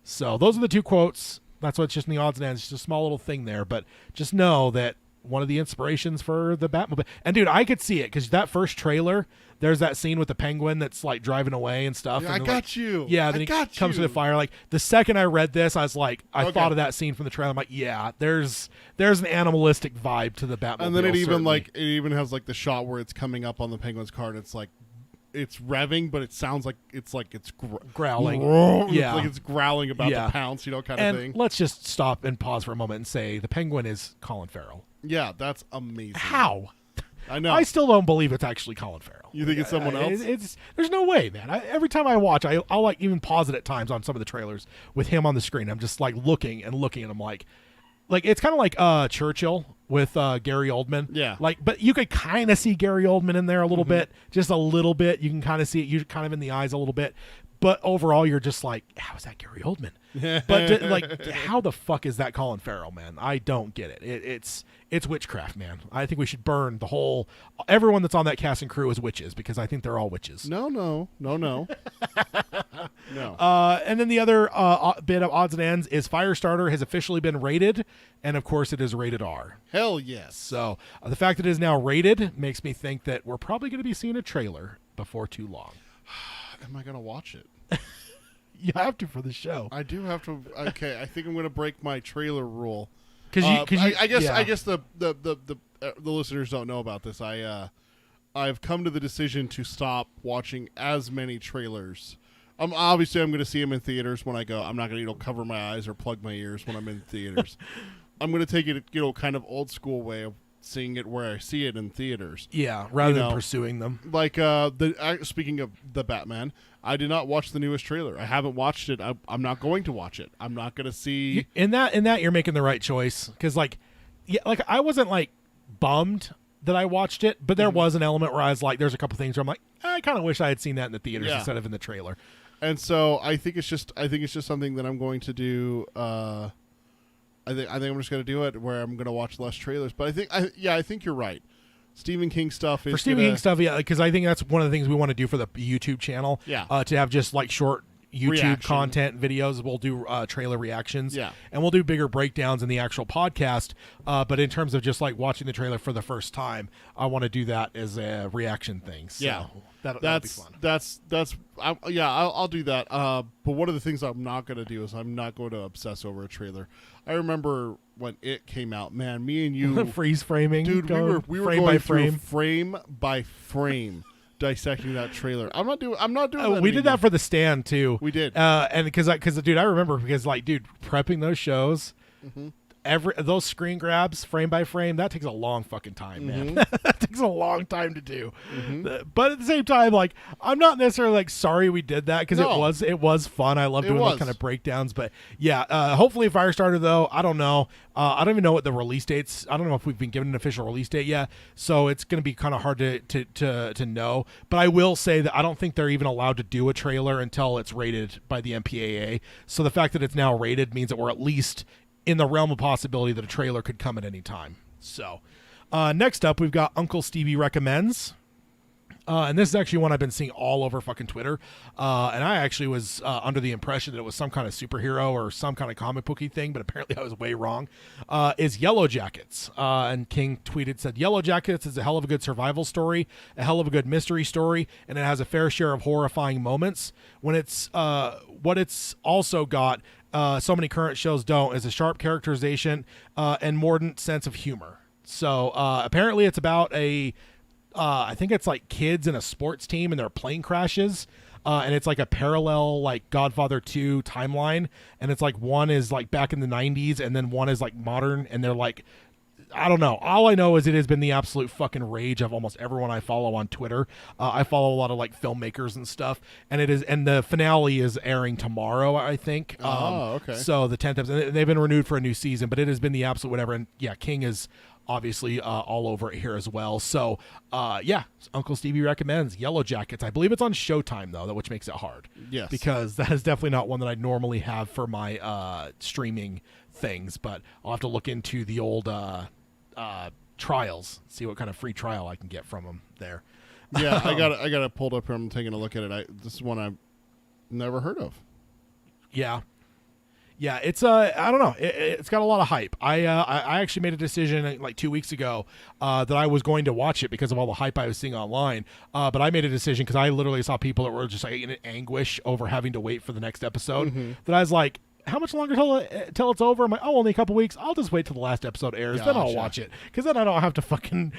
So those are the two quotes. That's what's just in the odds and ends. It's just a small little thing there, but just know that one of the inspirations for the Batmobile. And dude, I could see it because that first trailer, there's that scene with the penguin that's like driving away and stuff. Yeah, and I got you. Yeah, then he comes to the fire. Like the second I read this, I was like, I thought of that scene from the trailer. I'm like, yeah, there's an animalistic vibe to the Batmobile. And then it certainly. even has like the shot where it's coming up on the penguin's car and it's like it's revving, but it sounds like it's growling. Yeah, like it's growling about to pounce, kind of thing. Let's just stop and pause for a moment and say the penguin is Colin Farrell. Yeah, that's amazing. How? I know. I still don't believe it's actually Colin Farrell. You think it's someone else? There's no way, man. Every time I watch, I'll like even pause it at times on some of the trailers with him on the screen. I'm just like looking, and I'm like it's kind of like Churchill with Gary Oldman. Yeah. But you could kind of see Gary Oldman in there a little bit, just a little bit. You can kind of see it. You're kind of in the eyes a little bit. But overall, you're just like, how is that Gary Oldman? But like, how the fuck is that Colin Farrell, man? I don't get it. It's witchcraft, man. I think we should burn everyone that's on that cast and crew is witches because I think they're all witches. No. No. And then the other bit of odds and ends is Firestarter has officially been rated, and of course it is rated R. Hell yes. So the fact that it is now rated makes me think that we're probably going to be seeing a trailer before too long. Am I going to watch it? You have to for the show. I do have to. Okay, I think I'm going to break my trailer rule. I guess the listeners don't know about this. I've come to the decision to stop watching as many trailers. Obviously I'm going to see them in theaters when I go. I'm not going to cover my eyes or plug my ears when I'm in theaters. I'm going to take it kind of old school way of seeing it where I see it in theaters. Yeah, rather than pursuing them. Like speaking of the Batman, I did not watch the newest trailer. I haven't watched it. I'm not going to watch it. I'm not going to see. In that you're making the right choice because I wasn't like bummed that I watched it, but there was an element where I was like, there's a couple things where I'm like, I kind of wish I had seen that in the theaters instead of in the trailer. And so I think it's just something that I'm going to do. I think I'm just going to do it where I'm going to watch less trailers. But I think you're right. Stephen King stuff is King stuff, yeah, because I think that's one of the things we want to do for the YouTube channel. Yeah, to have just like short YouTube content videos. We'll do trailer reactions. Yeah, and we'll do bigger breakdowns in the actual podcast. But in terms of just like watching the trailer for the first time, I want to do that as a reaction thing. So that'll be fun. I'll do that. But one of the things I'm not going to do is I'm not going to obsess over a trailer. I remember when it came out, man, me and you freeze framing, dude. We were frame going by through frame by frame. Dissecting that trailer. I'm not doing that. We did that for The Stand too. We did. And because dude, I remember because prepping those shows, those screen grabs frame by frame, that takes a long fucking time, man. That takes a long time to do. But at the same time, like, I'm not necessarily like sorry we did that because it was fun. I love doing those kind of breakdowns. But yeah, hopefully Firestarter though, I don't know. I don't even know what the release dates. I don't know if we've been given an official release date yet, so it's going to be kind of hard to know. But I will say that I don't think they're even allowed to do a trailer until it's rated by the MPAA. So the fact that it's now rated means that we're at least in the realm of possibility that a trailer could come at any time. So next up, we've got Uncle Stevie Recommends. And this is actually one I've been seeing all over fucking Twitter. And I actually was under the impression that it was some kind of superhero or some kind of comic booky thing, but apparently I was way wrong. Is Yellow Jackets. And King said, Yellow Jackets is a hell of a good survival story, a hell of a good mystery story, and it has a fair share of horrifying moments. When it's what it's also got, so many current shows don't, is a sharp characterization and mordant sense of humor. So apparently it's about I think it's like kids in a sports team and their plane crashes. And it's like a parallel like Godfather 2 timeline, and it's like one is like back in the 90s and then one is like modern, and they're like, I don't know. All I know is it has been the absolute fucking rage of almost everyone I follow on Twitter. I follow a lot of like filmmakers and stuff, and the finale is airing tomorrow, I think. Okay. So the 10th episode, they've been renewed for a new season, but it has been the absolute whatever. And yeah, King is obviously all over it here as well. So yeah, Uncle Stevie recommends Yellow Jackets. I believe it's on Showtime though, which makes it hard. Yes. Because that is definitely not one that I normally have for my streaming things, but I'll have to look into the old trials, see what kind of free trial I can get from them there. Yeah, I got it pulled up here. I'm taking a look at it. This is one I've never heard of. Yeah. Yeah, it's I don't know. It's got a lot of hype. I actually made a decision like 2 weeks ago that I was going to watch it because of all the hype I was seeing online. But I made a decision because I literally saw people that were just like in anguish over having to wait for the next episode. That I was like, how much longer till it's over? I'm like, oh, only a couple weeks. I'll just wait till the last episode airs, then I'll watch it, because then I don't have to fucking.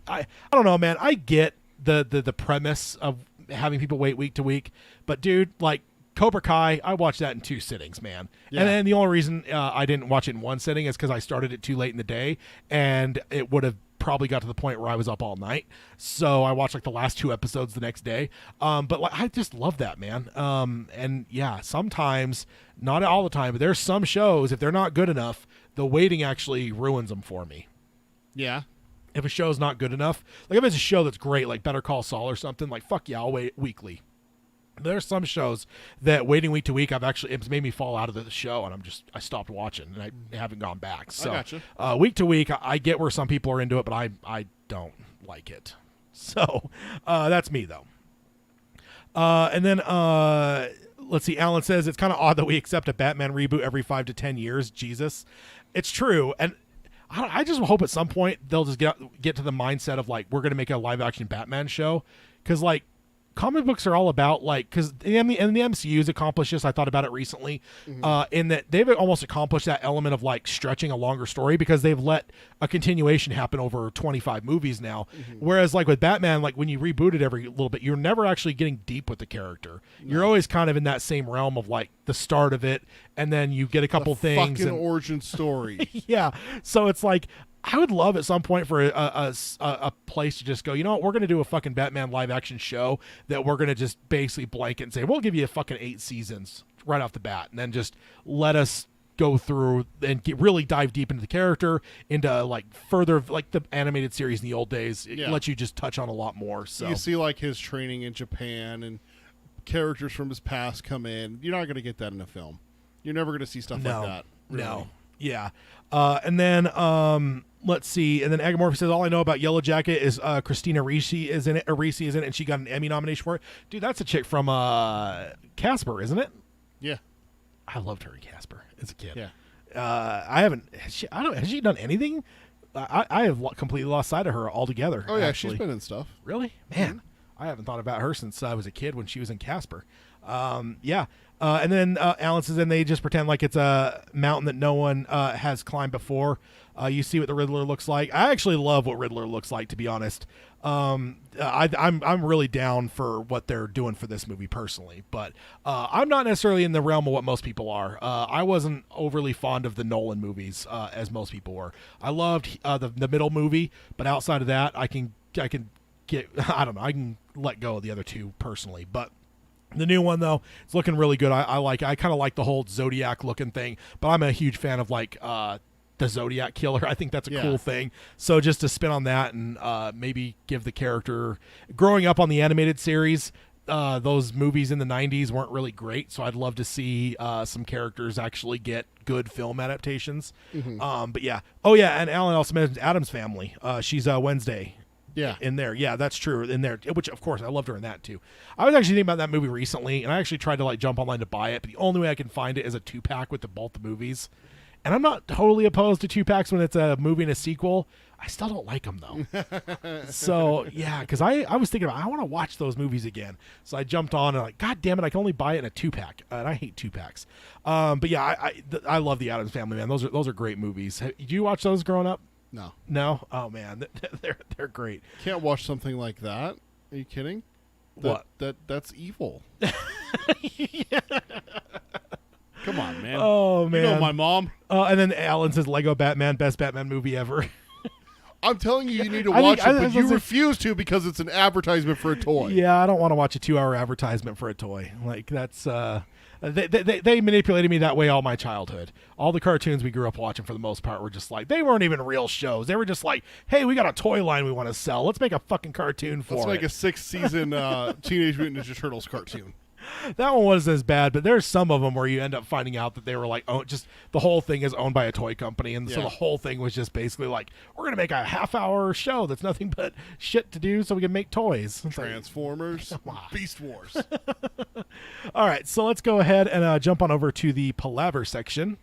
I don't know, man. I get the premise of having people wait week to week, but dude, like Cobra Kai, I watched that in 2 sittings, man. Yeah. And then the only reason I didn't watch it in one sitting is because I started it too late in the day, and it would have probably got to the point where I was up all night. So I watched like the last 2 episodes the next day. But like, I just love that, man. And yeah, sometimes, not all the time, but there's some shows, if they're not good enough, the waiting actually ruins them for me. Yeah. If a show's not good enough, like if it's a show that's great, like Better Call Saul or something, like fuck yeah, I'll wait weekly. There's some shows that waiting week to week, it's made me fall out of the show, and I stopped watching, and I haven't gone back. So I gotcha. Week to week, I get where some people are into it, but I don't like it. So that's me though. And then let's see. Alan says it's kind of odd that we accept a Batman reboot every 5 to 10 years. Jesus, it's true, and I just hope at some point they'll just get to the mindset of like, we're going to make a live action Batman show, because like, comic books are all about like, because the MCU's accomplished this. I thought about it recently, in that they've almost accomplished that element of like stretching a longer story, because they've let a continuation happen over 25 movies now. Whereas like with Batman, like when you reboot it every little bit, you're never actually getting deep with the character. No. You're always kind of in that same realm of like the start of it, and then you get a couple things. Fucking origin story. Yeah. So it's like, I would love at some point for a place to just go, you know what, we're going to do a fucking Batman live action show that we're going to just basically blanket and say, we'll give you a fucking 8 seasons right off the bat, and then just let us go through and really dive deep into the character, into like further, like the animated series in the old days. It lets you just touch on a lot more. So you see like his training in Japan and characters from his past come in. You're not going to get that in a film. You're never going to see stuff like that. Really. No. Yeah. And then let's see. And then Agamorph says, all I know about Yellow Jacket is Christina Ricci is in it, and she got an Emmy nomination for it. Dude, that's a chick from Casper, isn't it? Yeah. I loved her in Casper as a kid. Yeah. Has she done anything? I have completely lost sight of her altogether. Oh yeah, actually. she's been in stuff. Really? Man, I haven't thought about her since I was a kid when she was in Casper. Yeah. And then Alan says, and they just pretend like it's a mountain that no one has climbed before. You see what the Riddler looks like. I actually love what Riddler looks like, to be honest. I'm really down for what they're doing for this movie personally, but I'm not necessarily in the realm of what most people are. I wasn't overly fond of the Nolan movies as most people were. I loved the middle movie, but outside of that, I can get I don't know. I can let go of the other two personally, but. The new one though, it's looking really good. I kind of like the whole Zodiac looking thing, but I'm a huge fan of like the Zodiac killer. I think that's a cool thing. So just to spin on that and maybe give the character, growing up on the animated series, those movies in the 90s weren't really great. So I'd love to see some characters actually get good film adaptations. But yeah. Oh yeah. And Alan also mentioned Addams Family. She's Wednesday. Yeah. In there. Yeah, that's true. In there, which of course I loved her in that too. I was actually thinking about that movie recently, and I actually tried to like jump online to buy it, but the only way I can find it is a 2-pack with both the movies. And I'm not totally opposed to 2-packs when it's a movie and a sequel. I still don't like them though. So yeah, because I was thinking I want to watch those movies again. So I jumped on and like, God damn it, I can only buy it in a 2-pack, and I hate 2-packs. But yeah, I love the Addams Family, man. Those are great movies. Did you watch those growing up? No. No? Oh man, they're great. Can't watch something like that. Are you kidding? What? That's evil. Come on, man. Oh man. You know my mom. And then Alan says Lego Batman, best Batman movie ever. I'm telling you, you need to I watch think- it, I but you refuse to because it's an advertisement for a toy. Yeah, I don't want to watch a 2-hour advertisement for a toy. Like that's they manipulated me that way all my childhood. All the cartoons we grew up watching for the most part were just like they weren't even real shows. They were just like, hey, we got a toy line we want to sell. Let's make a fucking cartoon for Let's make it. a 6-season Teenage Mutant Ninja Turtles cartoon. That one wasn't as bad, but there's some of them where you end up finding out that they were like, oh, just the whole thing is owned by a toy company, and so Yeah. the whole thing was just basically like, we're gonna make a half-hour show that's nothing but shit to do, so we can make toys. It's like, Transformers, on. Beast Wars. all right, so let's go ahead and jump on over to the Palaver section.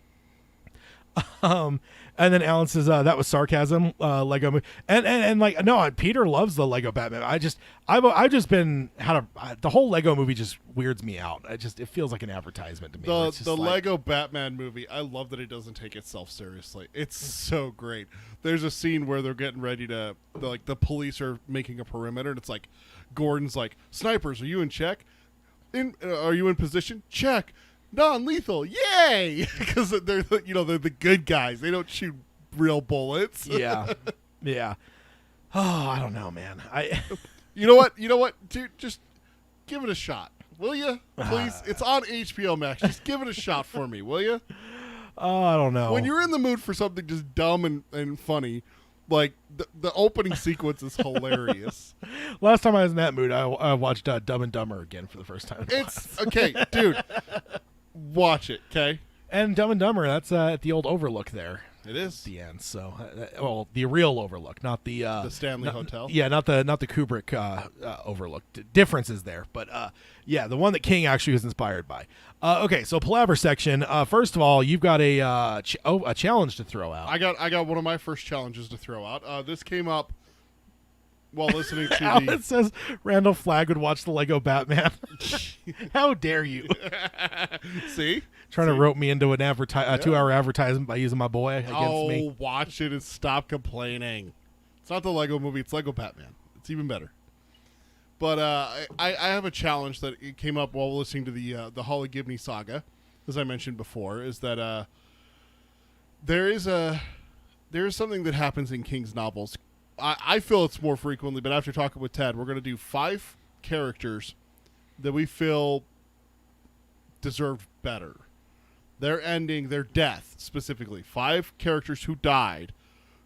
And then Alan says that was sarcasm. Lego movie, and like no, Peter loves the Lego Batman. I've just been the whole Lego movie just weirds me out. It feels like an advertisement to me. It's just The like- Lego Batman movie, I love that it doesn't take itself seriously. It's so great. There's a scene where they're getting ready to, the police are making a perimeter, and it's like, Gordon's like, snipers, are you in check? Are you in position? Check. Non-lethal, yay! Because they're the good guys. They don't shoot real bullets. yeah. Oh, I don't know, man. You know what? Dude, just give it a shot, will you? Please. It's on HBO Max. Just give it a shot for me, will you? I don't know. When you're in the mood for something just dumb and funny, like the opening sequence is hilarious. Last time I was in that mood, I watched Dumb and Dumber again for the first time. It's okay, dude. Watch it, okay? And Dumb and Dumber, that's at the old Overlook there. It is. At the end. So, well, the real Overlook, not the Stanley Hotel. Yeah, not the Kubrick Overlook. Differences there, but yeah, the one that King actually was inspired by. Okay, so Palaver section. First of all, you've got a challenge to throw out. I got one of my first challenges to throw out. This came up while listening to Alan says Randall Flagg would watch the Lego Batman. How dare you? See? Trying to rope me into an 2-hour advertisement by using my boy against me. Watch it and stop complaining. It's not the Lego movie, it's Lego Batman. It's even better. But I have a challenge that it came up while listening to the Holly Gibney saga, as I mentioned before, is that there is something that happens in King's novels. I feel it's more frequently, but after talking with Ted, we're going to do 5 characters that we feel deserved better. Their ending, their death specifically. 5 characters who died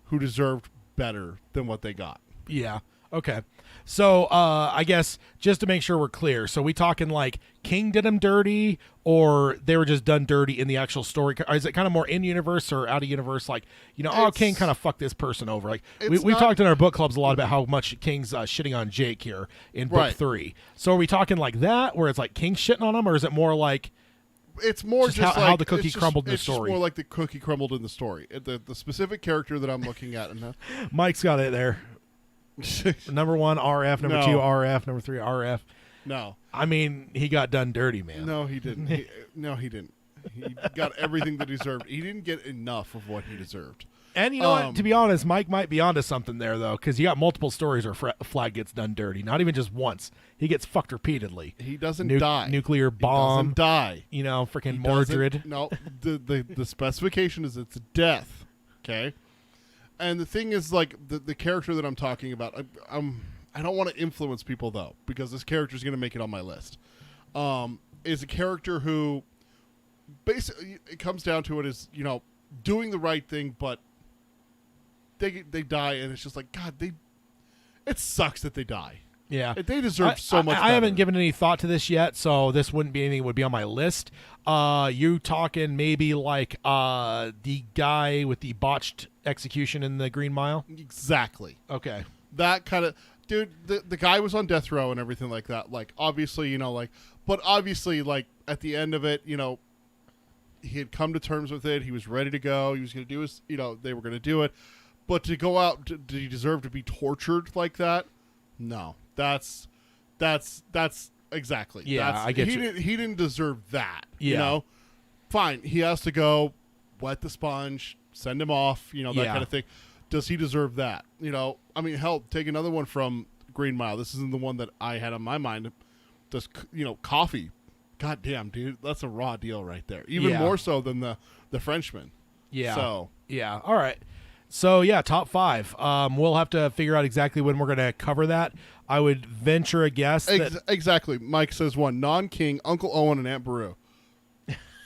who deserved better than what they got. Yeah. Okay. So I guess just to make sure we're clear, so we talking like King did them dirty, or they were just done dirty in the actual story? Or is it kind of more in universe or out of universe? Like, King kind of fucked this person over. Like we talked in our book clubs a lot about how much King's shitting on Jake here in book 3. So are we talking like that, where it's like King shitting on him, or is it more like? It's more just how like, the cookie crumbled in the story. It's more like the cookie crumbled in the story. The specific character that I'm looking at. Mike's got it there. Number 1 RF, number 2 RF, number 3 RF. No. I mean, he got done dirty, man. No, he didn't. He didn't. He got everything that he deserved. He didn't get enough of what he deserved. And you know what? To be honest, Mike might be onto something there, though, because you got multiple stories where Flag gets done dirty. Not even just once. He gets fucked repeatedly. He doesn't die. Nuclear bomb. He doesn't die. Freaking Mordred. No, the specification is it's death. Okay? And the thing is, like, the character that I'm talking about, I don't want to influence people, though, because this character is going to make it on my list. Is a character who, basically, it comes down to it is, doing the right thing, but they die, and it's just like, God, it sucks that they die. Yeah. They deserve so much I better. haven't given any thought to this yet, so this wouldn't be anything that would be on my list. You talking maybe like the guy with the botched execution in the Green Mile? Exactly. Okay. That kind of... Dude, the guy was on death row and everything like that. Like, obviously, but obviously, like, at the end of it, he had come to terms with it. He was ready to go. He was going to do his, they were going to do it. But to go out, did he deserve to be tortured like that? No. That's exactly. Yeah, I get you. He didn't deserve that. Yeah. Fine. He has to go wet the sponge, send him off, that kind of thing. does he deserve that? You know, I mean, hell, take another one from Green Mile. This isn't the one that I had on my mind. Does, you know, coffee. God damn, dude, that's a raw deal right there. Even more so than the Frenchman. Yeah. So. Yeah. All right. So, yeah, top 5. We'll have to figure out exactly when we're going to cover that. I would venture a guess that... Exactly. Mike says one. Non-King, Uncle Owen, and Aunt Beru.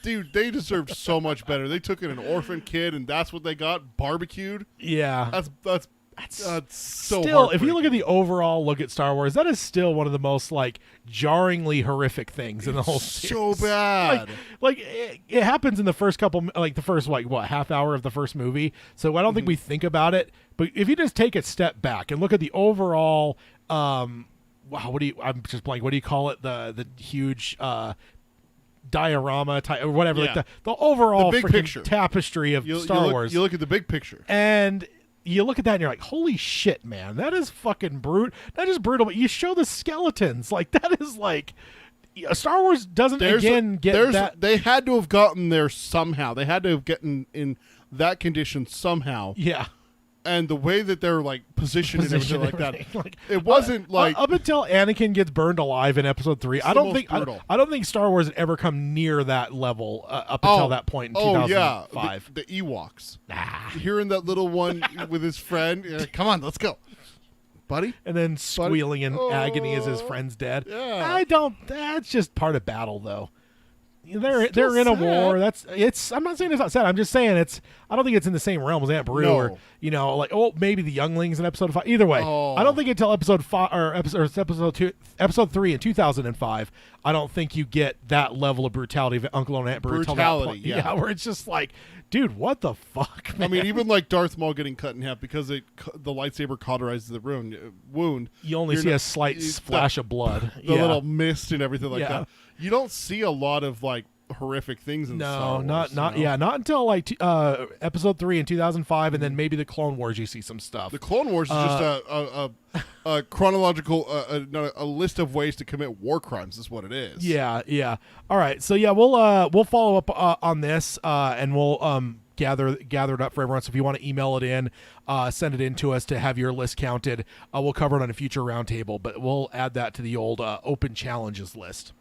Dude, they deserved so much better. They took in an orphan kid, and that's what they got, barbecued. Yeah. That's so still, if you look at the overall look at Star Wars, that is still one of the most like jarringly horrific things in the whole series. So bad. Like it happens in the first couple, like the first half hour of the first movie. So I don't think we think about it. But if you just take a step back and look at the overall, I'm just blank. What do you call it? The huge diorama type or whatever. Yeah. Like the overall the big picture tapestry of Star Wars. You look at the big picture. And you look at that and you're like, holy shit, man, that is fucking brutal. Not just brutal, but you show the skeletons. Like, that is like, Star Wars doesn't get that. They had to have gotten there somehow. They had to have gotten in that condition somehow. Yeah. And the way that they're like positioned and everything like that, like, it wasn't like up until Anakin gets burned alive in Episode 3. I don't think Star Wars had ever come near that level up until that point in 2005. The Ewoks. Nah. Hearing that little one with his friend, you're like, come on, let's go, buddy. And then squealing in agony as his friend's dead. Yeah. That's just part of battle, though. They're in a war. I'm not saying it's not sad. I'm just saying I don't think it's in the same realm as Aunt Beru or maybe the younglings in Episode 5. Either way, I don't think until Episode 5 or Episode 3 in 2005, I don't think you get that level of brutality of Uncle and Aunt Beru. Brutality, yeah, where it's just like, dude, what the fuck, man? I mean, even like Darth Maul getting cut in half because the lightsaber cauterizes the wound. You only see a slight splash of blood. The little mist and everything like that. You don't see a lot of like horrific things in Star Wars. not until like Episode 3 in 2005, and then maybe the Clone Wars. You see some stuff. The Clone Wars is just a chronological a list of ways to commit war crimes. Is what it is. Yeah. All right. So yeah, we'll follow up on this, and we'll gather it up for everyone. So if you want to email it in, send it in to us to have your list counted. We'll cover it on a future roundtable, but we'll add that to the old open challenges list.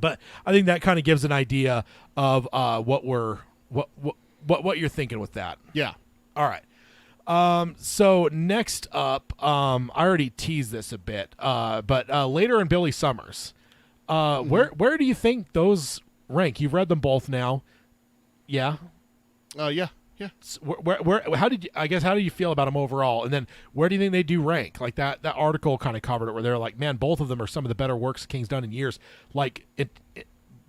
But I think that kind of gives an idea of what you're thinking with that. Yeah. All right. So next up, I already teased this a bit, but later in Billy Summers, where do you think those rank? You've read them both now. Yeah. Yeah. How did you feel about them overall? And then where do you think they do rank? Like that article kind of covered it where they're like, man, both of them are some of the better works King's done in years. Like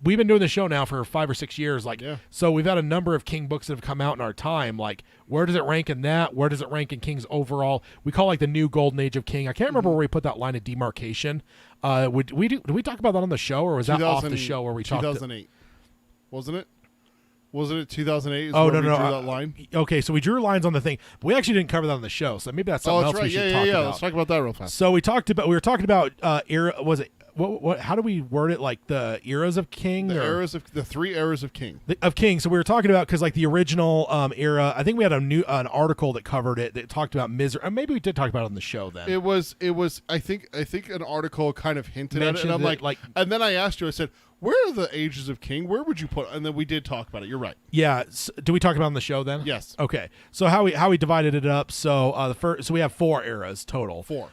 we've been doing the show now for 5 or 6 years. So we've had a number of King books that have come out in our time. Like, where does it rank in that? Where does it rank in King's overall? We call like the new golden age of King. I can't remember where we put that line of demarcation. Did we talk about that on the show, or was that off the show where we talked? 2008, wasn't it? Wasn't it 2008? No. Drew that line? Okay, so we drew lines on the thing. But we actually didn't cover that on the show, so maybe that's something else we should talk about. Let's talk about that real fast. So we were talking about era. Was it what? How do we word it? Like the eras of King? The 3 eras of King. Of King. So we were talking about because like the original era. I think we had an article that covered it that talked about misery. Maybe we did talk about it on the show then. It was. I think an article kind of hinted at it, and I'm like, and then I asked you. I said, where are the ages of King? Where would you put? And then we did talk about it. You're right. Yeah. So, do we talk about it on the show then? Yes. Okay. So how we divided it up? So so we have 4 eras total. 4.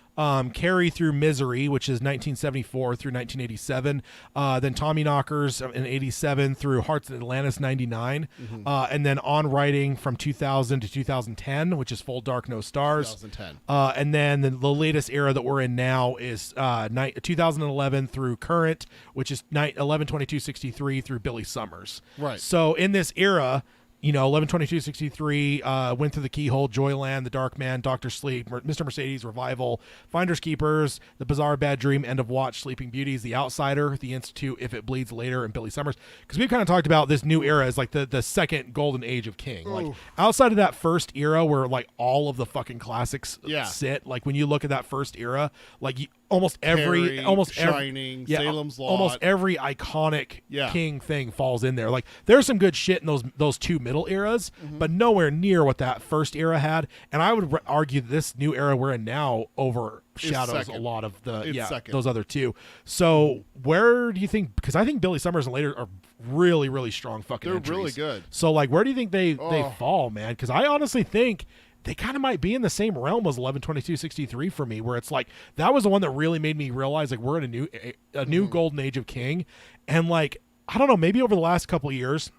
Carry through Misery, which is 1974 through 1987. Then Tommyknockers in 87 through Hearts of Atlantis 99. And then On Writing from 2000 to 2010, which is Full Dark No Stars. 2010. And then the latest era that we're in now is 2011 through Current, which is 11/22/63 through Billy Summers. Right. So in this era, 11/22/63 went through the Keyhole, Joyland, The Dark Man, Dr. Sleep, Mr. Mercedes, Revival, Finders Keepers, The Bizarre Bad Dream, End of Watch, Sleeping Beauties, The Outsider, The Institute, If It Bleeds Later, and Billy Summers. Because we've kind of talked about this new era as like the second golden age of King. Like outside of that first era where like all of the fucking classics sit, like when you look at that first era, like almost every Carrie, Shining, Salem's Lot. almost every iconic Yeah. King thing falls in there. Like there's some good shit in those two middle eras, Mm-hmm. but nowhere near what that first era had. And I would argue that this new era we're in now overshadows a second. lot of It's second. those other two. So where do you think? Because I think Billy Summers and later are really really strong fucking. They're entries. really good. So like, where do you think they Oh. fall, man? Because I honestly think they kind of might be in the same realm as 11/22/63 for me, where it's like that was the one that really made me realize like we're in a new golden age of King, and like I don't know, maybe over the last couple of years.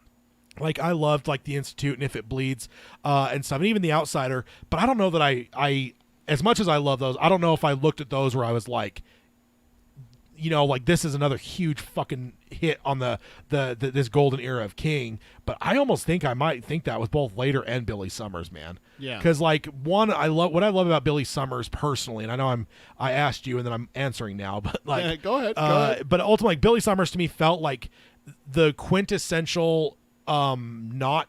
Like I loved like the Institute and If It Bleeds, and stuff, and even the Outsider. But I don't know that I as much as I love those, I don't know if I looked at those where I was like, you know, like this is another huge fucking hit on the this golden era of King. But I almost think I might think that was both later and Billy Summers, man. Yeah. Because like what I love about Billy Summers personally, and I know I asked you and then I'm answering now, but like Yeah, go ahead. But ultimately, like, Billy Summers to me felt like the quintessential not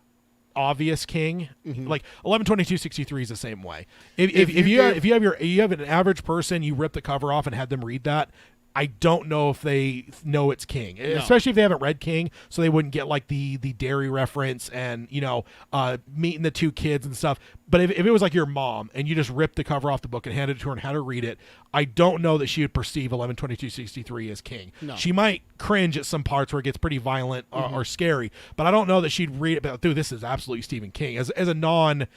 obvious King. Like 11/22/63 is the same way. If you have an average person, you rip the cover off and had them read that, I don't know if they know it's King, especially if they haven't read King, so they wouldn't get like the dairy reference and meeting the two kids and stuff. But if it was like your mom and you just ripped the cover off the book and handed it to her and had her read it, I don't know that she would perceive 11/22/63 as King. No. She might cringe at some parts where it gets pretty violent or scary, but I don't know that she'd read it. But dude, this is absolutely Stephen King as a non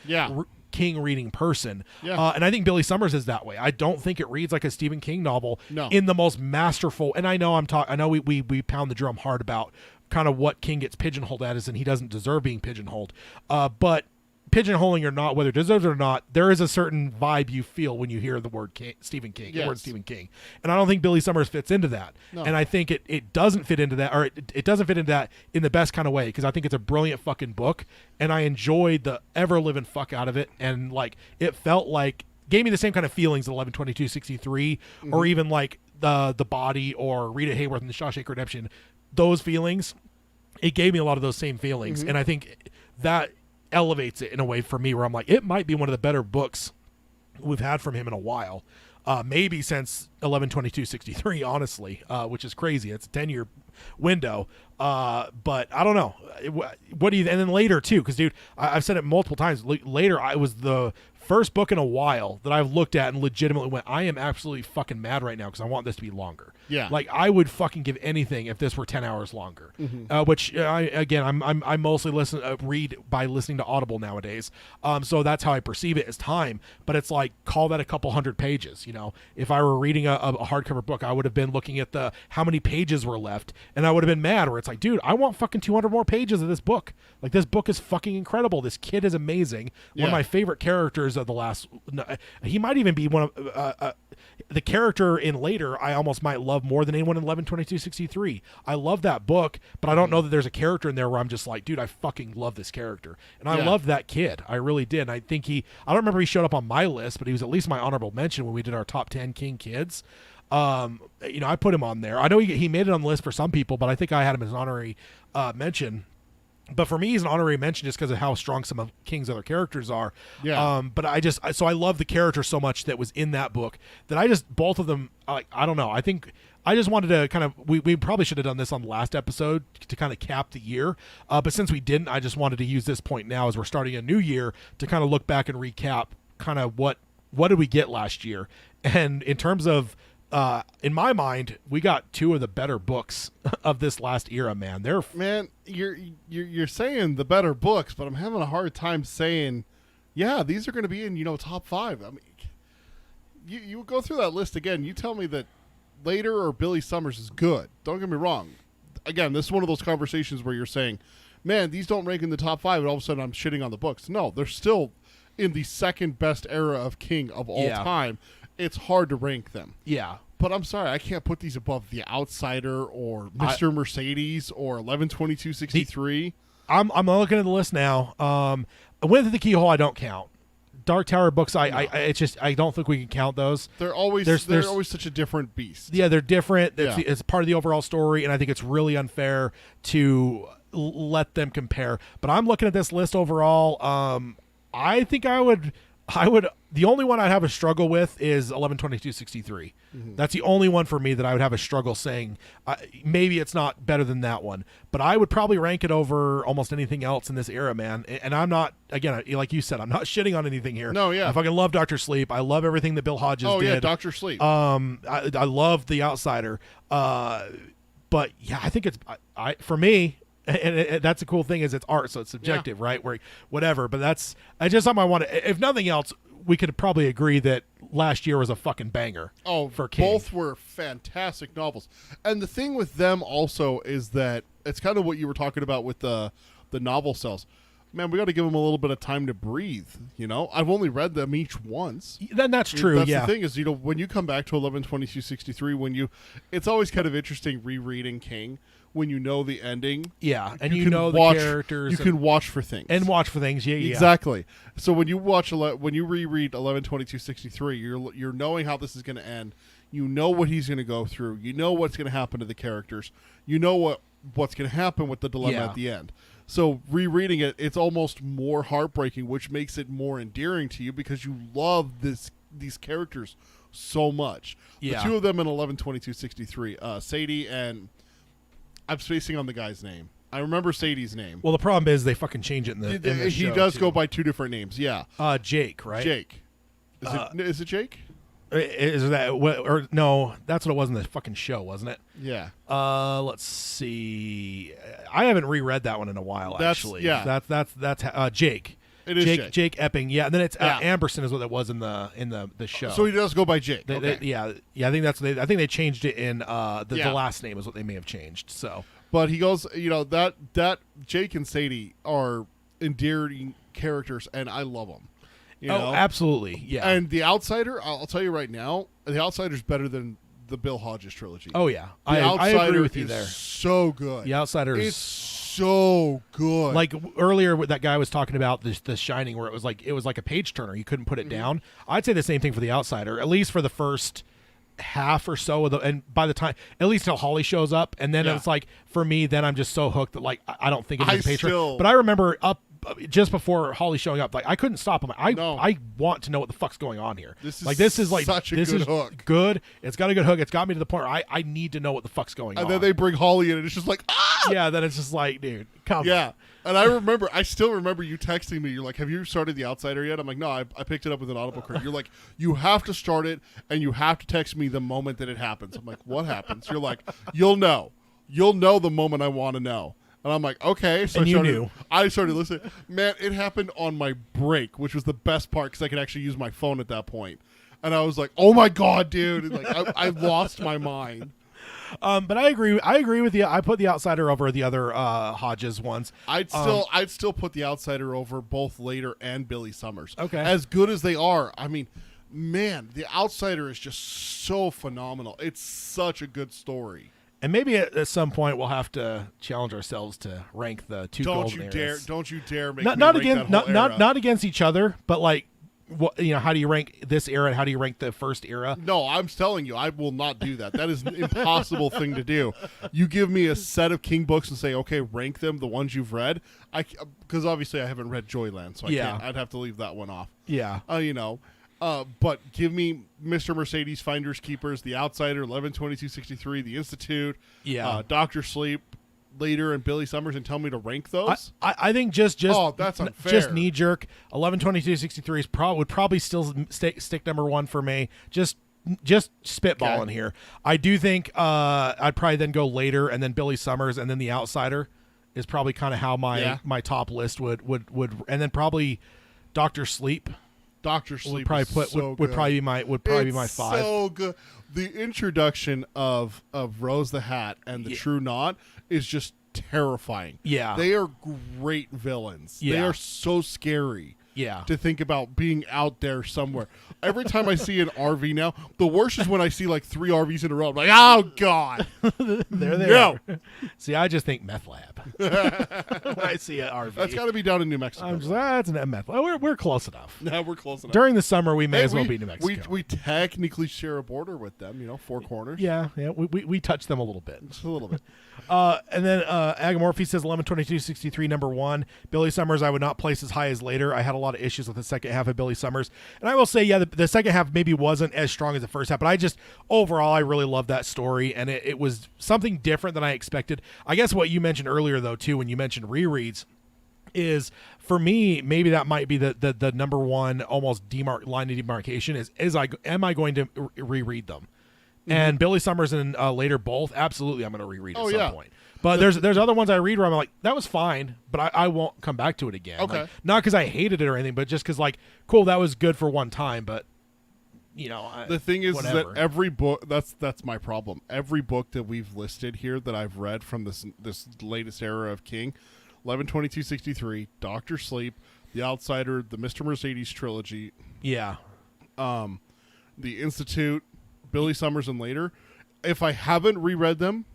King reading person. Yeah. And I think Billy Summers is that way. I don't think it reads like a Stephen King novel No. in the most masterful. And I know I know we pound the drum hard about kind of what King gets pigeonholed as, and he doesn't deserve being pigeonholed. But pigeonholing or not, whether it deserves it or not, there is a certain vibe you feel when you hear the word Stephen King, the word Yes. Stephen King. And I don't think Billy Summers fits into that. No. And I think it doesn't fit into that, or it doesn't fit into that in the best kind of way, because I think it's a brilliant fucking book, and I enjoyed the ever-living fuck out of it, and like it felt like gave me the same kind of feelings as 11/22/63, or even like the Body or Rita Hayworth and the Shawshank Redemption. Those feelings, it gave me a lot of those same feelings, and I think that elevates it in a way for me where I'm like, it might be one of the better books we've had from him in a while, maybe since 11/22/63, honestly, which is crazy. It's a 10-year window, but I don't know. What do you? And then later too, because dude, I've said it multiple times. Later, I was the first book in a while that I've looked at and legitimately went, I am absolutely fucking mad right now because I want this to be longer. Yeah. Like I would fucking give anything if this were 10 hours longer. Which I mostly read by listening to Audible nowadays. So that's how I perceive it as time. But it's like, call that a couple hundred pages. You know, if I were reading a hardcover book, I would have been looking at how many pages were left, and I would have been mad. Where it's like, dude, I want fucking 200 more pages of this book. Like this book is fucking incredible. This kid is amazing. One of my favorite characters of the last. He might even be one of the character in later. I almost might love more than anyone in 11/22/63. I love that book, but I don't know that there's a character in there where I'm just like, dude, I fucking love this character, and I loved that kid. I really did. And I think I don't remember he showed up on my list, but he was at least my honorable mention when we did our top 10 King kids. I put him on there. I know he made it on the list for some people, but I think I had him as an honorary mention. But for me, he's an honorary mention just because of how strong some of King's other characters are. Yeah. But I love the character so much that was in that book that both of them, I don't know. I think I just wanted to kind of, we probably should have done this on the last episode to kind of cap the year. But since we didn't, I just wanted to use this point now as we're starting a new year to kind of look back and recap kind of what did we get last year. And in terms of, in my mind, we got two of the better books of this last era, man. You're saying the better books, but I'm having a hard time saying, yeah, these are going to be in top 5. I mean, you go through that list again. You tell me that later or Billy Summers is good. Don't get me wrong. Again, this is one of those conversations where you're saying, man, these don't rank in the top 5, and all of a sudden I'm shitting on the books. No, they're still in the second best era of King of all time. It's hard to rank them. Yeah. But I'm sorry, I can't put these above The Outsider or Mr. Mercedes or 11/22/63. I'm looking at the list now. Winth at the Keyhole, I don't count. Dark Tower books, I don't think we can count those. They're always always such a different beast. Yeah, they're different. It's part of the overall story, and I think it's really unfair to let them compare. But I'm looking at this list overall. I think I would The only one I'd have a struggle with is 11/22/63. That's the only one for me that I would have a struggle saying maybe it's not better than that one, but I would probably rank it over almost anything else in this era, man. And I'm not, again, like you said, I'm not shitting on anything here. No, yeah. I fucking love Dr. Sleep. I love everything that Bill Hodges did. Oh yeah, Dr. Sleep. I love The Outsider. But yeah, I think it's for me. And that's the cool thing is it's art, so it's subjective, right? Where whatever, but that's just something I want to. If nothing else, we could probably agree that last year was a fucking banger. Oh, for King. Both were fantastic novels, and the thing with them also is that it's kind of what you were talking about with the novel cells. Man, we got to give them a little bit of time to breathe. You know, I've only read them each once. Then that's true. That's yeah. the thing is, when you come back to 11/22/63, it's always kind of interesting rereading King. When you know the ending, and you know watch, the characters, you can watch for things yeah, exactly. So when you reread 11/22/63, you're knowing how this is going to end. You know what he's going to go through. You know what's going to happen to the characters. You know what's going to happen with the dilemma at the end. So rereading it, it's almost more heartbreaking, which makes it more endearing to you because you love these characters so much. Yeah. The two of them in 11/22/63, Sadie and. I'm spacing on the guy's name. I remember Sadie's name. Well, the problem is they fucking change it in the he show, does too. go by two different names. Yeah. Jake, right? Jake. Is it Jake? Is that or no? That's what it was in the fucking show, wasn't it? Yeah. Let's see. I haven't reread that one in a while. Actually, yeah. That's Jake. It is Jake. Jake Epping. Yeah, and then it's Amberson is what it was in the show. So he does go by Jake. Okay. I think I think they changed it in the last name is what they may have changed. So, but he goes, that Jake and Sadie are endearing characters, and I love them. You know? Absolutely, yeah. And The Outsider, I'll tell you right now, The Outsider's better than the Bill Hodges trilogy. Oh yeah, I agree with you there. So good. The Outsider is so good. Like earlier, that guy was talking about the Shining, where it was like a page turner. You couldn't put it down. I'd say the same thing for The Outsider, at least for the first half or so of and by the time at least till Holly shows up, and then it's like for me, then I'm just so hooked that like I don't think it's a page turner. But I remember just before Holly showing up, like I couldn't stop him. I want to know what the fuck's going on here. This is like such a good hook. Good. It's got a good hook. It's got me to the point where I need to know what the fuck's going on. And then they bring Holly in, and it's just like yeah. Then it's just like, dude, come on. Yeah. And I still remember you texting me. You're like, "Have you started The Outsider yet?" I'm like, "No, I picked it up with an Audible credit." You're like, "You have to start it, and you have to text me the moment that it happens." I'm like, "What happens?" You're like, "You'll know the moment I want to know." And I'm like, okay. So I started listening. Man, it happened on my break, which was the best part because I could actually use my phone at that point. And I was like, oh my God, dude. And like I lost my mind. But I agree with you. I put The Outsider over the other Hodges ones. I'd still put The Outsider over both Later and Billy Summers. Okay. As good as they are, I mean, man, The Outsider is just so phenomenal. It's such a good story. And maybe at some point we'll have to challenge ourselves to rank the two golden eras. Don't you dare make not me rank that whole era. Not against each other, but like, how do you rank this era and how do you rank the first era? No, I'm telling you, I will not do that. That is an impossible thing to do. You give me a set of King books and say, okay, rank them, the ones you've read. Because obviously I haven't read Joyland, so I can't. I'd have to leave that one off. Yeah. But give me Mr. Mercedes, Finders Keepers, The Outsider, 11/22/63, The Institute, Dr. Sleep, Later, and Billy Summers, and tell me to rank those. I think just that's unfair. Just knee jerk. 11/22/63 would probably still stick number one for me. Just spitballing here. I do think I'd probably then go Later, and then Billy Summers, and then The Outsider is probably kind of how my top list would, and then probably Dr. Sleep. Dr. Sleep would probably be my five. So good. The introduction of Rose the Hat and the True Knot is just terrifying. Yeah, they are great villains. Yeah. They are so scary. Yeah, to think about being out there somewhere. Every time I see an RV now, the worst is when I see like 3 RVs in a row. I'm like, oh God, there they are. See, I just think meth lab. When I see an RV, that's got to be down in New Mexico. I'm just, that's an meth lab. We're close enough. No, we're close enough. During the summer, we may as well be New Mexico. We technically share a border with them. 4 corners. Yeah. We touch them a little bit. Just a little bit. And then Agamorphy says 11/22/63 number 1. Billy Summers I would not place as high as Later. I had a lot lot of issues with the second half of Billy Summers. And I will say, yeah, the second half maybe wasn't as strong as the first half, but overall, I really loved that story, and it was something different than I expected. I guess what you mentioned earlier, though, too, when you mentioned rereads, is for me, maybe that might be the number one almost line of demarcation am I going to reread them? And Billy Summers and later both, absolutely, I'm going to reread at some point. But there's other ones I read where I'm like, that was fine, but I won't come back to it again. Okay. Like, not because I hated it or anything, but just because, like, cool, that was good for one time, but, you know. The thing is whatever. that every book, that's my problem. Every book that we've listed here that I've read from this latest era of King, 11/22/63, Doctor Sleep, The Outsider, the Mr. Mercedes trilogy. Yeah. The Institute, Billy Summers, and later. If I haven't reread them,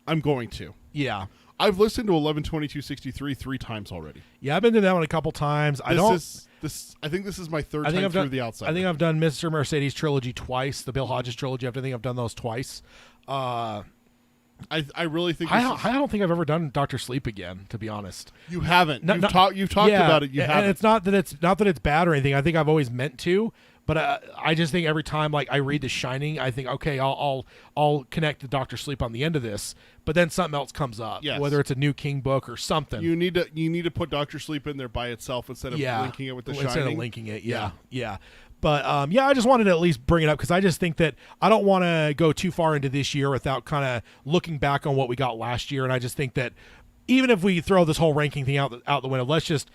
I'm going to. Yeah. I've listened to 11/22/63 3 times already. Yeah, I've been to that one a couple times. I think this is my third time through The Outsider. I think I've done Mr. Mercedes trilogy twice, the Bill Hodges trilogy. I think I've done those twice. I really think I don't think I've ever done Dr. Sleep again, to be honest. you haven't. You've talked yeah, about it. You haven't. And it's not that it's bad or anything. I think I've always meant to, but I just think every time like I read The Shining, I think okay, I'll connect to Dr. Sleep on the end of this, but then something else comes up, Yes. whether it's a new King book or something. You need to put Dr. Sleep in there by itself instead of linking it with The Shining. Instead of linking it, yeah. But I just wanted to at least bring it up because I just think that I don't want to go too far into this year without kind of looking back on what we got last year. And I just think that even if we throw this whole ranking thing out the window, let's just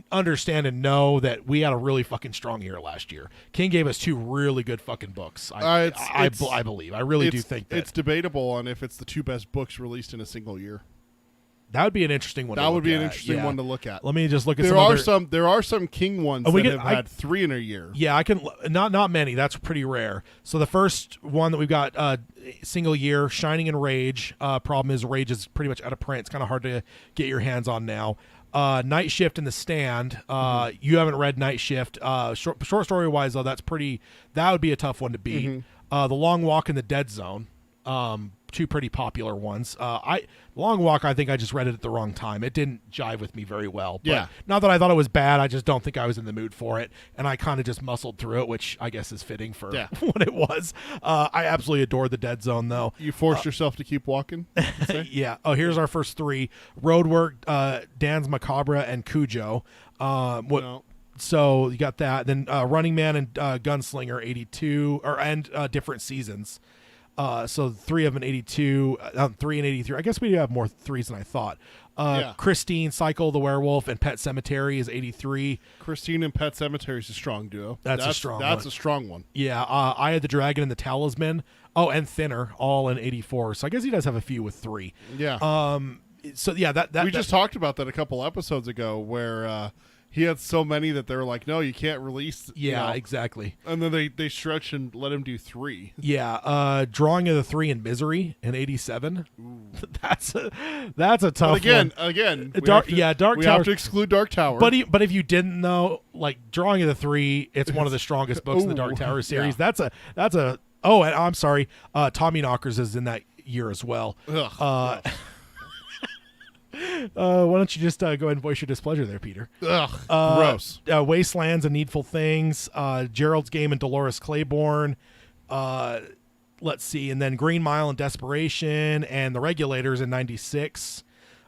understand and know that we had a really fucking strong year last year. King gave us 2 really good fucking books. I believe. I really do think that it's debatable on if it's the 2 best books released in a single year. that would be an interesting one. That would be an interesting one to look at. Let me just look at there are some King ones that have had 3 in a year. Yeah, I can not many. That's pretty rare. So the first one that we've got single year, Shining and Rage. Problem is Rage is pretty much out of print. It's kind of hard to get your hands on now. Night Shift and The Stand. You haven't read Night Shift. Short story wise though, that would be a tough one to beat. The Long Walk and The Dead Zone. 2 pretty popular ones. Long Walk, I think I just read it at the wrong time. It didn't jive with me very well. But not that I thought it was bad. I just don't think I was in the mood for it. And I kind of just muscled through it, which I guess is fitting for what it was. I absolutely adore The Dead Zone, though. You forced yourself to keep walking? Yeah. Oh, here's our first 3. Roadwork, Dan's Macabre, and Cujo. No. So you got that. Then Running Man and Gunslinger, 82, and different seasons. So 3 of them in 82, 3 and 83. I guess we do have more 3s than I thought. Christine, Cycle the Werewolf, and Pet Cemetery is 83. Christine and Pet Cemetery is a strong duo. That's a strong one. Yeah. Eye of the Dragon and the Talisman. Oh, and Thinner, all in 84. So I guess he does have a few with 3. Yeah. So yeah, we just talked about that a couple episodes ago where he had so many that they were like, no, you can't release. Yeah, exactly. And then they stretched and let him do 3. Yeah. Drawing of the 3 in Misery in 87. That's a tough one. Again. Dark Tower. We have to exclude Dark Tower. But if you didn't know, like Drawing of the 3, it's one of the strongest books in the Dark Tower series. Yeah. Oh, and I'm sorry. Tommy Knockers is in that year as well. Ugh, why don't you just go ahead and voice your displeasure there, Peter? Ugh, gross. Wastelands and Needful Things, Gerald's Game and Dolores Claiborne. Let's see, and then Green Mile and Desperation, and The Regulators in 96.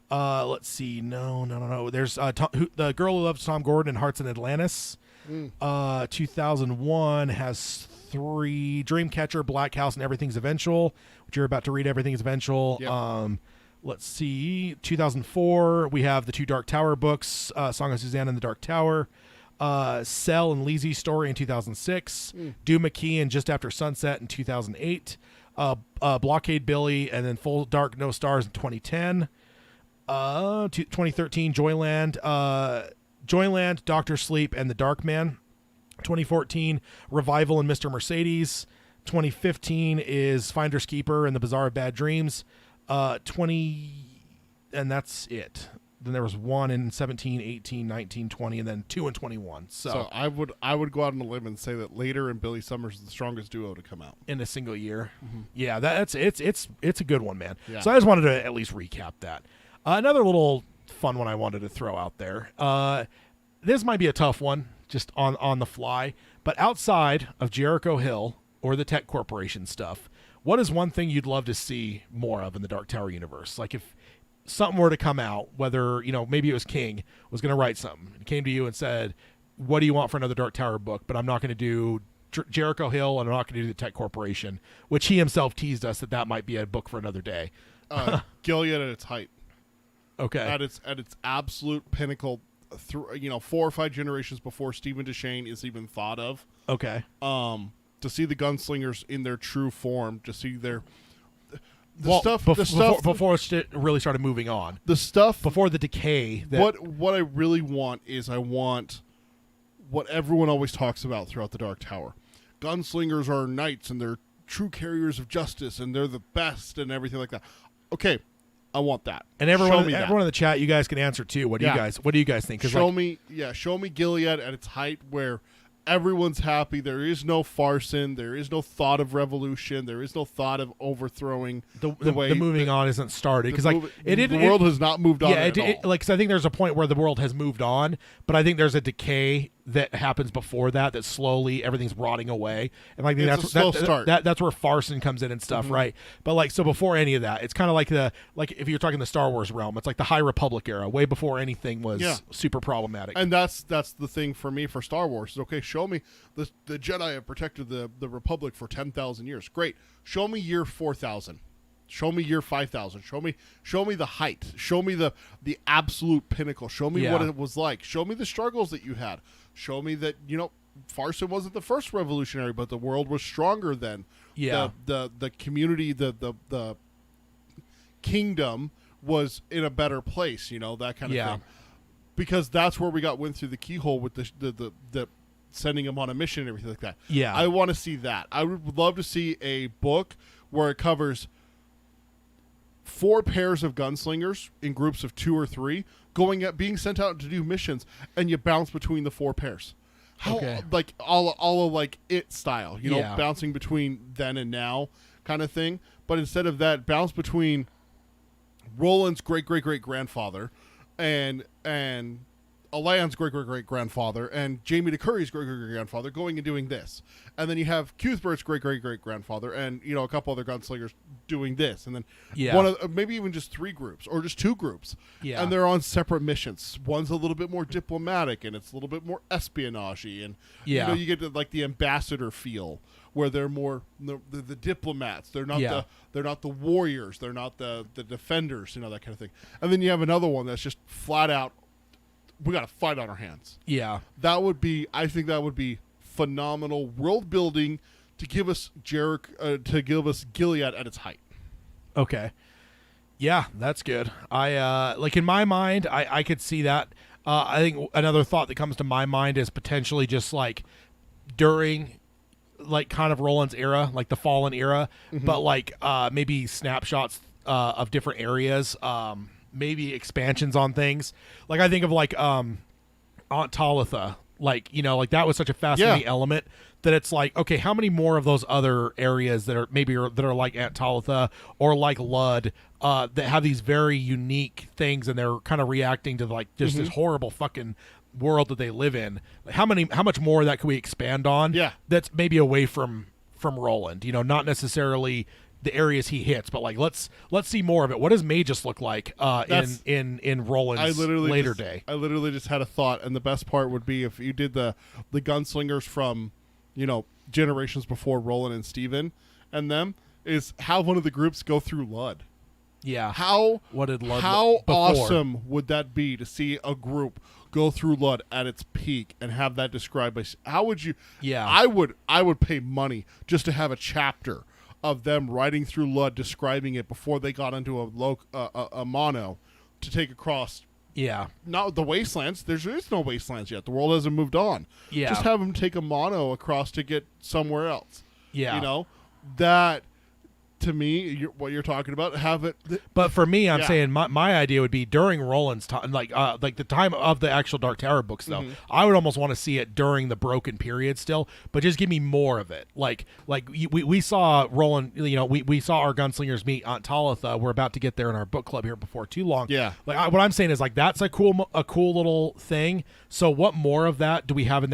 Let's see, no. There's The Girl Who Loves Tom Gordon and Hearts in Atlantis. 2001 has 3. Dreamcatcher, Black House, and Everything's Eventual, which you're about to read. Everything's Eventual. Yep. Let's see. 2004, we have the 2 Dark Tower books, Song of Suzanne and the Dark Tower. Cell and Lizzie Story in 2006. Doom McKee and Just After Sunset in 2008. Blockade Billy and then Full Dark No Stars in 2010. 2013, Joyland, Dr. Sleep, and The Dark Man. 2014, Revival and Mr. Mercedes. 2015 is Finders Keeper and The Bazaar of Bad Dreams. 20, and that's it. Then there was 1 in 17, 18, 19, 20, and then 2 in 21. So I would go out on a limb and say that Later and Billy Summers is the strongest duo to come out in a single year. Yeah, it's a good one, man. Yeah. So I just wanted to at least recap that. Another little fun one I wanted to throw out there. this might be a tough one, just on the fly. But outside of Jericho Hill or the Tech Corporation stuff, what is one thing you'd love to see more of in the Dark Tower universe? Like if something were to come out, whether maybe it was King was going to write something and came to you and said, "What do you want for another Dark Tower book?" But I'm not going to do Jericho Hill and I'm not going to do the Tech Corporation, which he himself teased us that might be a book for another day. Gilead at its height. Okay. At its absolute pinnacle, through 4 or 5 generations before Stephen DeShane is even thought of. Okay. To see the gunslingers in their true form, to see their stuff before it really started moving on. The stuff before the decay. What I really want is I want what everyone always talks about throughout the Dark Tower. Gunslingers are knights and they're true carriers of justice and they're the best and everything like that. Okay, I want that. And everyone in the chat, you guys can answer too. What do you guys think? Show me Gilead at its height where everyone's happy. There is no farson. There is no thought of revolution. There is no thought of overthrowing the way the moving on isn't started because the world has not moved on. Yeah, cause I think there's a point where the world has moved on, but I think there's a decay that happens before that slowly everything's rotting away, and like it's a slow start. That's where farson comes in and stuff, right? But so before any of that, it's kind of like if you're talking the Star Wars realm, it's like the High Republic era, way before anything was super problematic. And that's the thing for me for Star Wars. Is okay, show me the Jedi have protected the Republic for 10,000 years. Great, show me year 4,000. Show me year 5,000. Show me the height. Show me the absolute pinnacle. Show me what it was like. Show me the struggles that you had. Show me that Farson wasn't the first revolutionary, but the world was stronger then. Yeah. The community, the kingdom was in a better place. That kind of thing. Because that's where we went through the keyhole with the sending him on a mission and everything like that. Yeah. I want to see that. I would love to see a book where it covers 4 pairs of gunslingers in groups of 2 or 3 being sent out to do missions, and you bounce between the 4 pairs. Like all of like It style, bouncing between then and now kind of thing. But instead of that, bounce between Roland's great grandfather and Alan's great grandfather and Jamie DeCurry's great grandfather going and doing this, and then you have Cuthbert's great grandfather and a couple other gunslingers doing this, and then one of maybe even just 3 groups or just 2 groups, and they're on separate missions. One's a little bit more diplomatic and it's a little bit more espionage-y, and you get like the ambassador feel where they're more the diplomats. They're not the warriors. They're not the defenders. That kind of thing. And then you have another one that's just flat out, we got to fight on our hands. Yeah. I think that would be phenomenal world building to give us Gilead at its height. Okay. Yeah, that's good. I in my mind, I could see that. I think another thought that comes to my mind is potentially just like during kind of Roland's era, like the Fallen era, but maybe snapshots of different areas, maybe expansions on things. Like I think of Aunt Talitha, that was such a fascinating element that it's like, okay, how many more of those other areas that are like Aunt Talitha or like Lud that have these very unique things and they're kind of reacting to just this horrible fucking world that they live in. How much more of that can we expand on? Yeah, that's maybe away from Roland. Not necessarily the areas he hits, but let's see more of it. What does Magus look like in Roland's later day? I literally just had a thought, and the best part would be if you did the gunslingers from generations before Roland and Steven and them, is have one of the groups go through Lud. Yeah. How before? Awesome would that be to see a group go through Lud at its peak and have that described by how would you? Yeah. I would pay money just to have a chapter of them riding through Lud, describing it before they got into a mono to take across. Yeah. Not the wastelands. There is no wastelands yet. The world hasn't moved on. Yeah. Just have them take a mono across to get somewhere else. Yeah. That to me, what you're talking about, have it. But for me, I'm Yeah. saying my idea would be during Roland's time, like the time of the actual Dark Tower books. Though I would almost want to see it during the Broken period still, but just give me more of it. Like we saw Roland, we saw our gunslingers meet Aunt Talitha. We're about to get there in our book club here before too long. Yeah. Like what I'm saying is like that's a cool little thing. So what more of that do we have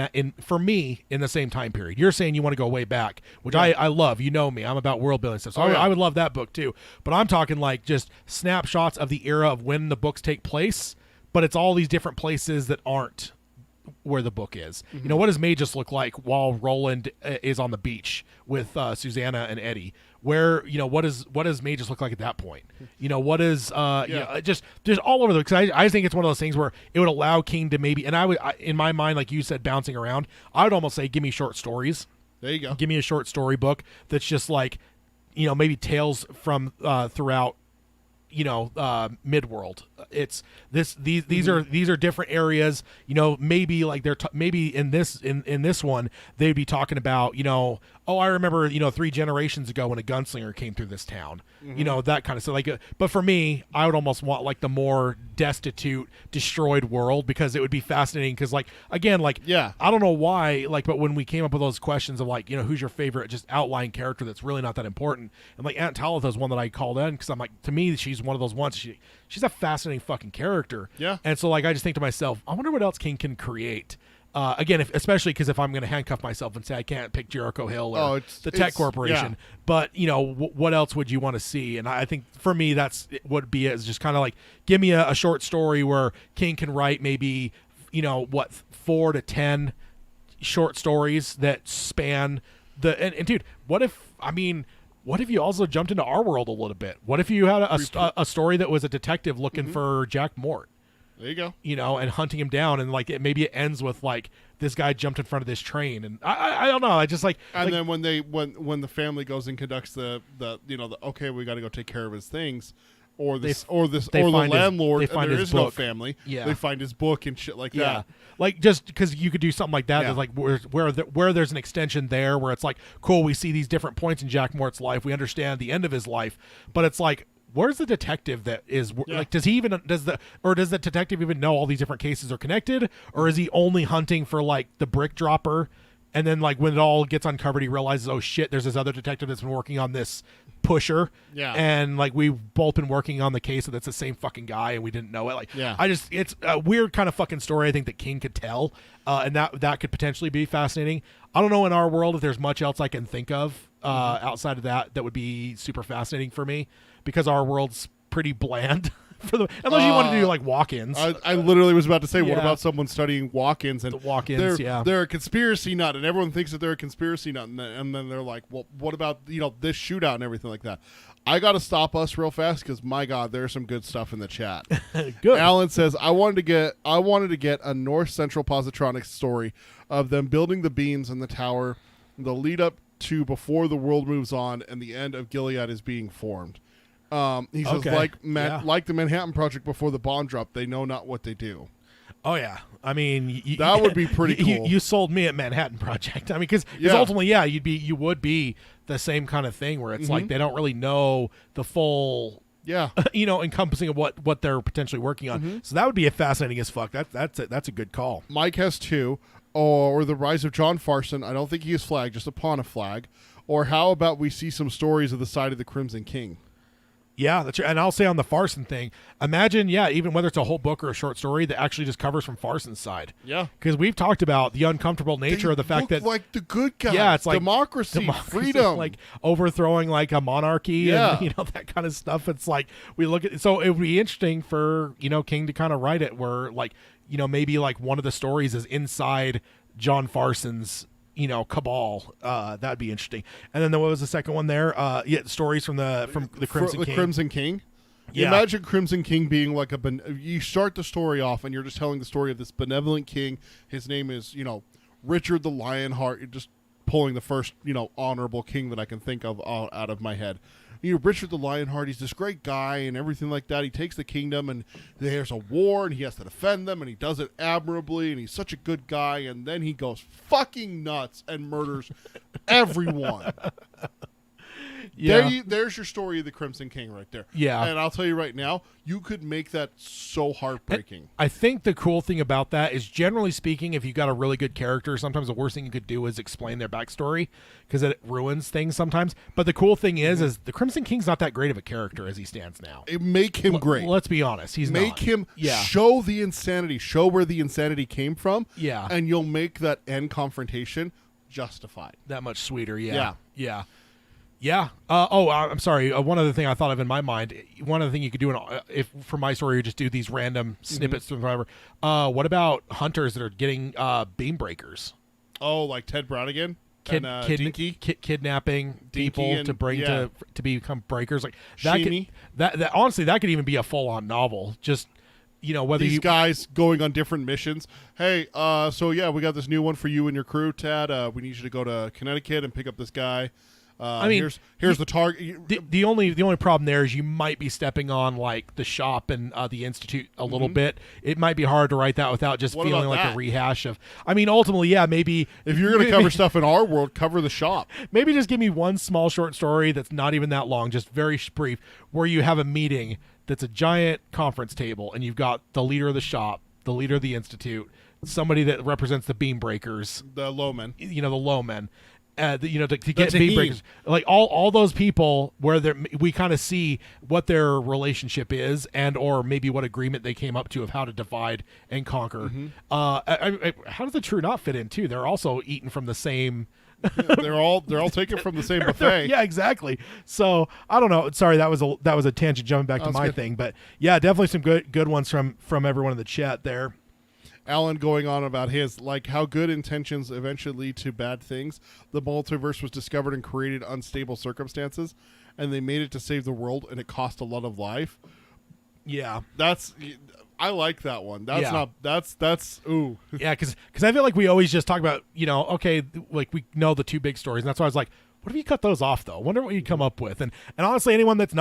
for me in the same time period? You're saying you want to go way back, which I love. You know me, I'm about world building stuff. So I would love that book too. But I'm talking like just snapshots of the era of when the books take place, but it's all these different places that aren't where the book is. What does Magus look like while Roland is on the beach with Susanna and Eddie? Where what does Magus look like at that point? What is just all over the, because I think it's one of those things where it would allow King to maybe, and in my mind, like you said, bouncing around, I would almost say give me short stories. There you go. Give me a short story book that's just like maybe tales from throughout Midworld. It's these are different areas. Maybe like maybe in this one they'd be talking about I remember 3 generations ago when a gunslinger came through this town. That kind of stuff. Like, but for me, I would almost want like the more destitute, destroyed world, because it would be fascinating. Because like again, like I don't know why, like, but when we came up with those questions of like who's your favorite just outline character that's really not that important, and like Aunt Talitha is one that I called in because I'm like, to me she's one of those ones. She's a fascinating fucking character. Yeah. And so like I just think to myself, I wonder what else King can create. Again, especially because if I'm going to handcuff myself and say I can't pick Jericho Hill or the Tech Corporation, but what else would you want to see? And I think for me that's would be is just kind of like give me a short story where King can write maybe 4 to 10 short stories that span and dude, what if you also jumped into our world a little bit? What if you had a story that was a detective looking for Jack Mort? There you go. And hunting him down, and like maybe it ends with like this guy jumped in front of this train, and I don't know. I just like. And then when the family goes and conducts the okay, we got to go take care of his things, or the landlord, and there is no family. Yeah. They find his book and shit like that. Like just because you could do something like that, there's like where there's an extension there where it's like cool. We see these different points in Jack Mort's life. We understand the end of his life, but it's like, where's the detective that is like? Does the detective even know all these different cases are connected, or is he only hunting for like the brick dropper? And then like when it all gets uncovered, he realizes, oh shit, there's this other detective that's been working on this pusher. Yeah. And like we've both been working on the case that's the same fucking guy, and we didn't know it. Like, it's a weird kind of fucking story I think that King could tell, and that could potentially be fascinating. I don't know in our world if there's much else I can think of outside of that would be super fascinating for me, because our world's pretty bland. Unless you want to do like walk-ins. I literally was about to say, what about someone studying walk-ins? And the walk-ins, they're a conspiracy nut, and everyone thinks that they're a conspiracy nut, and then they're like, well, what about this shootout and everything like that? I got to stop us real fast because my God, there's some good stuff in the chat. Good. Alan says, I wanted to get a North Central Positronics story of them building the beams in the tower, the lead up to before the world moves on, and the end of Gilead is being formed. He says, like the Manhattan Project before the bomb drop, they know not what they do. Oh yeah, I mean that would be pretty cool. You sold me at Manhattan Project. I mean, because ultimately, you would be the same kind of thing where it's like they don't really know the full, encompassing of what they're potentially working on. So that would be fascinating as fuck. That's a good call. Mike has 2, or the rise of John Farson. I don't think he is flag, just upon a flag. Or how about we see some stories of the side of the Crimson King? Yeah, that's right. And I'll say on the Farson thing, imagine, even whether it's a whole book or a short story that actually just covers from Farson's side. Yeah. Because we've talked about the uncomfortable nature of the fact that like the good guys. Yeah, it's like democracy, freedom. Like overthrowing like a monarchy and that kind of stuff. It's like we look at, so it would be interesting for, King to kind of write it where like, maybe like one of the stories is inside John Farson's cabal. That'd be interesting. And then what was the second one there? Stories from the Crimson King. Crimson King. Yeah. Imagine Crimson King being like you start the story off and you're just telling the story of this benevolent king. His name is, Richard the Lionheart. You're just pulling the first, honorable king that I can think of out of my head. Richard the Lionheart, he's this great guy and everything like that. He takes the kingdom and there's a war and he has to defend them and he does it admirably and he's such a good guy, and then he goes fucking nuts and murders everyone. Yeah. There's your story of the Crimson King right there. Yeah. And I'll tell you right now, you could make that so heartbreaking. I think the cool thing about that is, generally speaking, if you got a really good character, sometimes the worst thing you could do is explain their backstory, because it ruins things sometimes. But the cool thing is the Crimson King's not that great of a character as he stands now. Make him great. Let's be honest, he's make not. him Yeah. show the insanity, show where the insanity came from. Yeah. And you'll make that end confrontation justified. That much sweeter. Yeah. I'm sorry. One other thing I thought of in my mind. One other thing you could do, if for my story, you just do these random snippets from whatever. What about hunters that are getting beam breakers? Oh, like Ted Brownigan and Dinky? Kidnapping people and- to bring yeah. to become breakers. Like that. Sheemy. That honestly, that could even be a full on novel. Just whether These you guys going on different missions. Hey, so yeah, we got this new one for you and your crew, Tad. We need you to go to Connecticut and pick up this guy. I mean, here's the target. The only problem there is you might be stepping on like the shop and the institute a little bit. It might be hard to write that without just What feeling about like that? a rehash of. I mean, ultimately, yeah, maybe If you're going to cover stuff in our world, cover the shop. maybe just give me one small short story that's not even that long, just very brief, where you have a meeting that's a giant conference table, and you've got the leader of the shop, the leader of the institute, somebody that represents the beam breakers, The lowmen. the low men, to get Tahim. beam breakers, like all those people where we kind of see what their relationship is, and or maybe what agreement they came up to of how to divide and conquer. How does the True Knot fit in too? They're also eating from the same. They're all taken from the same buffet. Yeah, exactly. So I don't know. Sorry, that was a tangent jumping back to That's my good. thing, but yeah, definitely some good ones from everyone in the chat there. Alan going on about his, like, how good intentions eventually lead to bad things. The multiverse was discovered and created unstable circumstances, and they made it to save the world, and it cost a lot of life. Yeah. I like that one. That's Yeah. not. That's ooh. Yeah, because I feel like we always just talk about, okay, like we know the two big stories, and that's why I was like, what if you cut those off though? Wonder what you'd come up with. And honestly, anyone that's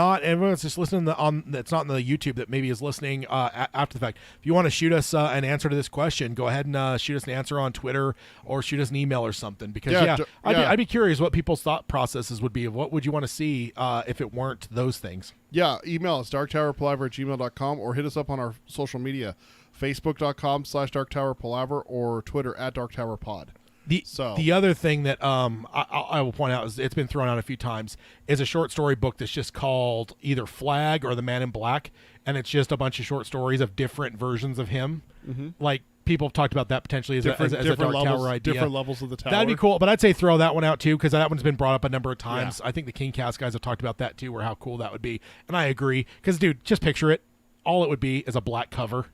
just listening that's not in the YouTube that maybe is listening after the fact, if you want to shoot us an answer to this question, go ahead and shoot us an answer on Twitter or shoot us an email or something. Because I'd be curious what people's thought processes would be of what would you want to see if it weren't those things. Yeah, email us darktowerpalaver@gmail.com or hit us up on our social media, facebook.com/darktowerpalaver or Twitter @darktowerpod. The other thing that I will point out is it's been thrown out a few times is a short story book that's just called either Flag or The Man in Black, and it's just a bunch of short stories of different versions of him. Like people have talked about that potentially as a Dark Tower idea. Different levels of the tower. That'd be cool, but I'd say throw that one out too because that one's been brought up a number of times. Yeah. I think the King Cast guys have talked about that too, or how cool that would be, and I agree. Because dude, just picture it. All it would be is a black cover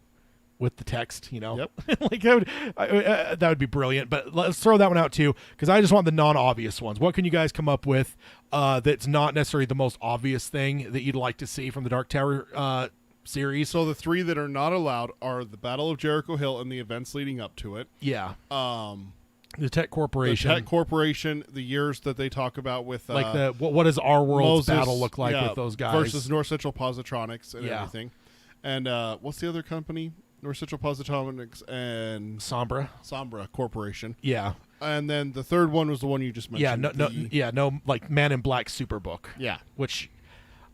with the text, Yep. like that would be brilliant. But let's throw that one out too, because I just want the non-obvious ones. What can you guys come up with that's not necessarily the most obvious thing that you'd like to see from the Dark Tower series? So the three that are not allowed are the Battle of Jericho Hill and the events leading up to it. Yeah. The Tech The Corporation. Tech Corporation, the years that they talk about with like what does our world's Moses, battle look like with those guys versus North Central Positronics and Yeah. everything. And what's the other company? North Central Positronics and Sombra Corporation. Yeah. And then the third one was the one you just mentioned. No, like Man in Black Superbook. Yeah. Which,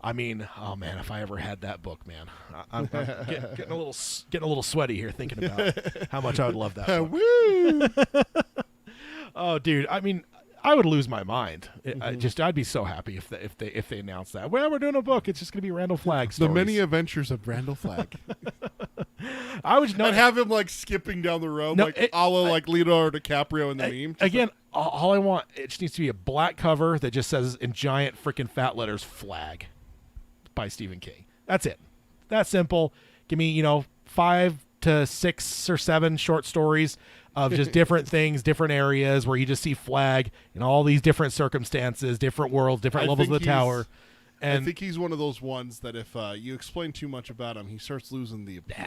I mean, oh man, if I ever had that book, man, I'm getting a little sweaty here thinking about how much I would love that book. Woo! Oh, dude, I mean, I would lose my mind. I'd be so happy if they announced that. Well, we're doing a book. It's just going to be Randall Flagg stories. The Many Adventures of Randall Flagg. I would not And have him like skipping down the road, a la like Leonardo DiCaprio in the meme. Just again. All I want, it just needs to be a black cover that just says in giant freaking fat letters "Flag" by Stephen King. That's it. That's simple. Give me 5 to 6 or 7 short stories of just different things, different areas where you just see Flag in all these different circumstances, different worlds, different levels of the tower. And I think he's one of those ones that if you explain too much about him, he starts losing the appeal.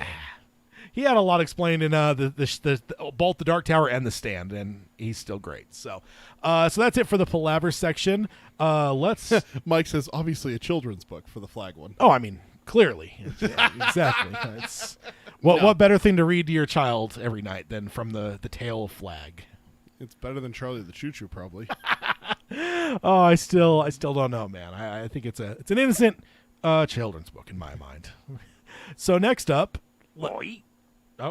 He had a lot explained in the both the Dark Tower and the Stand, and he's still great. So that's it for the Palaver section. Let's. Mike says obviously a children's book for the Flag one. Oh, I mean, clearly, yeah, exactly. It's what better thing to read to your child every night than from the Tale of Flag? It's better than Charlie the Choo Choo, probably. Oh, I still don't know, man. I think it's an innocent children's book in my mind. So next up, oh,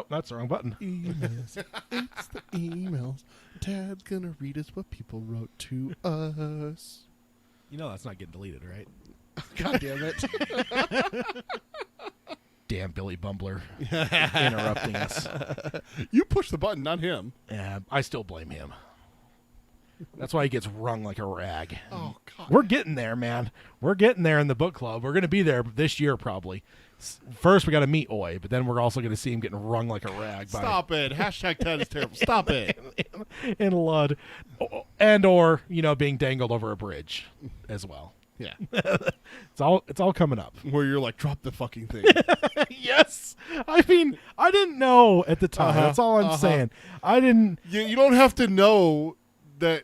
that's the wrong button. Emails. It's the emails. Dad's gonna read us what people wrote to us. You know that's not getting deleted, right? God damn it. Damn Billy Bumbler interrupting us. You push the button, not him. Yeah, I still blame him. That's why he gets wrung like a rag. Oh, God. We're getting there, man. We're getting there in the book club. We're going to be there this year, probably. First, we got to meet Oi, but then we're also going to see him getting wrung like a rag. Stop it. Hashtag Ted is terrible. Stop it. In Lud. And or, being dangled over a bridge as well. Yeah. It's all coming up. Where you're like, drop the fucking thing. Yes. I mean, I didn't know at the time. That's all I'm saying. I didn't. You don't have to know that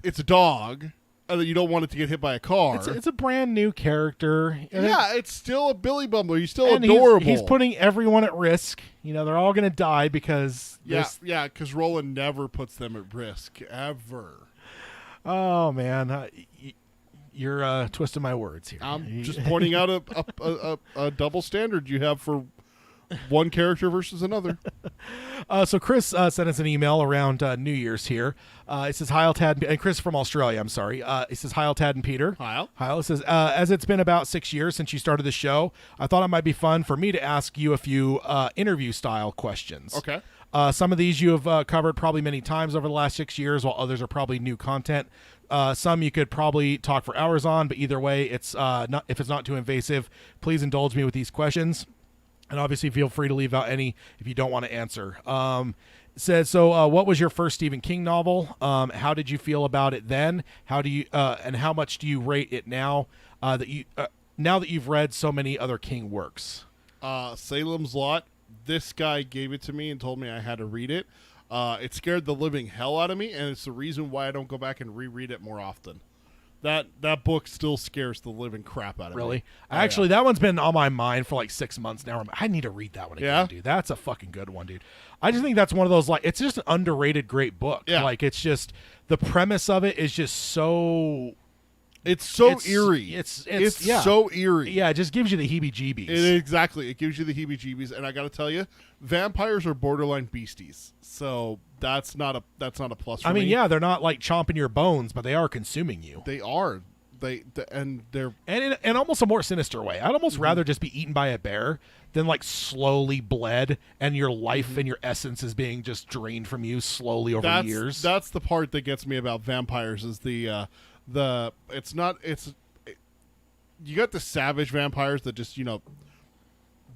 it's a dog and that you don't want it to get hit by a car. It's a brand new character. Yeah, it's still a Billy Bumbler. He's still and adorable. He's putting everyone at risk. They're all going to die because because Roland never puts them at risk ever. Oh man, you're twisting my words here. I'm just pointing out a double standard you have for one character versus another. So Chris sent us an email around New Year's here. It says, "Hi, Tad," and Chris from Australia. I'm sorry. It says, "Hi, Tad and Peter." Hi. It says, "As it's been about 6 years since you started the show, I thought it might be fun for me to ask you a few interview-style questions." Okay. Some of these you have covered probably many times over the last 6 years, while others are probably new content. Some you could probably talk for hours on, but either way, it's not. If it's not too invasive, please indulge me with these questions. And obviously, feel free to leave out any if you don't want to answer. It says, what was your first Stephen King novel? How did you feel about it then? How do you and how much do you rate it now that you've read so many other King works? Salem's Lot. This guy gave it to me and told me I had to read it. It scared the living hell out of me, and it's the reason why I don't go back and reread it more often. That book still scares the living crap out of me. Really? Actually, that one's been on my mind for like 6 months now. I need to read that one again, dude. That's a fucking good one, dude. I just think that's one of those, like, it's just an underrated great book. Yeah. Like, it's just, the premise of it is just so... It's so eerie. It's so eerie. Yeah, it just gives you the heebie-jeebies. Exactly. It gives you the heebie-jeebies, and I got to tell you, vampires are borderline beasties. So that's not a plus for me. I mean, yeah, they're not like chomping your bones, but they are consuming you. They are. And they're and in almost a more sinister way. I'd almost rather just be eaten by a bear than like slowly bled and your life and your essence is being just drained from you slowly over years. That's the part that gets me about vampires is you got the savage vampires that just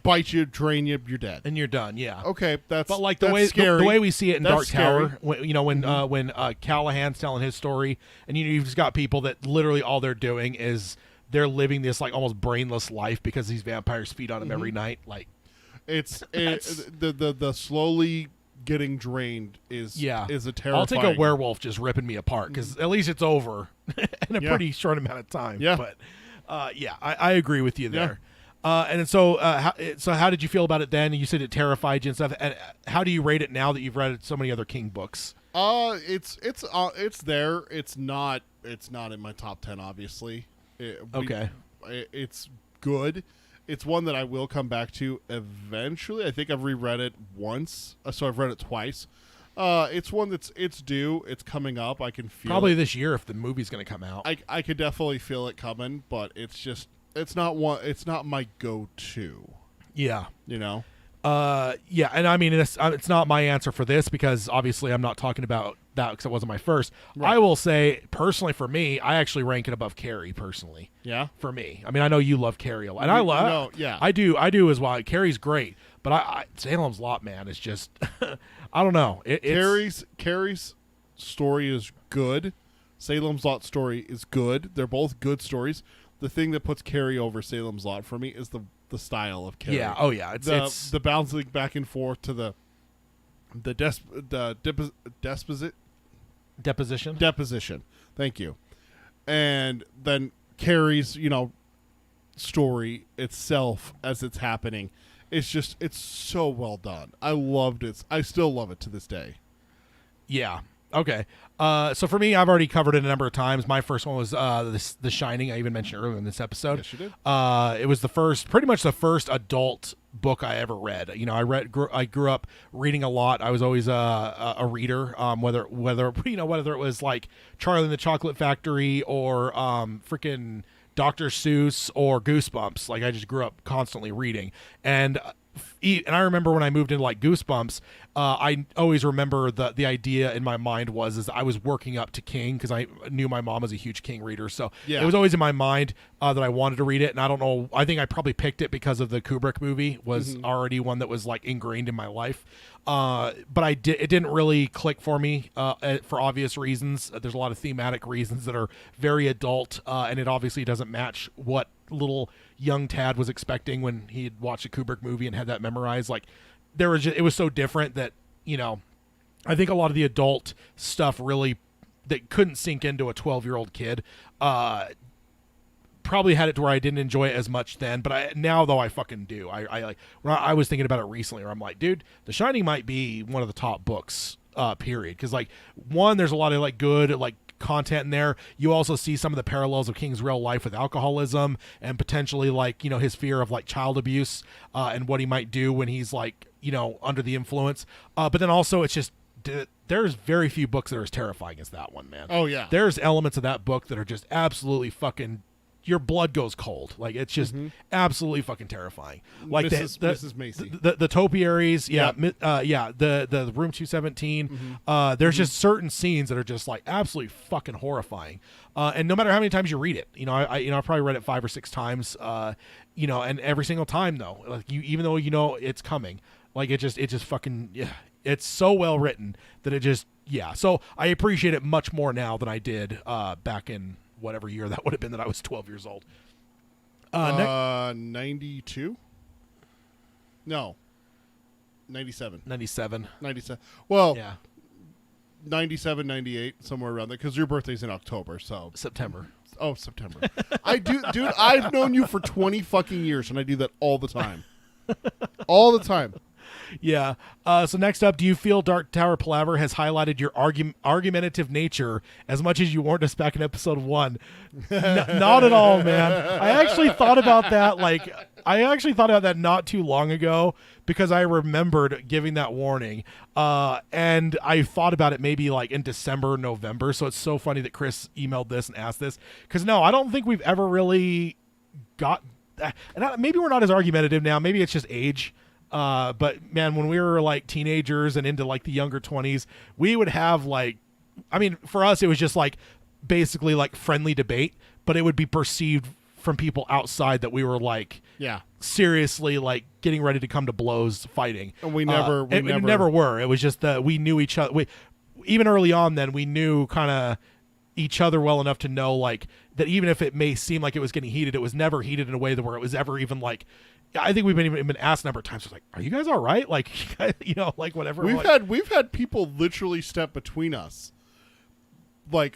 bite you, drain you, you're dead, and you're done. Yeah. Okay, but like the way we see it in Dark Tower, when Callahan's telling his story, and you've just got people that literally all they're doing is they're living this like almost brainless life because these vampires feed on them every night. Like the slowly getting drained is a terrifying. I'll take a werewolf just ripping me apart because at least it's over in a pretty short amount of time. Yeah, but I agree with you there. And so how did you feel about it then? You said it terrified you and stuff. And how do you rate it now that you've read so many other King books? It's there. It's not in my top 10, obviously. It's good. It's one that I will come back to eventually. I think I've reread it once, so I've read it twice. It's one it's due. It's coming up. I can feel probably this year if the movie's going to come out. I could definitely feel it coming, but it's just. It's not my go-to. Yeah. Yeah, and I mean, it's not my answer for this because obviously I'm not talking about that because it wasn't my first. Right. I will say, personally, for me, I actually rank it above Carrie, personally. Yeah? For me. I mean, I know you love Carrie a lot. And I love... yeah. I do as well. Carrie's great. But Salem's Lot, man, is just... I don't know. Carrie's story is good. Salem's Lot story is good. They're both good stories. The thing that puts Carrie over Salem's Lot for me is the style of Carrie. Yeah. Oh yeah. It's the bouncing back and forth to the deposition. Thank you. And then Carrie's story itself as it's happening. It's so well done. I loved it. I still love it to this day. Yeah. Okay. So for me, I've already covered it a number of times. My first one was The Shining. I even mentioned earlier in this episode. Yes, you did. It was pretty much the first adult book I ever read. You know, I grew up reading a lot. I was always a reader. Whether it was like Charlie and the Chocolate Factory or freaking Dr. Seuss or Goosebumps. Like I just grew up constantly reading. And I remember when I moved into like Goosebumps, I always remember the idea in my mind was I was working up to King because I knew my mom was a huge King reader. So it was always in my mind that I wanted to read it. And I don't know, I think I probably picked it because of the Kubrick movie was already one that was like ingrained in my life. But it didn't really click for me for obvious reasons. There's a lot of thematic reasons that are very adult, and it obviously doesn't match what little young Tad was expecting when he had watched a Kubrick movie and had that memorized. Like it was so different that, you know, I think a lot of the adult stuff really that couldn't sink into a 12-year-old kid probably had it to where I didn't enjoy it as much then, but now though I fucking do. I was thinking about it recently where I'm like, dude, The Shining might be one of the top books period, because like one, there's a lot of like good like content in there. You also see some of the parallels of King's real life with alcoholism and potentially like, you know, his fear of like child abuse and what he might do when he's like, you know, under the influence, but then also it's just there's very few books that are as terrifying as that one, man. Oh yeah, there's elements of that book that are just absolutely fucking, your blood goes cold. Like it's just absolutely fucking terrifying. Like Mrs. Macy, the topiaries, the Room 217. There's just certain scenes that are just like absolutely fucking horrifying. And no matter how many times you read it, you know, I probably read it 5 or 6 times. You know, and every single time though, like even though you know it's coming, like it just fucking it's so well written that it just So I appreciate it much more now than I did back in whatever year that would have been that I was 12 years old. 92? No. 97. 97. Well, Yeah. 97, 98, somewhere around there, because your birthday's in October, so. September. Oh, September. Dude, I've known you for 20 fucking years, and I do that all the time. All the time. Yeah. So next up, do you feel Dark Tower Palaver has highlighted your argumentative nature as much as you warned us back in episode 1? Not at all, man. I actually thought about that not too long ago because I remembered giving that warning. And I thought about it maybe like in December, November. So it's so funny that Chris emailed this and asked this. Because no, I don't think we've ever really got... And maybe we're not as argumentative now. Maybe it's just age. But man, when we were like teenagers and into like the younger 20s, we would have like, I mean, for us, it was just like basically like friendly debate, but it would be perceived from people outside that we were like, seriously, like getting ready to come to blows fighting. And we never were. It was just that we knew each other. Even early on, then we knew kind of each other well enough to know like that even if it may seem like it was getting heated, it was never heated in a way that where it was ever even like, I think we've been asked a number of times. Like, are you guys all right? Like, you know, like whatever. We've had people literally step between us, like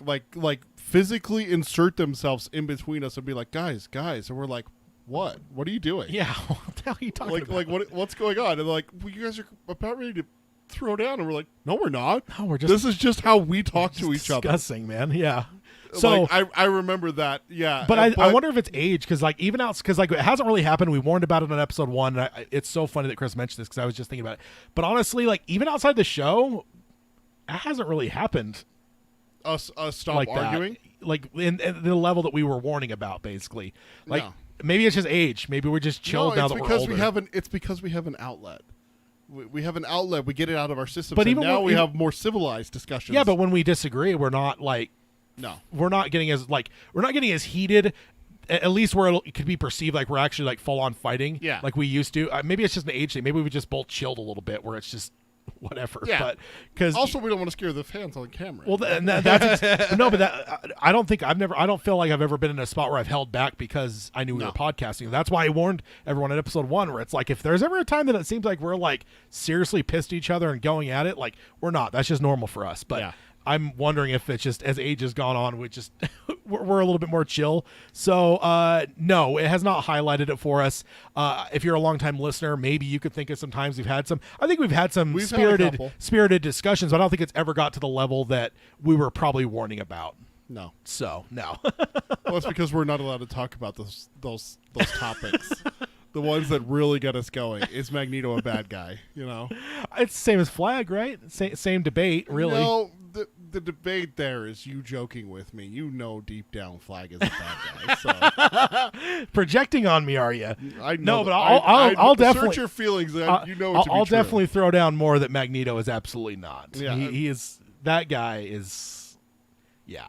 physically insert themselves in between us and be like, guys, and we're like, what? What are you doing? Yeah, what the hell are you talking about? Like what's going on? And they're like, well, you guys are about ready to throw down, and we're like, no, we're not. No, we're just. This is just how we talk to each other. Disgusting, man. Yeah. So like, I remember that, but I wonder if it's age because like even out because like it hasn't really happened. We warned about it on episode 1. And it's so funny that Chris mentioned this because I was just thinking about it. But honestly, like even outside the show, it hasn't really happened. Us stop like arguing, that. Like in the level that we were warning about, basically. Like maybe it's just age. Maybe we're just chilled now that we're older. It's because we have an outlet. We have an outlet. We get it out of our systems. But even now we have more civilized discussions. Yeah, but when we disagree, we're not like. No, we're not getting as heated. At least where it could be perceived like we're actually like full on fighting. Yeah, like we used to. Maybe it's just an age thing. Maybe we just both chilled a little bit where it's just whatever. Yeah, but because also we don't want to scare the fans on camera. Well, that's no, but I don't feel like I've ever been in a spot where I've held back because I knew we were podcasting. That's why I warned everyone in episode 1 where it's like if there's ever a time that it seems like we're like seriously pissed at each other and going at it, like we're not. That's just normal for us. But. Yeah. I'm wondering if it's just as age has gone on, we're a little bit more chill. So no, it has not highlighted it for us. If you're a longtime listener, maybe you could think of some times we've had some. I think we've had some We've had a couple. spirited discussions, but I don't think it's ever got to the level that we were probably warning about. No. So no. Well, it's because we're not allowed to talk about those topics. The ones that really get us going. Is Magneto a bad guy? You know, It's the same as Flag, right? Same debate, really. No, the debate there is you joking with me. You know, deep down, Flag is a bad guy. So Projecting on me, are you? I know. No, but I'll definitely search your feelings. You know, it to be I'll true. definitely throw down more that Magneto is absolutely not. Yeah. He is. That guy is. Yeah.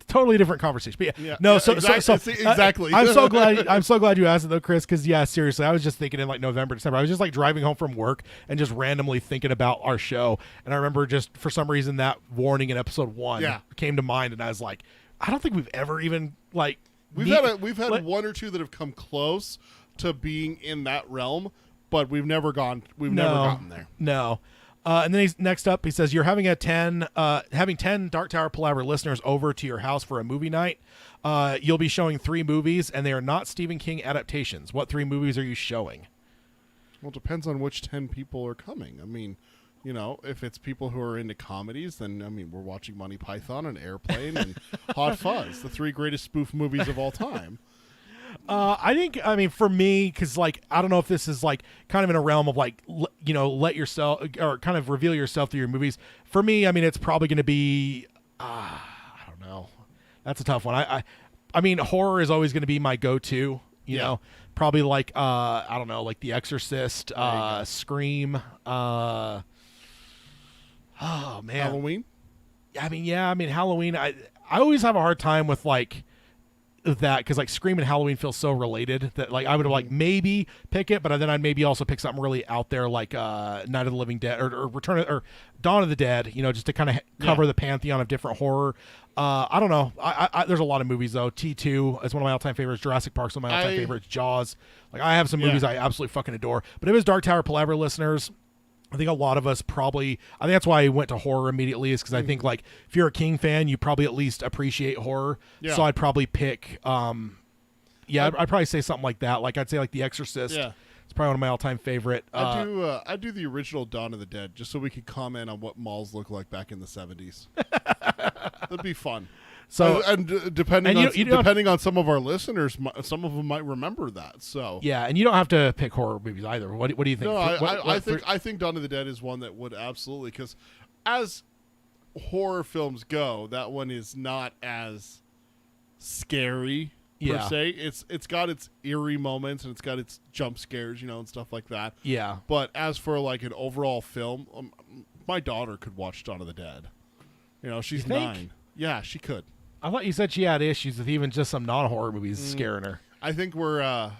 Totally different conversation. But Yeah, no. yeah, So exactly. I'm so glad. I'm so glad you asked it though, Chris. Because yeah, seriously, I was just thinking in like November, December. I was just like driving home from work and just randomly thinking about our show. And I remember just for some reason that warning in episode 1 came to mind, and I was like, I don't think we've ever even like We've had one or two that have come close to being in that realm, but we've never gotten there. No. And then next up, he says, you're having 10 Dark Tower Palaver listeners over to your house for a movie night. You'll be showing 3 movies, and they are not Stephen King adaptations. What 3 movies are you showing? Well, it depends on which 10 people are coming. I mean, you know, if it's people who are into comedies, then, I mean, we're watching Monty Python and Airplane and Hot Fuzz, the 3 greatest spoof movies of all time. I think, I mean, for me, because, like, I don't know if this is, like, kind of in a realm of, like, let yourself, or kind of reveal yourself through your movies. For me, I mean, it's probably going to be, I don't know. That's a tough one. I mean, horror is always going to be my go-to, you know. Probably, like, I don't know, like The Exorcist, Scream. Oh, man. Halloween? I mean, Halloween, I always have a hard time with, like, that, because like Scream and Halloween feel so related that like I would like maybe pick it, but then I'd maybe also pick something really out there like Night of the Living Dead or Dawn of the Dead, you know, just to kind of cover the pantheon of different horror. I don't know. I there's a lot of movies though. T2 is one of my all-time favorites. Jurassic Park's one of my all-time favorites. Jaws. Like I have some movies I absolutely fucking adore. But if it's Dark Tower Palaver listeners, I think a lot of us probably, I think that's why I went to horror immediately, is because I think, like, if you're a King fan, you probably at least appreciate horror. Yeah. So I'd probably pick, I'd probably say something like that. Like, I'd say, like, The Exorcist. Yeah. It's probably one of my all-time favorite. I do the original Dawn of the Dead, just so we could comment on what malls looked like back in the 70s. That'd be fun. So depending on some of our listeners, some of them might remember that. So yeah, and you don't have to pick horror movies either. What do you think? No, I think Dawn of the Dead is one that would absolutely, because as horror films go, that one is not as scary per se. It's got its eerie moments and it's got its jump scares, you know, and stuff like that. Yeah. But as for like an overall film, my daughter could watch Dawn of the Dead. You know, she's 9. Yeah, she could. I thought you said she had issues with even just some non-horror movies scaring her. I think we're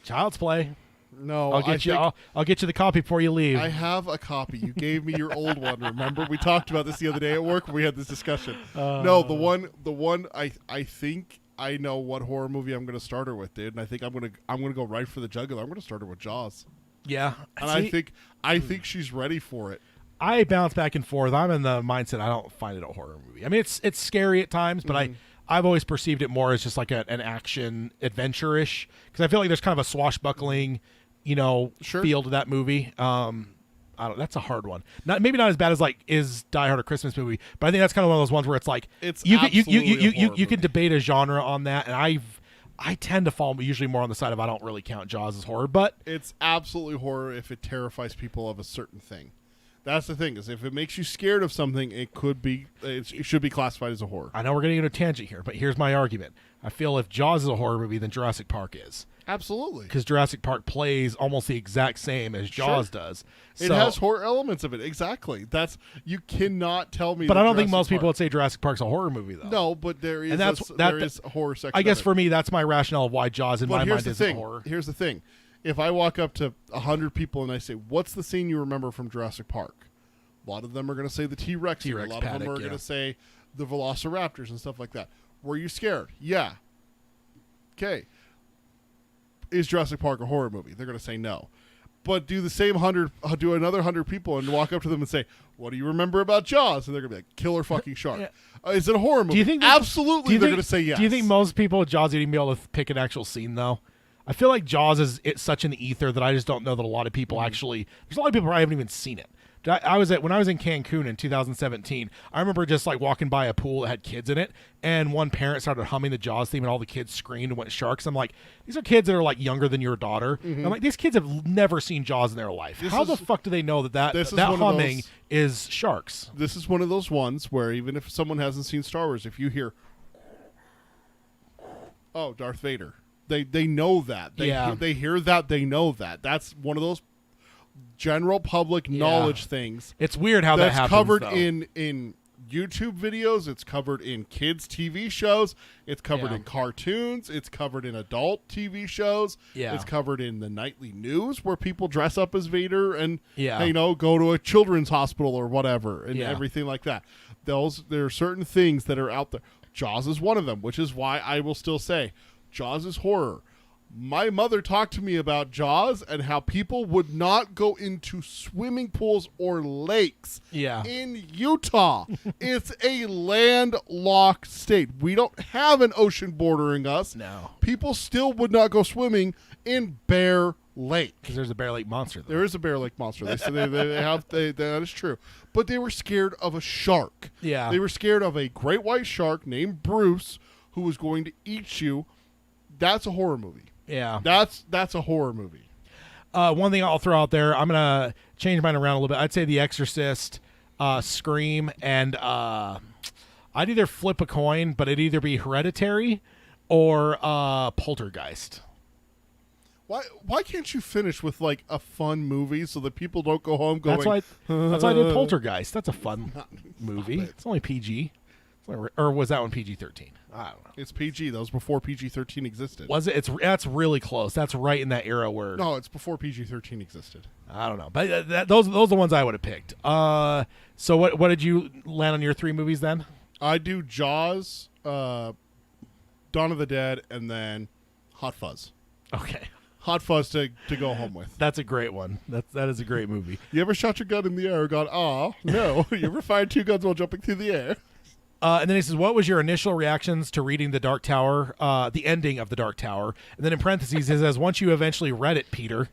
Child's Play. No, I'll get you the copy before you leave. I have a copy. You gave me your old one. Remember, we talked about this the other day at work. We had this discussion. No, the one I think I know what horror movie I'm going to start her with, dude. And I think I'm gonna go right for the jugular. I'm going to start her with Jaws. Yeah, and I think she's ready for it. I bounce back and forth. I'm in the mindset I don't find it a horror movie. I mean, it's scary at times, but I've always perceived it more as just like an action adventure-ish, because I feel like there's kind of a swashbuckling, you know, feel to that movie. I don't. That's a hard one. Maybe not as bad as like is Die Hard a Christmas movie, but I think that's kind of one of those ones where it's like you can debate a genre on that, and I tend to fall usually more on the side of I don't really count Jaws as horror, but it's absolutely horror if it terrifies people of a certain thing. That's the thing, is if it makes you scared of something, it should be classified as a horror. I know we're getting into a tangent here, but here's my argument. I feel if Jaws is a horror movie, then Jurassic Park is. Absolutely. Because Jurassic Park plays almost the exact same as Jaws does. It has horror elements of it. Exactly. You cannot tell me. But I don't think most people would say Jurassic Park's a horror movie, though. No, but there is there is a horror section. I guess for me, that's my rationale of why Jaws in my mind isn't horror. Here's the thing. If I walk up to 100 people and I say, what's the scene you remember from Jurassic Park? A lot of them are going to say the T-Rex. A lot of them are going to say the Velociraptors and stuff like that. Were you scared? Yeah. Okay. Is Jurassic Park a horror movie? They're going to say no. but do the same 100, do another 100 people and walk up to them and say, "What do you remember about Jaws?" And they're gonna be like, "Killer fucking shark." Yeah. Is it a horror movie? Do you think absolutely they're gonna say yes? Do you think most people with Jaws even be able to pick an actual scene though? I feel like Jaws is such in the ether that I just don't know that a lot of people actually. There's a lot of people who haven't even seen it. When I was in Cancun in 2017. I remember just like walking by a pool that had kids in it, and one parent started humming the Jaws theme, and all the kids screamed and went sharks. I'm like, these are kids that are like younger than your daughter. I'm like, these kids have never seen Jaws in their life. How the fuck do they know that humming is sharks? This is one of those ones where even if someone hasn't seen Star Wars, if you hear, "Oh, Darth Vader," they know that. They hear that. They know that. That's one of those general public knowledge things. It's weird how that happens. That's covered though. in YouTube videos. It's covered in kids' TV shows. It's covered in cartoons. It's covered in adult TV shows. Yeah. It's covered in the nightly news where people dress up as Vader and Yeah. go to a children's hospital or whatever and everything like that. There are certain things that are out there. Jaws is one of them, which is why I will still say Jaws is horror. My mother talked to me about Jaws and how people would not go into swimming pools or lakes in Utah. It's a landlocked state. We don't have an ocean bordering us. No. People still would not go swimming in Bear Lake. Because there's a Bear Lake monster there. There is a Bear Lake monster. That is true. But they were scared of a shark. Yeah. They were scared of a great white shark named Bruce who was going to eat you. That's a horror movie. Yeah. That's a horror movie. One thing I'll throw out there, I'm going to change mine around a little bit. I'd say The Exorcist, Scream, and I'd either flip a coin, but it'd either be Hereditary or Poltergeist. Why can't you finish with like a fun movie so that people don't go home going... That's why I did Poltergeist. That's a fun movie. It's only PG. Or was that one PG-13? I don't know. It's PG. That was before PG-13 existed. Was it? That's really close. That's right in that era where... No, it's before PG-13 existed. I don't know. But those are the ones I would have picked. So what did you land on your three movies then? I do Jaws, Dawn of the Dead, and then Hot Fuzz. Okay. Hot Fuzz to go home with. That's a great one. That is a great movie. You ever shot your gun in the air and gone, "Ah, no"? You ever fired two guns while jumping through the air? And then he says, what was your initial reactions to reading The Dark Tower, the ending of The Dark Tower? And then in parentheses, it says, once you eventually read it, Peter.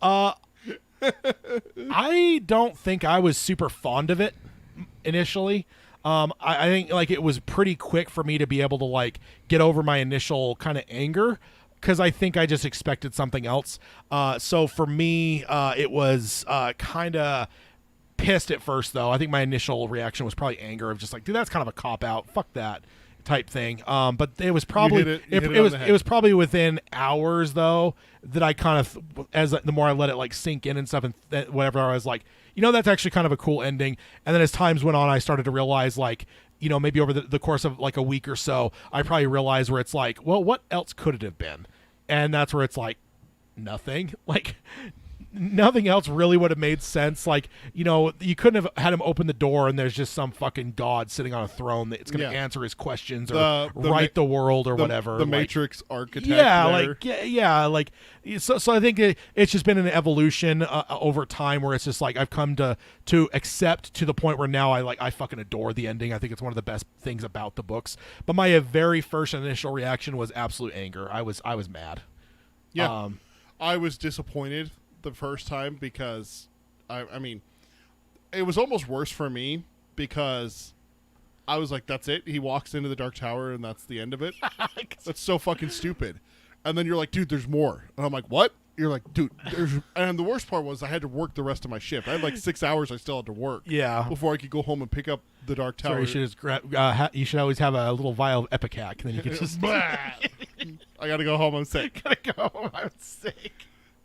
I don't think I was super fond of it initially. I think like it was pretty quick for me to be able to like get over my initial kind of anger because I think I just expected something else. So for me, it was kind of pissed at first, though. I think my initial reaction was probably anger of just like, dude, that's kind of a cop out. Fuck that type thing. But it was probably it was probably within hours though that I kind of as the more I let it like sink in and stuff and whatever, I was like, you know, that's actually kind of a cool ending. And then as times went on, I started to realize like, you know, maybe over the course of like a week or so, I probably realized where it's like, well, what else could it have been? And that's where it's like nothing. Like nothing else really would have made sense. Like, you know, you couldn't have had him open the door and there's just some fucking god sitting on a throne that's going to answer his questions or right the world or whatever. The Matrix architect. Yeah, like so I think it's just been an evolution over time where it's just like I've come to accept to the point where now I fucking adore the ending. I think it's one of the best things about the books. But my very first initial reaction was absolute anger. I was mad. Yeah. I was disappointed the first time because I mean it was almost worse for me because I was like, that's it, he walks into the Dark Tower and that's the end of it. That's so fucking stupid. And then you're like, dude, there's more. And I'm like, what? You're like, dude, there's... And the worst part was I had to work the rest of my shift. I had like 6 hours I still had to work before I could go home and pick up the Dark Tower. So you should you should always have a little vial of Epicac and then you could just I gotta go home, I'm sick.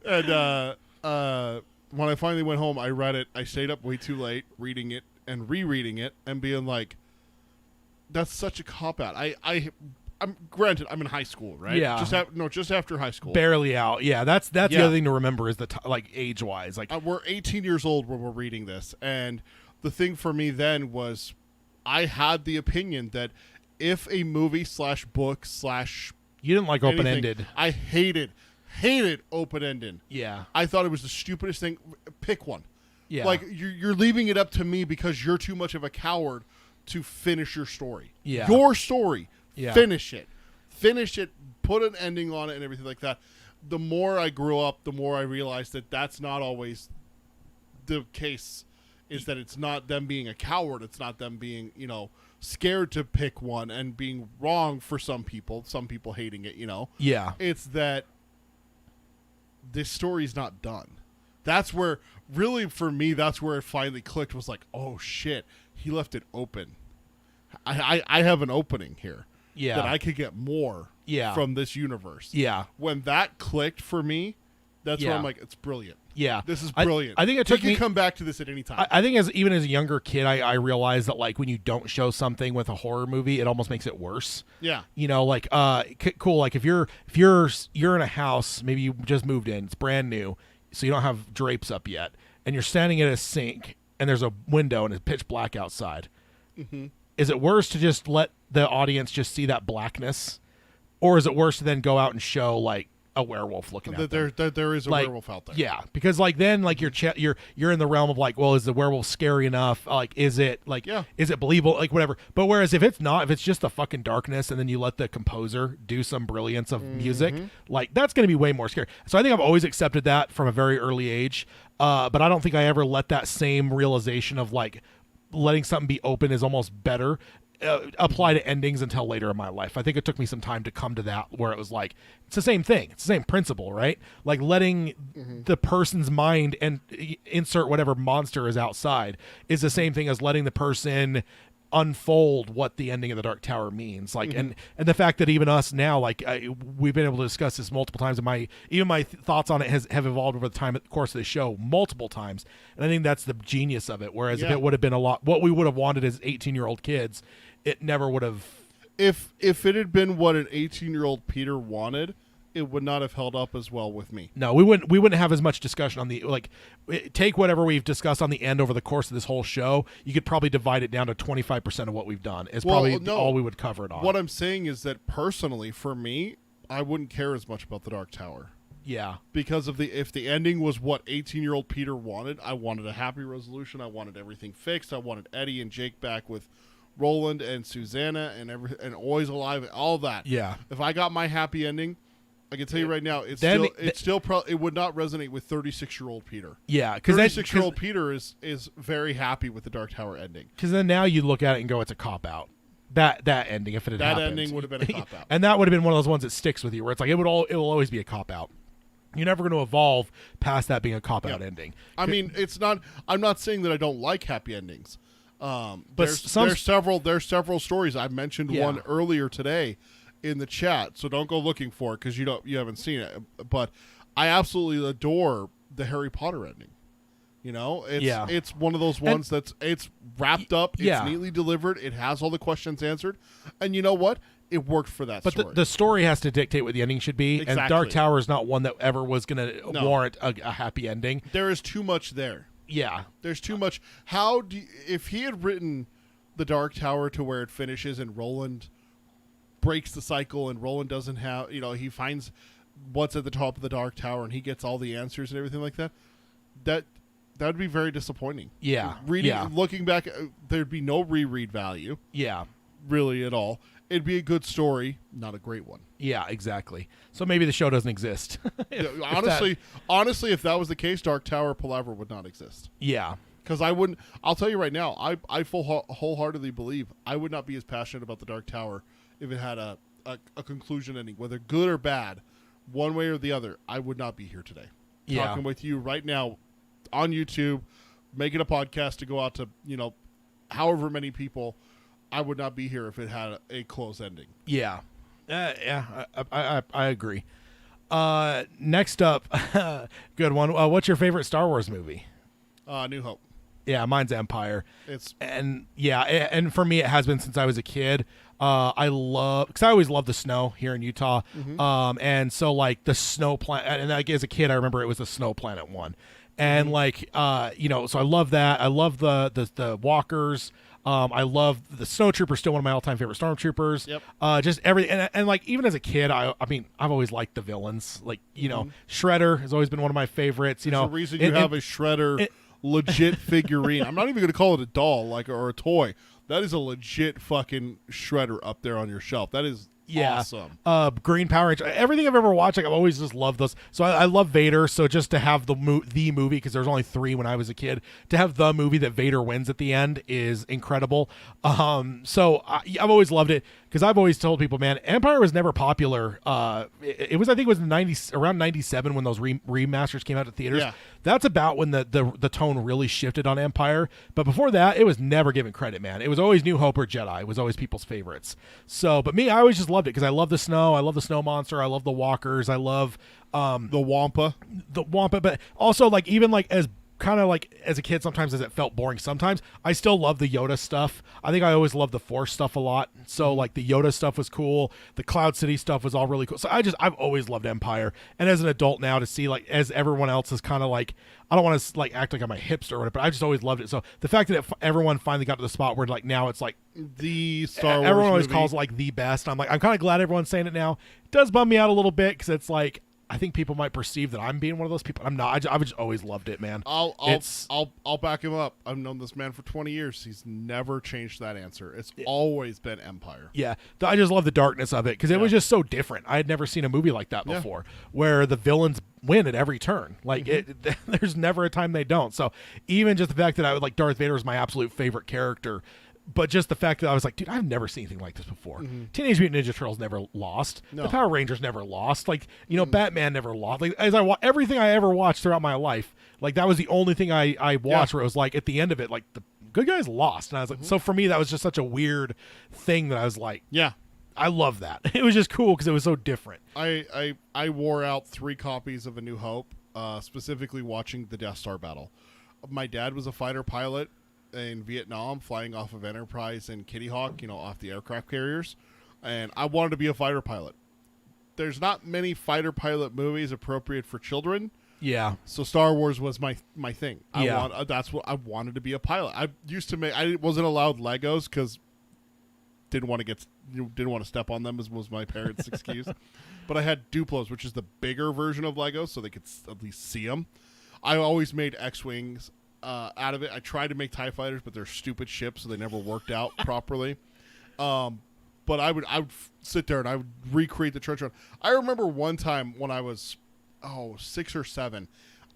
And when I finally went home, I read it. I stayed up way too late reading it and rereading it and being like, that's such a cop-out. I'm granted, I'm in high school, right? Yeah. Just after high school. Barely out. Yeah, that's the other thing to remember is like age-wise. Like we're 18 years old when we're reading this. And the thing for me then was I had the opinion that if a movie /book/ you didn't like open-ended. I hated Hated open ending. Yeah. I thought it was the stupidest thing. Pick one. Yeah. Like you're leaving it up to me because you're too much of a coward to finish your story. Yeah. Your story. Yeah. Finish it. Finish it. Put an ending on it and everything like that. The more I grew up, the more I realized that that's not always the case. Is that it's not them being a coward. It's not them being, scared to pick one and being wrong for some people hating it, Yeah. It's that this story's not done. That's where, really, for me, that's where it finally clicked, was like, oh, shit, he left it open. I have an opening here. Yeah. That I could get more from this universe. Yeah. When that clicked for me, that's Yeah. where I'm like, it's brilliant. Yeah. This is brilliant. I think it took You me. can come back to this at any time. I think even as a younger kid, I realized that like when you don't show something with a horror movie, it almost makes it worse. Yeah. Like cool. Like if you're in a house, maybe you just moved in, it's brand new, so you don't have drapes up yet, and you're standing at a sink, and there's a window and it's pitch black outside. Mm-hmm. Is it worse to just let the audience just see that blackness, or is it worse to then go out and show like a werewolf looking at them? There is a werewolf out there. Yeah, because like then like you're in the realm of like, well, is the werewolf scary enough? Like, is it like, is it believable? Like whatever. But whereas if it's not, if it's just the fucking darkness, and then you let the composer do some brilliance of music, like that's going to be way more scary. So I think I've always accepted that from a very early age. But I don't think I ever let that same realization of like letting something be open is almost better apply to endings until later in my life. I think it took me some time to come to that, where it was like, it's the same thing. It's the same principle, right? Like letting the person's mind and insert whatever monster is outside is the same thing as letting the person unfold what the ending of the Dark Tower means. Like, and the fact that even us now, like we've been able to discuss this multiple times, and my thoughts on it have evolved over the course of the show multiple times. And I think that's the genius of it. Whereas if it would have been what we would have wanted as 18-year-old kids, it never would have. If it had been what an 18-year-old Peter wanted, it would not have held up as well with me. No, we wouldn't have as much discussion on the, like, take whatever we've discussed on the end over the course of this whole show. You could probably divide it down to 25% of what we've done is probably all we would cover it on. What I'm saying is that personally, for me, I wouldn't care as much about the Dark Tower. Yeah. Because if the ending was what 18-year-old Peter wanted, I wanted a happy resolution. I wanted everything fixed. I wanted Eddie and Jake back with Roland and Susanna and always alive, all that. Yeah. If I got my happy ending, I can tell you right now, it would not resonate with 36-year-old Peter. Yeah, because 36-year-old Peter is very happy with the Dark Tower ending. Because then now you look at it and go, it's a cop out. That ending, if it had happened, ending would have been a cop out, and that would have been one of those ones that sticks with you, where it's like it will always be a cop out. You're never going to evolve past that being a cop out ending. I mean, it's not. I'm not saying that I don't like happy endings. But there's several stories. I mentioned one earlier today in the chat, so don't go looking for it because you haven't seen it. But I absolutely adore the Harry Potter ending. It's one of those ones it's wrapped up, it's neatly delivered, it has all the questions answered, and you know what? It worked for that story. But the story has to dictate what the ending should be, exactly. And Dark Tower is not one that ever was going to warrant a happy ending. There is too much there. Yeah. There's too much. If he had written the Dark Tower to where it finishes and Roland breaks the cycle and Roland doesn't have, he finds what's at the top of the Dark Tower and he gets all the answers and everything like that, that would be very disappointing. Yeah. Looking back, there'd be no reread value. Yeah. Really at all. It'd be a good story, not a great one. Yeah, exactly. So maybe the show doesn't exist. Honestly, if that was the case, Dark Tower Palaver would not exist. Yeah. Because I wouldn't. I'll tell you right now, I wholeheartedly believe I would not be as passionate about the Dark Tower if it had a conclusion ending, whether good or bad, one way or the other. I would not be here today. Yeah. Talking with you right now on YouTube, making a podcast to go out to, however many people. I would not be here if it had a close ending. Yeah. I agree. Next up, good one. What's your favorite Star Wars movie? New Hope. Yeah, mine's Empire. And for me, it has been since I was a kid. Because I always loved the snow here in Utah. Mm-hmm. And so like the snow planet, and like as a kid, I remember it was the Snow Planet one. And so I love that. I love the walkers. I love the Snowtrooper, still one of my all-time favorite Stormtroopers. Yep. Just every and like even as a kid, I mean I've always liked the villains. Like Shredder has always been one of my favorites. There's a reason you have a Shredder legit figurine. I'm not even going to call it a doll or a toy. That is a legit fucking Shredder up there on your shelf. That is awesome. Green Power Ranger, everything I've ever watched, like I've always just loved those. So I love Vader. So just to have the movie, because there's only 3 when I was a kid, to have the movie that Vader wins at the end is incredible. So I've always loved it, because I've always told people, man, Empire was never popular. It was, I think it was around 97 when those remasters came out to theaters. Yeah. That's about when the tone really shifted on Empire. But before that, it was never given credit, man. It was always New Hope or Jedi. It was always people's favorites. So, but me, I always just loved it, because I love the snow. I love the snow monster. I love the walkers. I love the Wampa. But also, like, even like as kind of like as a kid, sometimes as it felt boring, sometimes I still love the Yoda stuff. I think I always loved the Force stuff a lot. So like the Yoda stuff was cool. The Cloud City stuff was all really cool. So I've always loved Empire. And as an adult now, to see like as everyone else is kind of like, I don't want to like act like I'm a hipster or whatever, but I just always loved it. So the fact that everyone finally got to the spot where like now it's like the Star Wars everyone always movie. calls like the best. I'm kind of glad everyone's saying it now. It does bum me out a little bit, because it's like I think people might perceive that I'm being one of those people. I'm not. I've just always loved it, man. I'll back him up. I've known this man for 20 years. He's never changed that answer. It's always been Empire. Yeah, I just love the darkness of it, because it was just so different. I had never seen a movie like that before, where the villains win at every turn. Like there's never a time they don't. So even just the fact that I would like Darth Vader is my absolute favorite character. But just the fact that I was like, dude, I've never seen anything like this before. Teenage Mutant Ninja Turtles never lost. No. The Power Rangers never lost. Like, Batman never lost. Like, as everything I ever watched throughout my life, like that was the only thing I watched where it was like at the end of it, like the good guys lost, and I was like, so for me that was just such a weird thing that I was like, I love that. It was just cool because it was so different. I wore out 3 copies of A New Hope, specifically watching the Death Star battle. My dad was a fighter pilot in Vietnam, flying off of Enterprise and Kitty Hawk, off the aircraft carriers, and I wanted to be a fighter pilot. There's not many fighter pilot movies appropriate for children. Yeah. So Star Wars was my thing. Yeah. That's what I wanted to be, a pilot. I wasn't allowed Legos because didn't want to step on them, as was my parents' excuse. But I had Duplos, which is the bigger version of Legos, so they could at least see them. I always made X-Wings out of it. I tried to make TIE Fighters, but they're stupid ships, so they never worked out properly. But I would sit there and I would recreate the trench run. I remember one time when I was 6 or 7,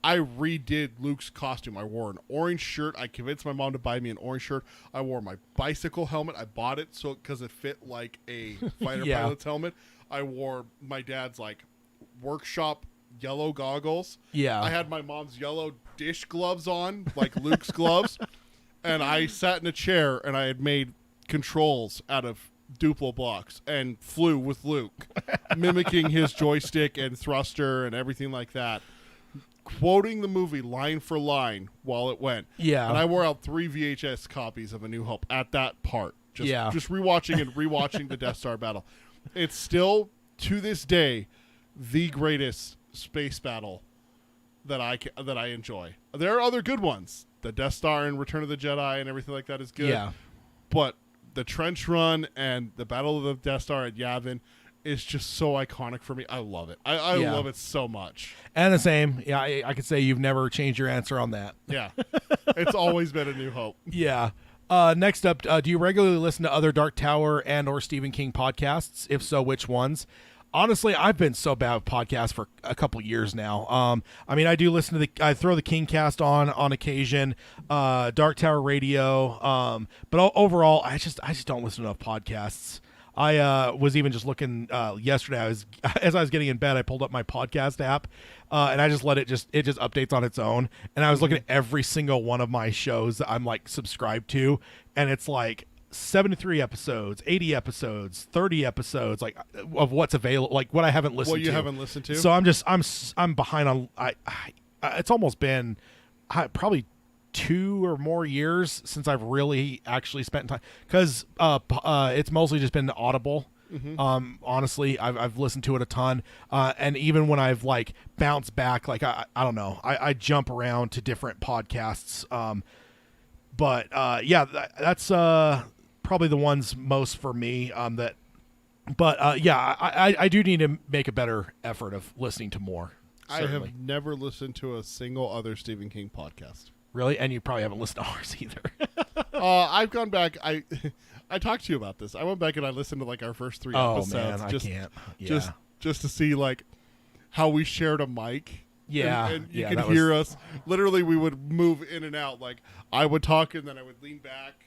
I redid Luke's costume. I wore an orange shirt. I convinced my mom to buy me an orange shirt. I wore my bicycle helmet. I bought it because it fit like a fighter pilot's helmet. I wore my dad's like workshop yellow goggles. Yeah. I had my mom's yellow dish gloves on, like Luke's gloves. And I sat in a chair and I had made controls out of Duplo blocks and flew with Luke, mimicking his joystick and thruster and everything like that, quoting the movie line for line while it went. Yeah. And I wore out 3 VHS copies of A New Hope at that part. Just rewatching the Death Star battle. It's still, to this day, the greatest space battle that I enjoy. There are other good ones. The Death Star and Return of the Jedi and everything like that is good. Yeah. But the trench run and the Battle of the Death Star at Yavin is just so iconic for me. I love it. I love it so much. And the same. Yeah, I could say you've never changed your answer on that. Yeah. It's always been A New Hope. Yeah. Next up, do you regularly listen to other Dark Tower and or Stephen King podcasts? If so, which ones? Honestly, I've been so bad with podcasts for a couple years now. I mean, I do listen to I throw the Kingcast on occasion, Dark Tower Radio. But overall, I just don't listen to enough podcasts. I was even just looking yesterday. As I was getting in bed, I pulled up my podcast app, and I just let it just updates on its own. And I was looking at every single one of my shows that I'm like subscribed to, and it's like 73 episodes, 80 episodes, 30 episodes, like of what's available, like what I haven't listened to. What you haven't listened to. So I'm behind on. It's almost been probably 2 or more years since I've really actually spent time, because it's mostly just been Audible. Honestly, I've listened to it a ton, and even when I've like bounced back, like I don't know, I jump around to different podcasts. But yeah, that's probably the ones most for me. Yeah, I do need to make a better effort of listening to more. I Certainly. have never listened to a single other Stephen King podcast. Really, and you probably haven't listened to ours either. I've gone back. I talked to you about this. I went back and I listened to like our first 3 episodes. Man, I can't. Yeah. Just to see like how we shared a mic. Yeah, and you yeah, could that hear us. Literally, we would move in and out. Like I would talk and then I would lean back,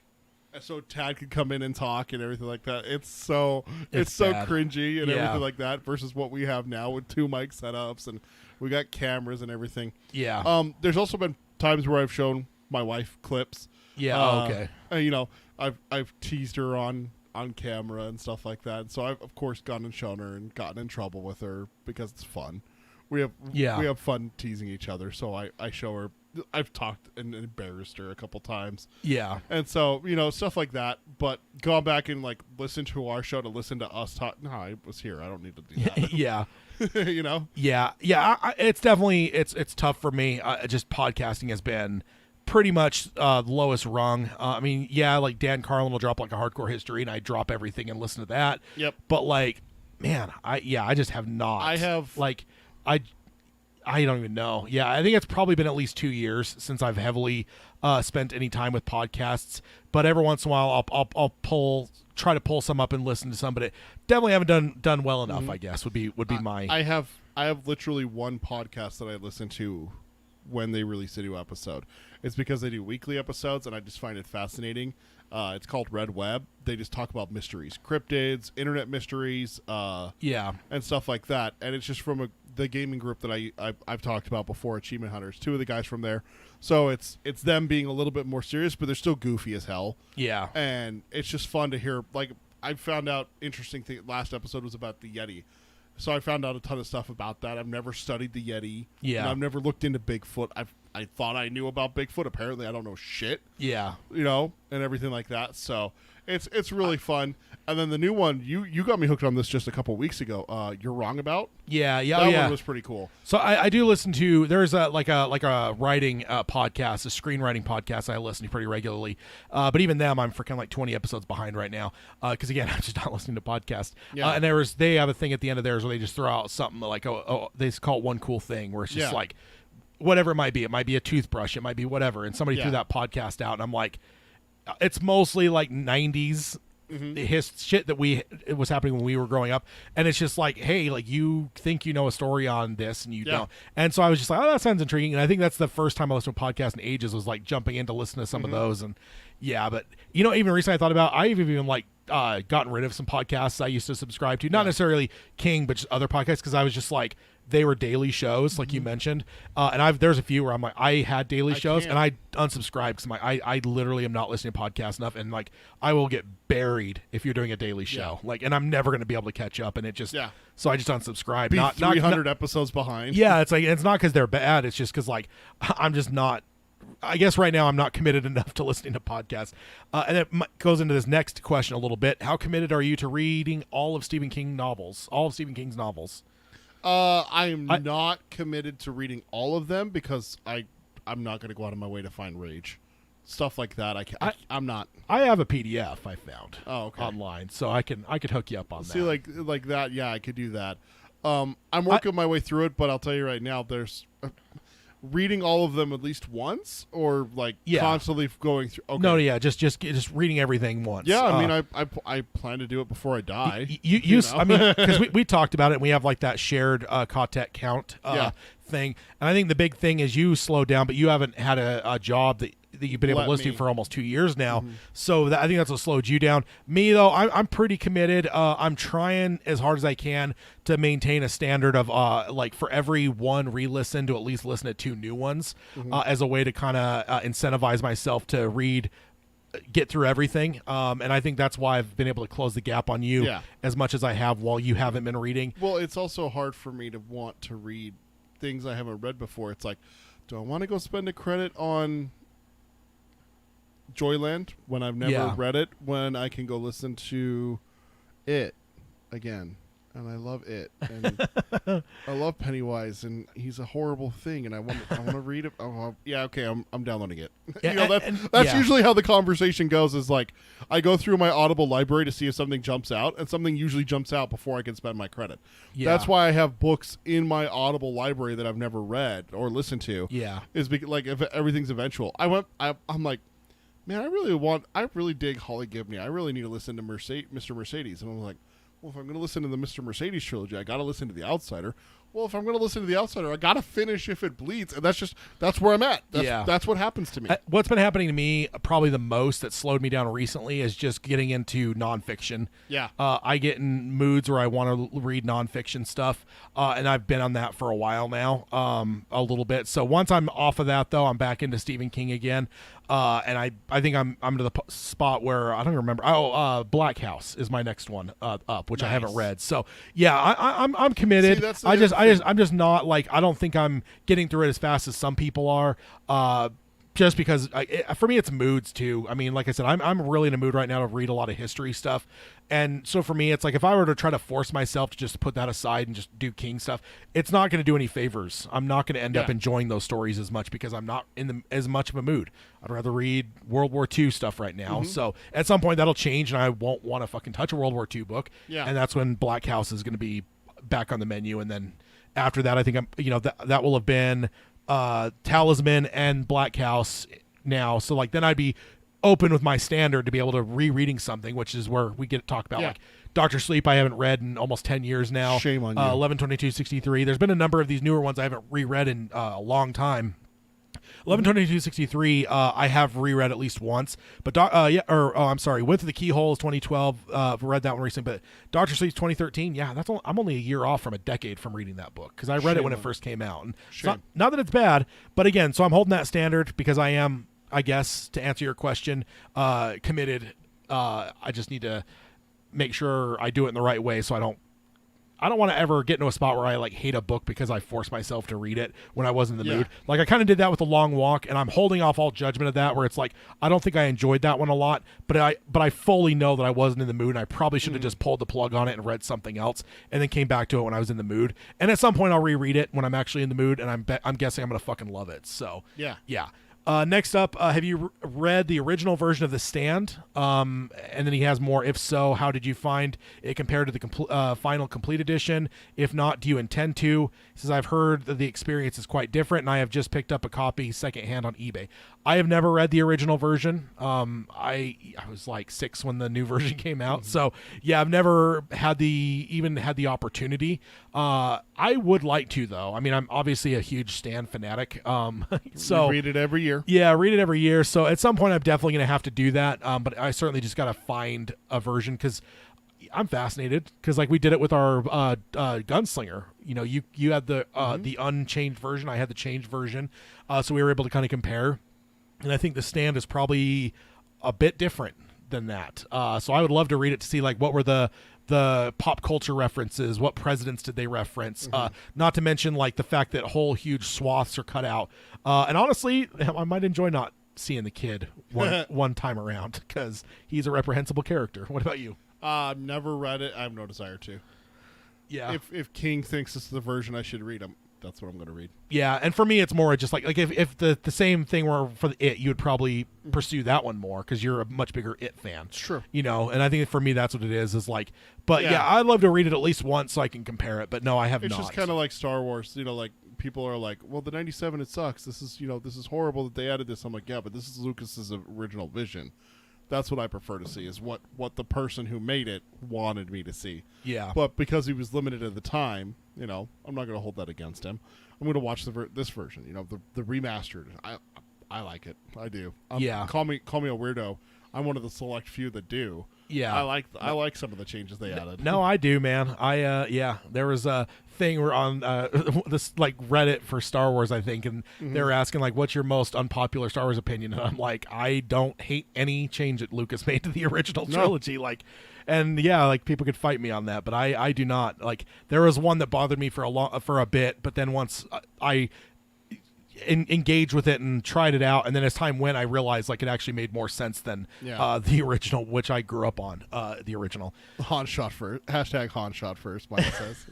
and so Tad could come in and talk and everything like that. It's so bad. cringy and Yeah. everything like that versus what we have now with 2 mic setups and we got cameras and everything. Yeah. There's also been times where I've shown my wife clips. Yeah. Okay. And, you know, I've teased her on camera and stuff like that. And so I've of course gone and shown her and gotten in trouble with her because it's fun. We have fun teasing each other. So I show her. I've talked and embarrassed her a couple times. Yeah. And so, you know, stuff like that. But going back and like listen to our show to listen to us talk. No, I was here. I don't need to do that. Yeah. You know. Yeah. It's definitely it's tough for me. Just podcasting has been pretty much the lowest rung. I mean, yeah, like Dan Carlin will drop like a hardcore history, and I drop everything and listen to that. Yep. But like, man, I just have not. I have like, I don't even know. Yeah, I think it's probably been at least 2 years since I've heavily spent any time with podcasts. But every once in a while, I'll try to pull some up and listen to some. But it definitely haven't done well enough. I guess would be my. I have literally one podcast that I listen to when they release a new episode. It's because they do weekly episodes, and I just find it fascinating. It's called Red Web. They just talk about mysteries, cryptids, internet mysteries, yeah, and stuff like that. And it's just from the gaming group that I've talked about before, Achievement Hunters. 2 of the guys from there. So it's them being a little bit more serious, but they're still goofy as hell. Yeah, and it's just fun to hear. Like I found out interesting thing. Last episode was about the Yeti. So I found out a ton of stuff about that. I've never studied the Yeti. Yeah. And I've never looked into Bigfoot. I thought I knew about Bigfoot. Apparently, I don't know shit. yeah. You know, and everything like that. So it's really fun. And then the new one, you got me hooked on this just a couple weeks ago. You're Wrong About. Yeah. That one was pretty cool. So I do listen to. There's a writing podcast, a screenwriting podcast I listen to pretty regularly. But even them, I'm freaking like 20 episodes behind right now. Because again, I'm just not listening to podcasts. Yeah. And they have a thing at the end of theirs where they just throw out something like they just call it one cool thing, where it's just like whatever it might be. It might be a toothbrush. It might be whatever. And somebody threw that podcast out, and I'm like, it's mostly like 90s. His shit that it was happening when we were growing up, and it's just like, hey, like you think you know a story on this and you don't, and so I was just like, oh, that sounds intriguing. And I think that's the first time I listened to a podcast in ages, was like jumping in to listen to some of those. And yeah, but you know, even recently I thought about, I've even like gotten rid of some podcasts I used to subscribe to, not necessarily King, but just other podcasts, because I was just like, they were daily shows, like you mentioned, and there's a few where I'm like, I had daily shows, and I unsubscribed because I'm like, I literally am not listening to podcasts enough, and like I will get buried if you're doing a daily show, like, and I'm never going to be able to catch up, and it just so I just unsubscribe. Be not 300 episodes behind. Yeah, it's like, it's not because they're bad, it's just because like I'm just not. I guess right now I'm not committed enough to listening to podcasts. And it goes into this next question a little bit. How committed are you to reading all of Stephen King's novels? I'm not committed to reading all of them because I'm not going to go out of my way to find rage. Stuff like that. I'm not. I have a PDF I found online, so I could hook you up on that. See, like that, yeah, I could do that. I'm working my way through it, but I'll tell you right now, there's reading all of them at least once, or like constantly going through. Okay. No, yeah, just reading everything once. Yeah, I mean, I plan to do it before I die. You know? I mean, because we talked about it, and we have like that shared Kotek count thing, and I think the big thing is you slow down, but you haven't had a job that you've been able to listen to for almost 2 years now. So I think that's what slowed you down. Me though, I'm pretty committed. I'm trying as hard as I can to maintain a standard of like for every one re-listen to at least listen to 2 new ones as a way to kind of incentivize myself to get through everything. And I think that's why I've been able to close the gap on you as much as I have while you haven't been reading. Well, it's also hard for me to want to read things I haven't read before. It's like, do I want to go spend a credit on Joyland when I've never read it, when I can go listen to it again and I love it, and I love Pennywise, and he's a horrible thing, and I want to read it. Oh, yeah, okay, I'm downloading it. Yeah, That's usually how the conversation goes. Is like I go through my Audible library to see if something jumps out, and something usually jumps out before I can spend my credit. Yeah. That's why I have books in my Audible library that I've never read or listened to. Yeah, is because like if everything's eventual. I'm like, man, I really dig Holly Gibney. I really need to listen to Mr. Mercedes, and I'm like, well, if I'm going to listen to the Mr. Mercedes trilogy, I got to listen to The Outsider. Well, if I'm going to listen to The Outsider, I got to finish If It Bleeds, and that's where I'm at. That's what happens to me. What's been happening to me probably the most that slowed me down recently is just getting into nonfiction. Yeah. I get in moods where I want to read nonfiction stuff, and I've been on that for a while now, a little bit. So once I'm off of that, though, I'm back into Stephen King again. And I think I'm to the spot where I don't remember. Black House is my next one up, which I haven't read. So yeah, I'm committed. See, I'm just not like, I don't think I'm getting through it as fast as some people are. Just because for me it's moods too. I mean, like I said, I'm really in a mood right now to read a lot of history stuff, and so for me it's like if I were to try to force myself to just put that aside and just do King stuff, it's not going to do any favors. I'm not going to end up enjoying those stories as much because I'm not in as much of a mood. I'd rather read World War II stuff right now. So at some point that'll change, and I won't want to fucking touch a World War II book. Yeah, and that's when Black House is going to be back on the menu, and then after that I think that will have been Talisman and Black House now, so like then I'd be open with my standard to be able to rereading something, which is where we get to talk about like Dr. Sleep. I haven't read in almost 10 years now. Shame on you. 11/22/63. There's been a number of these newer ones I haven't reread in a long time. 11/22/63 I have reread at least once, but I'm sorry, Went Through the Keyhole is 2012. Read that one recently, but Dr. Sleep's 2013. Yeah, I'm only a year off from a decade from reading that book because I read it when it first came out. And it's not that it's bad, but again, so I'm holding that standard because I am, I guess, to answer your question, committed. I just need to make sure I do it in the right way so I don't want to ever get into a spot where I like hate a book because I forced myself to read it when I wasn't in the mood. Like I kind of did that with The Long Walk, and I'm holding off all judgment of that, where it's like I don't think I enjoyed that one a lot, but I fully know that I wasn't in the mood, and I probably should have just pulled the plug on it and read something else and then came back to it when I was in the mood. And at some point I'll reread it when I'm actually in the mood, and I'm guessing I'm going to fucking love it. So yeah. Next up, have you read the original version of The Stand? And then he has more. If so, how did you find it compared to the final complete edition? If not, do you intend to? He says, I've heard that the experience is quite different, and I have just picked up a copy secondhand on eBay. I have never read the original version. I was like 6 when the new version came out. So yeah, I've never had the opportunity. I would like to, though. I mean, I'm obviously a huge Stan fanatic. So you read it every year. Yeah, read it every year. So at some point I'm definitely going to have to do that. But I certainly just got to find a version because I'm fascinated because like we did it with our Gunslinger. You know, you had the unchanged version. I had the changed version. So we were able to kind of compare. And I think The Stand is probably a bit different than that. So I would love to read it to see like what were the pop culture references, what presidents did they reference, not to mention like the fact that whole huge swaths are cut out. And honestly, I might enjoy not seeing the kid one time around because he's a reprehensible character. What about you? Never read it. I have no desire to. Yeah. If King thinks this is the version I should read, that's what I'm going to read. Yeah, and for me, it's more just like if the same thing were for the It, you would probably pursue that one more because you're a much bigger It fan. Sure. You know, and I think for me, that's what it is like, but yeah, I'd love to read it at least once so I can compare it, but no, I have not. It's just kind of like Star Wars, you know, like people are like, well, the 97, it sucks. This is horrible that they added this. I'm like, yeah, but this is Lucas's original vision. That's what I prefer to see is what the person who made it wanted me to see. Yeah. But because he was limited at the time, you know, I'm not going to hold that against him. I'm going to watch this version, you know, the remastered. I like it. I do. Call me a weirdo. I'm one of the select few that do. Yeah. I like some of the changes they added. No, I do, man. There was a thing where on this like Reddit for Star Wars, I think, and they were asking like, what's your most unpopular Star Wars opinion? And I'm like, I don't hate any change that Lucas made to the original trilogy. Like, and yeah, like people could fight me on that, but I do not. Like, there was one that bothered me for a bit, but then once engaged with it and tried it out, and then as time went, I realized like it actually made more sense than the original, which I grew up on. The original. Han shot first. Hashtag Han shot first. Mike says.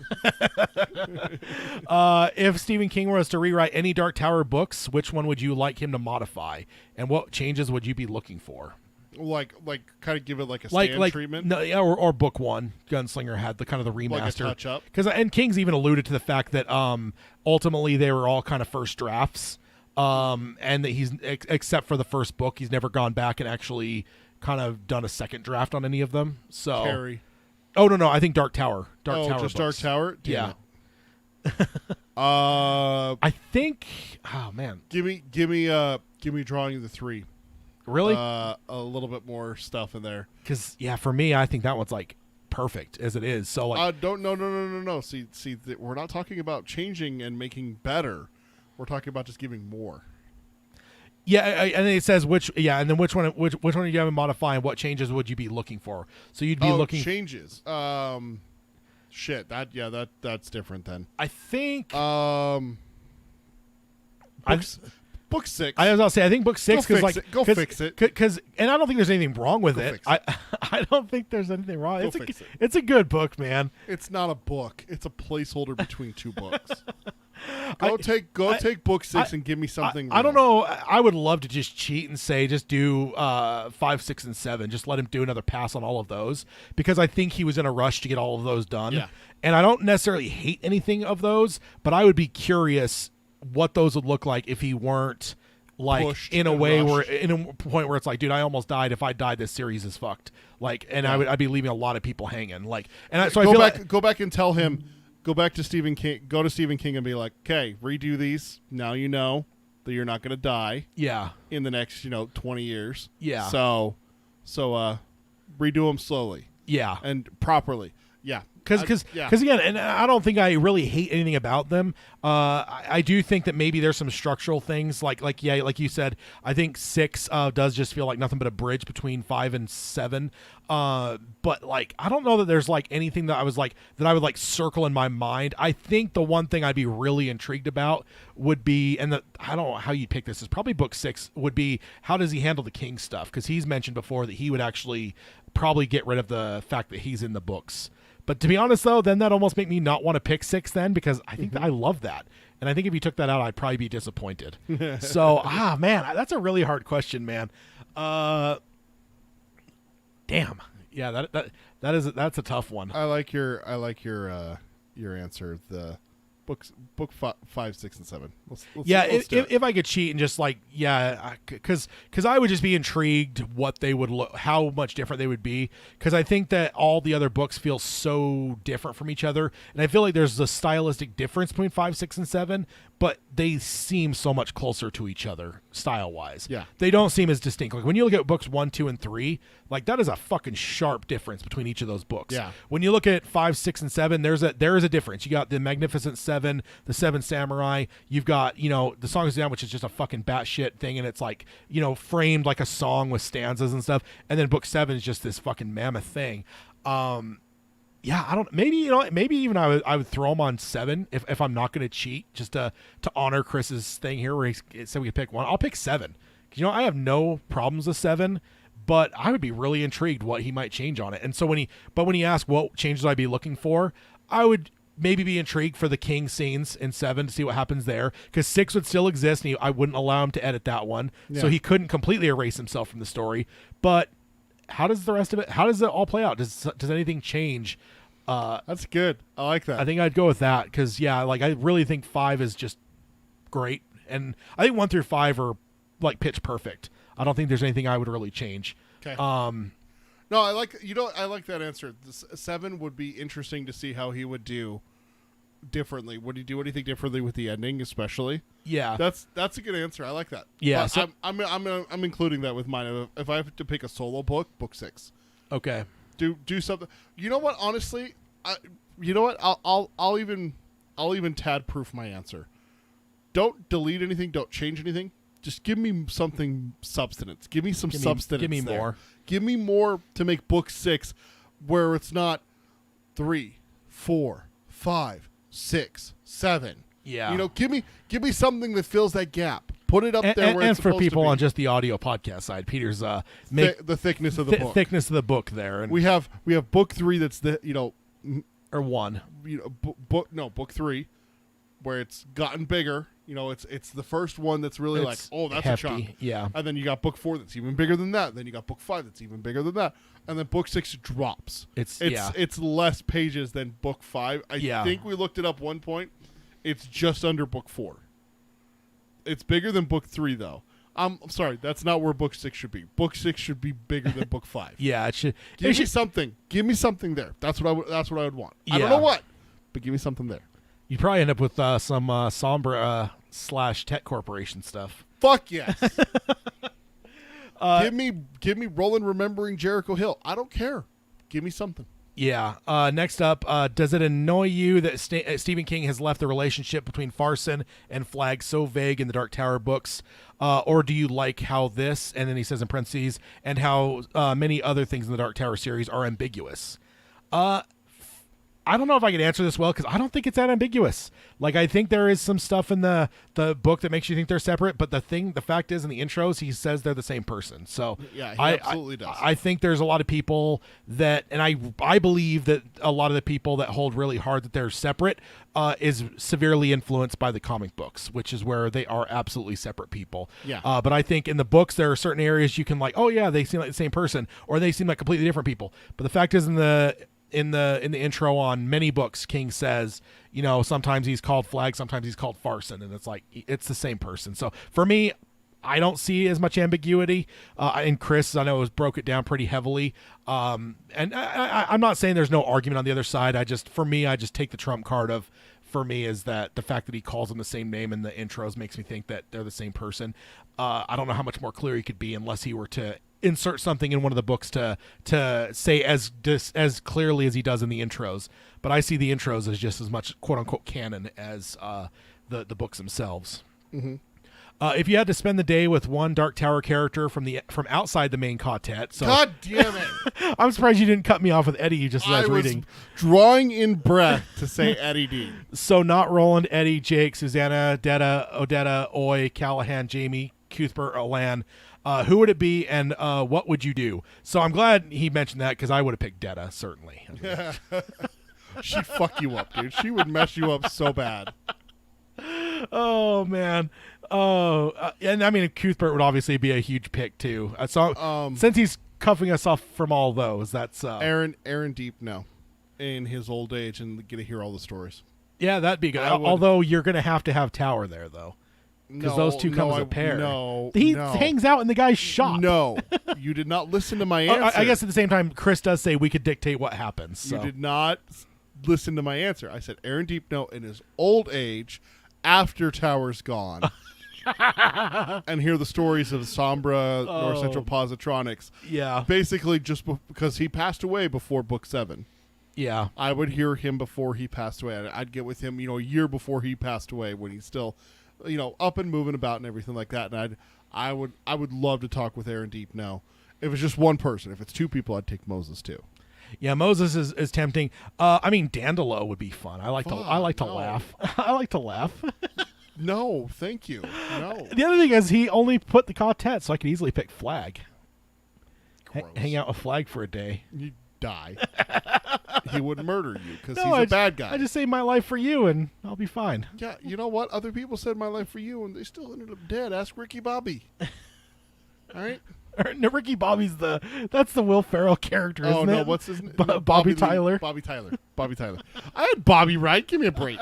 If Stephen King was to rewrite any Dark Tower books, which one would you like him to modify, and what changes would you be looking for? Like, kind of give it like a Stan treatment. No, yeah, or book one, Gunslinger had the kind of the remaster, like a touch up. And King's even alluded to the fact that ultimately they were all kind of first drafts, and that he's except for the first book, he's never gone back and actually kind of done a second draft on any of them. So Carrie. Oh no, I think Dark Tower. Tower. Just books. Dark Tower. Damn yeah. I think. Oh man. Give me drawing the 3. Really? A little bit more stuff in there. Because for me, I think that one's like perfect as it is. So like, no. See, we're not talking about changing and making better. We're talking about just giving more. Yeah, and it says which. Yeah, and then which one are you having modifying? What changes would you be looking for? So you'd be looking changes. Shit. That's different then. I think. Book 6. I was about to say, I think book 6 because go fix it. Because and I don't think there's anything wrong with it. I don't think there's anything wrong. It's a good book, man. It's not a book. It's a placeholder between 2 books. Go take book 6 and give me something. I don't know. I would love to just cheat and say just do 5, 6, and 7. Just let him do another pass on all of those because I think he was in a rush to get all of those done. Yeah. And I don't necessarily hate anything of those, but I would be curious what those would look like if he weren't like pushed in a way rushed. where in a point where it's like, dude, I almost died. If I died, this series is fucked. Like, and I'd be leaving a lot of people hanging. Like, and so I feel go back and tell him, go back to Stephen King, go to Stephen King and be like, okay, redo these. Now you know that you're not going to die. Yeah. In the next 20 years. Yeah. So redo them slowly. Yeah. And properly. Yeah. Because again, and I don't think I really hate anything about them. I do think that maybe there's some structural things like you said. I think 6 does just feel like nothing but a bridge between 5 and 7. But like I don't know that there's like anything that I would like circle in my mind. I think the one thing I'd be really intrigued about would be, I don't know how you'd pick this. Is probably book 6 would be how does he handle the King stuff? Because he's mentioned before that he would actually probably get rid of the fact that he's in the books. But to be honest, though, then that almost make me not want to pick 6 then because I think that I love that. And I think if you took that out, I'd probably be disappointed. So, man, that's a really hard question, man. Damn. Yeah, that's a tough one. I like your answer. The book 5, 6, and 7. Let's if I could cheat and just because I would just be intrigued what they would look, how much different they would be. Because I think that all the other books feel so different from each other, and I feel like there's a stylistic difference between 5, 6, and 7, but they seem so much closer to each other style wise. Yeah, they don't seem as distinct. Like when you look at books 1, 2, and 3, like that is a fucking sharp difference between each of those books. Yeah. When you look at 5, 6, and 7, there is a difference. You got the Magnificent 7, the 7 Samurai. You've got the Song of Down, which is just a fucking batshit thing, and it's like framed like a song with stanzas and stuff. And then book 7 is just this fucking mammoth thing. Yeah, I don't. Maybe even I would throw him on 7 if I'm not going to cheat, just to honor Chris's thing here where he said we could pick one. I'll pick 7. I have no problems with 7, but I would be really intrigued what he might change on it. And so when he asked what changes I'd be looking for, I would maybe be intrigued for the King scenes in 7 to see what happens there, because 6 would still exist and I wouldn't allow him to edit that one, so he couldn't completely erase himself from the story. But how does the rest of it? How does it all play out? Does anything change? That's good. I like that. I think I'd go with that because I really think 5 is just great, and I think 1 through 5 are like pitch perfect. I don't think there's anything I would really change. Okay. No, I like that answer. 7 would be interesting to see how he would do differently. Would he do anything differently with the ending, especially? Yeah, that's a good answer. I like that. Yeah, so I'm including that with mine. If I have to pick a solo book 6. Okay. Do something. You know what? Honestly, I'll even tad proof my answer. Don't delete anything. Don't change anything. Just give me something substance. Give me some substance. Give me there. more. Give me more to make book 6, where it's not 3, 4, 5, 6, 7. Yeah. You know, give me something that fills that gap. Put it up there where and it's for supposed people to be. on just the audio podcast side, Peter's the thickness of the book. thickness of the book there, and We have book 3 that's or one. book 3 where it's gotten bigger. You know, it's the first one that's really It's that's hefty, a chunk. yeah. And then you got book 4 that's even bigger than that. Then you got book 5 that's even bigger than that. And then book 6 drops. It's less pages than book 5. I think we looked it up one point. It's just under book 4. It's bigger than book 3 though. I'm sorry, that's not where book 6 should be. Book 6 should be bigger than book 5. Yeah, it should. Give me something. Give me something there. That's what I would want. I don't Yeah. know what, but give me something there. You probably end up with some Sombra / Tech Corporation stuff. Fuck yes. Give me Roland remembering Jericho Hill. I don't care. Give me something. Yeah. Next up, does it annoy you that Stephen King has left the relationship between Farson and Flag so vague in the Dark Tower books? Or do you like how this, and then he says in parentheses, and how many other things in the Dark Tower series are ambiguous? I don't know if I can answer this well because I don't think it's that ambiguous. Like, I think there is some stuff in the book that makes you think they're separate, but the fact is, in the intros, he says they're the same person. So yeah, he absolutely does. I think there's a lot of people that, and I believe that a lot of the people that hold really hard that they're separate is severely influenced by the comic books, which is where they are absolutely separate people. Yeah. But I think in the books there are certain areas you can like, oh yeah, they seem like the same person, or they seem like completely different people. But the fact is, in the intro on many books, King says, you know, sometimes he's called Flag, sometimes he's called Farson, and it's like it's the same person. So for me, I don't see as much ambiguity. And Chris, I know, broke it down pretty heavily. And I'm not saying there's no argument on the other side. I just take the trump card of, for me, is that the fact that he calls them the same name in the intros makes me think that they're the same person. I don't know how much more clear he could be unless he were to insert something in one of the books to say as clearly as he does in the intros. But I see the intros as just as much quote unquote canon as the books themselves. Mm-hmm. If you had to spend the day with one Dark Tower character from outside the main quartet, so God damn it! I'm surprised you didn't cut me off with Eddie just as I was reading. Drawing in breath to say Eddie Dean. So not Roland, Eddie, Jake, Susanna, Odetta, Oy, Callahan, Jamie, Cuthbert, Alan. Who would it be, and what would you do? So I'm glad he mentioned that because I would have picked Detta, certainly. She'd fuck you up, dude. She would mess you up so bad. Oh man. Oh, and I mean Cuthbert would obviously be a huge pick too. So since he's cuffing us off from all those, that's Aaron Deep now, in his old age, and get to hear all the stories. Yeah, that'd be good. Although you're gonna have Tower there though. Because those two come as a pair. He hangs out in the guy's shop. No, you did not listen to my answer. I guess at the same time, Chris does say we could dictate what happens. So. You did not listen to my answer. I said Aaron Deepno in his old age, after Tower's gone, and hear the stories of Sombra, North Central Positronics. Yeah. Basically, just because he passed away before Book 7. Yeah. I would hear him before he passed away. I'd get with him, a year before he passed away when he's still... up and moving about and everything like that. And I would love to talk with Aaron Deep now. If it's just one person, if it's two people, I'd take Moses too. Yeah, Moses is tempting. I mean, Dandelo would be fun. I like to laugh. I like to laugh. No, thank you. No. The other thing is he only put the quartet, so I could easily pick Flag. Hang out with Flag for a day. You'd die. He would murder you because No, he's a bad guy. I just saved my life for you, and I'll be fine. Yeah, you know what? Other people saved my life for you, and they still ended up dead. Ask Ricky Bobby. All right? No, Ricky Bobby's that's the Will Ferrell character, isn't it? Oh, no, what's his name? Bobby Tyler. Bobby Tyler. I had Bobby right. Give me a break.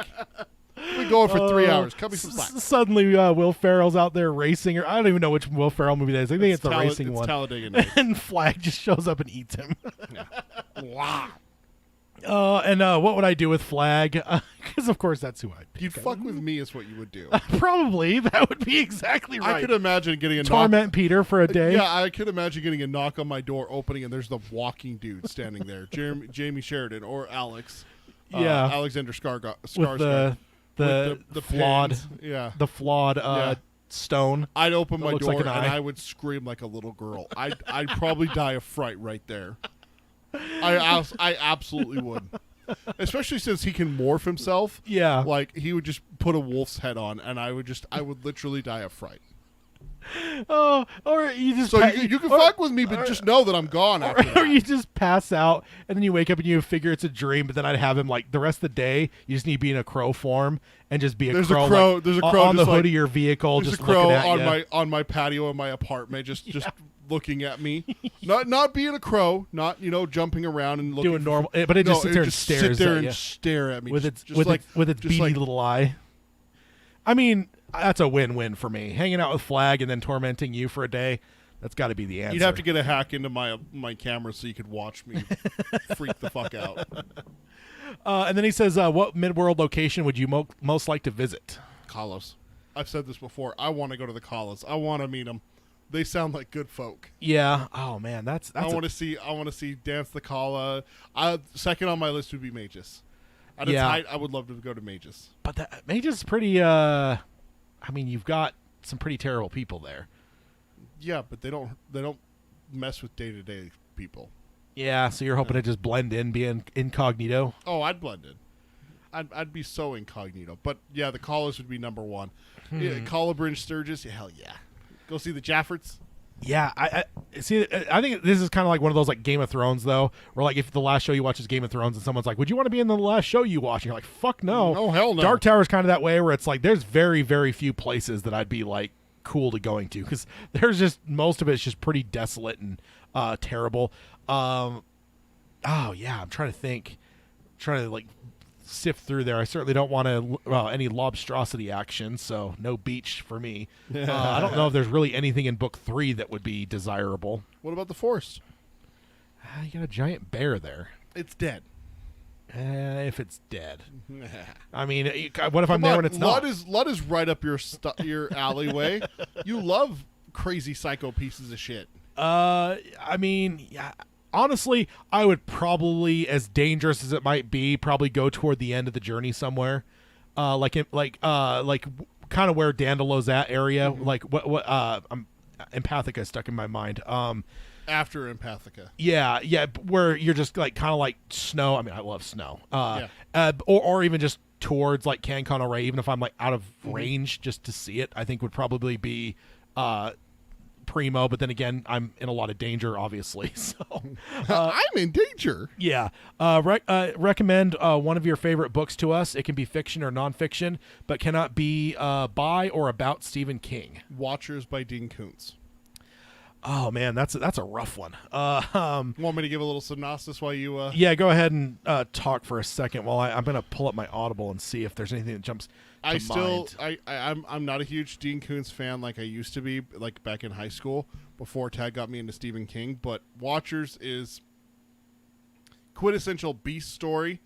We're going for 3 hours. Cut me some slack. Suddenly, Will Ferrell's out there racing, or I don't even know which Will Ferrell movie that is. I think it's the racing one. Talladega Nights. And Flag just shows up and eats him. Wow. And what would I do with Flag? Because of course that's who I'd pick. You'd fuck with me is what you would do. Probably. That would be exactly right. I could imagine getting a torment Peter for a day. Yeah, I could imagine getting a knock on my door, opening, and there's the walking dude standing there, Jamie Sheridan or Alex. Yeah, Alexander Skarsgård. With the flawed, pins. Yeah, the flawed stone. I'd open my door like and I would scream like a little girl. I'd probably die of fright right there. I absolutely would. especially since he can morph himself. Yeah. Like he would just put a wolf's head on, and I would literally die of fright. Oh, or you just So you can fuck with me, but just know that I'm gone after that. or you just pass out and then you wake up and you figure it's a dream. But then I'd have him like the rest of the day. You just need to be in a crow form and just be a There's crow. a crow. Like, There's a crow on the just hood like, of your vehicle, There's just a crow looking at on you. on my patio in my apartment, just looking at me. Not being a crow, not jumping around and looking doing normal, but it just sits there and just stares sit there at and you stare at me with just, its just with like its with its just beady like, little eye. I mean, that's a win-win for me. Hanging out with Flag and then tormenting you for a day. That's got to be the answer. You'd have to get a hack into my camera so you could watch me freak the fuck out. And then he says, "What mid-world location would you most like to visit?" Kalos. I've said this before. I want to go to the Kalos. I want to meet them. They sound like good folk. Yeah. Oh man, that's. I want to see Dance the Kala. Second on my list would be Magus. At its height, I would love to go to Magus. But that Magus is pretty. I mean, you've got some pretty terrible people there. Yeah, but they don't mess with day-to-day people. Yeah, so you're hoping to just blend in, be incognito. Oh, I'd blend in. I'd be so incognito. But yeah, the Kalos would be number one. Yeah, Collarbridge Sturgis, hell yeah. Go see the Jaffords. Yeah, I see. I think this is kind of like one of those like Game of Thrones though, where like if the last show you watch is Game of Thrones and someone's like, "Would you want to be in the last show you watch?" And you're like, "Fuck no, no hell no." Dark Tower is kind of that way where it's like there's very very few places that I'd be like cool to going to because there's just most of it's just pretty desolate and terrible. Oh yeah, I'm trying to like sift through there. I certainly don't want any lobstrosity action, so no beach for me. I don't know if there's really anything in book 3 that would be desirable. What about the forest? You got a giant bear there. It's dead. If it's dead, I mean, what if I'm there when it's not? Lud is right up your alleyway. You love crazy psycho pieces of shit. I mean, yeah. Honestly, I would probably, as dangerous as it might be, probably go toward the end of the journey somewhere, like kind of where Dandelo's at area. Mm-hmm. Like what Empathica stuck in my mind. After Empathica. Yeah, where you're just like kind of like snow. I mean, I love snow. Yeah. Or even just towards like Cancun Ray, even if I'm like out of range, just to see it, I think would probably be primo. But then again, I'm in a lot of danger, obviously. So I'm in danger. yeah. Recommend one of your favorite books to us. It can be fiction or nonfiction, but cannot be by or about Stephen King. Watchers by Dean Koontz. Oh man, that's a rough one. Want me to give a little synopsis while you? Yeah, go ahead and talk for a second while I'm going to pull up my Audible and see if there's anything that jumps to mind. I'm not a huge Dean Koontz fan like I used to be, like back in high school before Tag got me into Stephen King. But Watchers is quintessential beast story.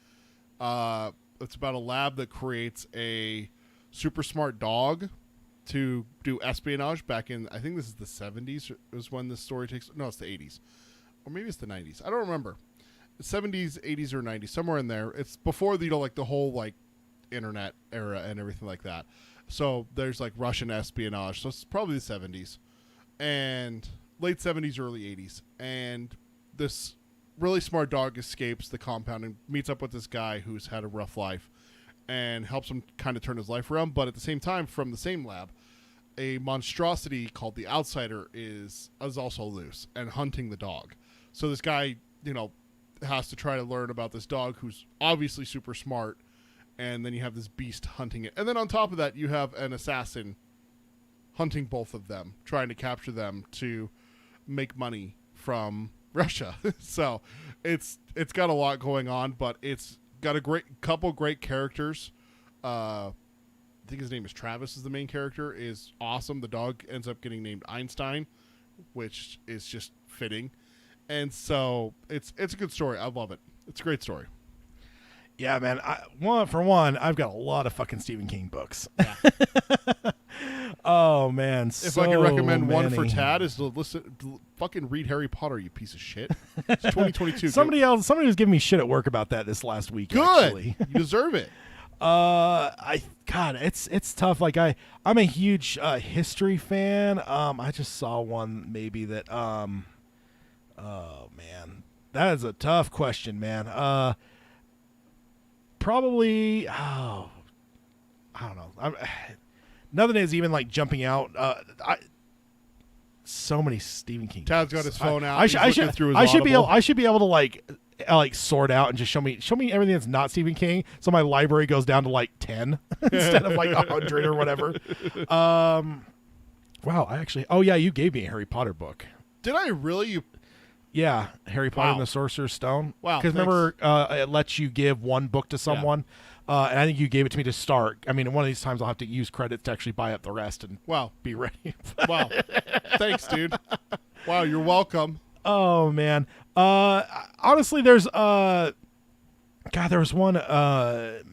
It's about a lab that creates a super smart dog to do espionage back in, I think this is the 70s was when this story takes, no, it's the 80s. Or maybe it's the 90s. I don't remember. 70s, 80s, or 90s, somewhere in there. It's before, like the whole, like, internet era and everything like that. So there's, like, Russian espionage. So it's probably the 70s. And late 70s, early 80s. And this really smart dog escapes the compound and meets up with this guy who's had a rough life and helps him kind of turn his life around. But at the same time, from the same lab, a monstrosity called the Outsider is also loose and hunting the dog. So this guy, has to try to learn about this dog who's obviously super smart, and then you have this beast hunting it. And then on top of that, you have an assassin hunting both of them, trying to capture them to make money from Russia. So it's got a lot going on, but it's got a couple great characters. I think his name is Travis is the main character, is awesome. The dog ends up getting named Einstein, which is just fitting. And so it's a good story. I love it. It's a great story. Yeah, man. I've got a lot of fucking Stephen King books. Yeah. Oh man, if I could recommend one for Tad is to fucking read Harry Potter, you piece of shit. It's 2022. Somebody was giving me shit at work about that this last week. Good. Actually. You deserve it. It's tough. Like I'm a huge history fan. I just saw one maybe that oh man, that is a tough question, man. Probably. Oh, I don't know. Nothing is even like jumping out. So many Stephen King. Tad's got his phone out. I He's looking should. through his I should be able. Audible. I should be able to like sort out and just show me everything that's not Stephen King. So my library goes down to like 10 instead of like 100 or whatever. Wow. I actually. Oh yeah, you gave me a Harry Potter book. Did I really? You Yeah, Harry Potter Wow. and the Sorcerer's Stone. Wow, Because remember, it lets you give one book to someone, and I think you gave it to me to start. I mean, one of these times I'll have to use credits to actually buy up the rest and Wow. be ready. Wow. Thanks, dude. Wow, you're welcome. Oh man. Honestly, there's there was one that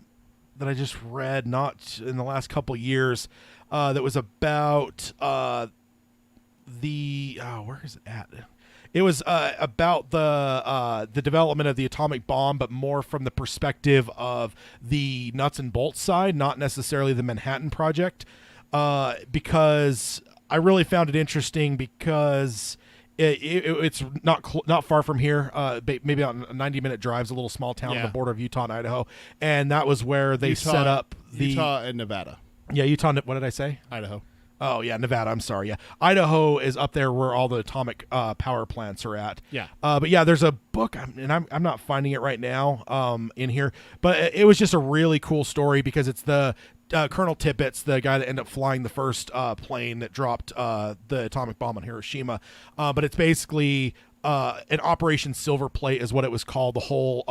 I just read not in the last couple years that was about where is it at? It was about the development of the atomic bomb, but more from the perspective of the nuts and bolts side, not necessarily the Manhattan Project. Because I really found it interesting because it's not far from here, maybe on a 90-minute drive. It's a little small town on the border of Utah and Idaho, and that was where they set up Utah and Nevada. Yeah, Utah. What did I say? Idaho. Oh yeah, Nevada. I'm sorry. Yeah, Idaho is up there where all the atomic power plants are at. Yeah. But yeah, there's a book, and I'm not finding it right now in here. But it was just a really cool story because it's the Colonel Tippett's the guy that ended up flying the first plane that dropped the atomic bomb on Hiroshima. But it's basically an Operation Silver Plate is what it was called. The whole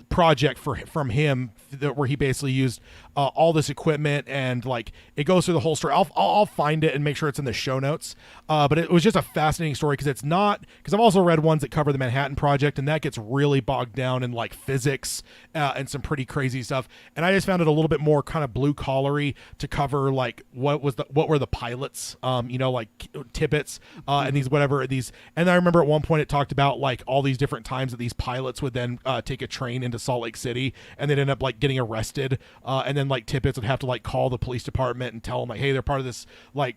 project from him where he basically used all this equipment, and like it goes through the whole story. I'll find it and make sure it's in the show notes. But it was just a fascinating story because it's not, because I've also read ones that cover the Manhattan Project, and that gets really bogged down in like physics and some pretty crazy stuff. And I just found it a little bit more kind of blue collary to cover like what were the pilots, like Tippett's and these. And I remember at one point it talked about like all these different times that these pilots would then take a train into Salt Lake City, and they'd end up like getting arrested, and then like Tippett's would have to like call the police department and tell them like, hey, they're part of this like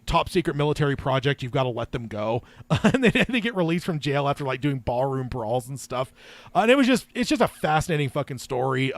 top secret military project, you've got to let them go. And they get released from jail after like doing ballroom brawls and stuff. And it's just a fascinating fucking story.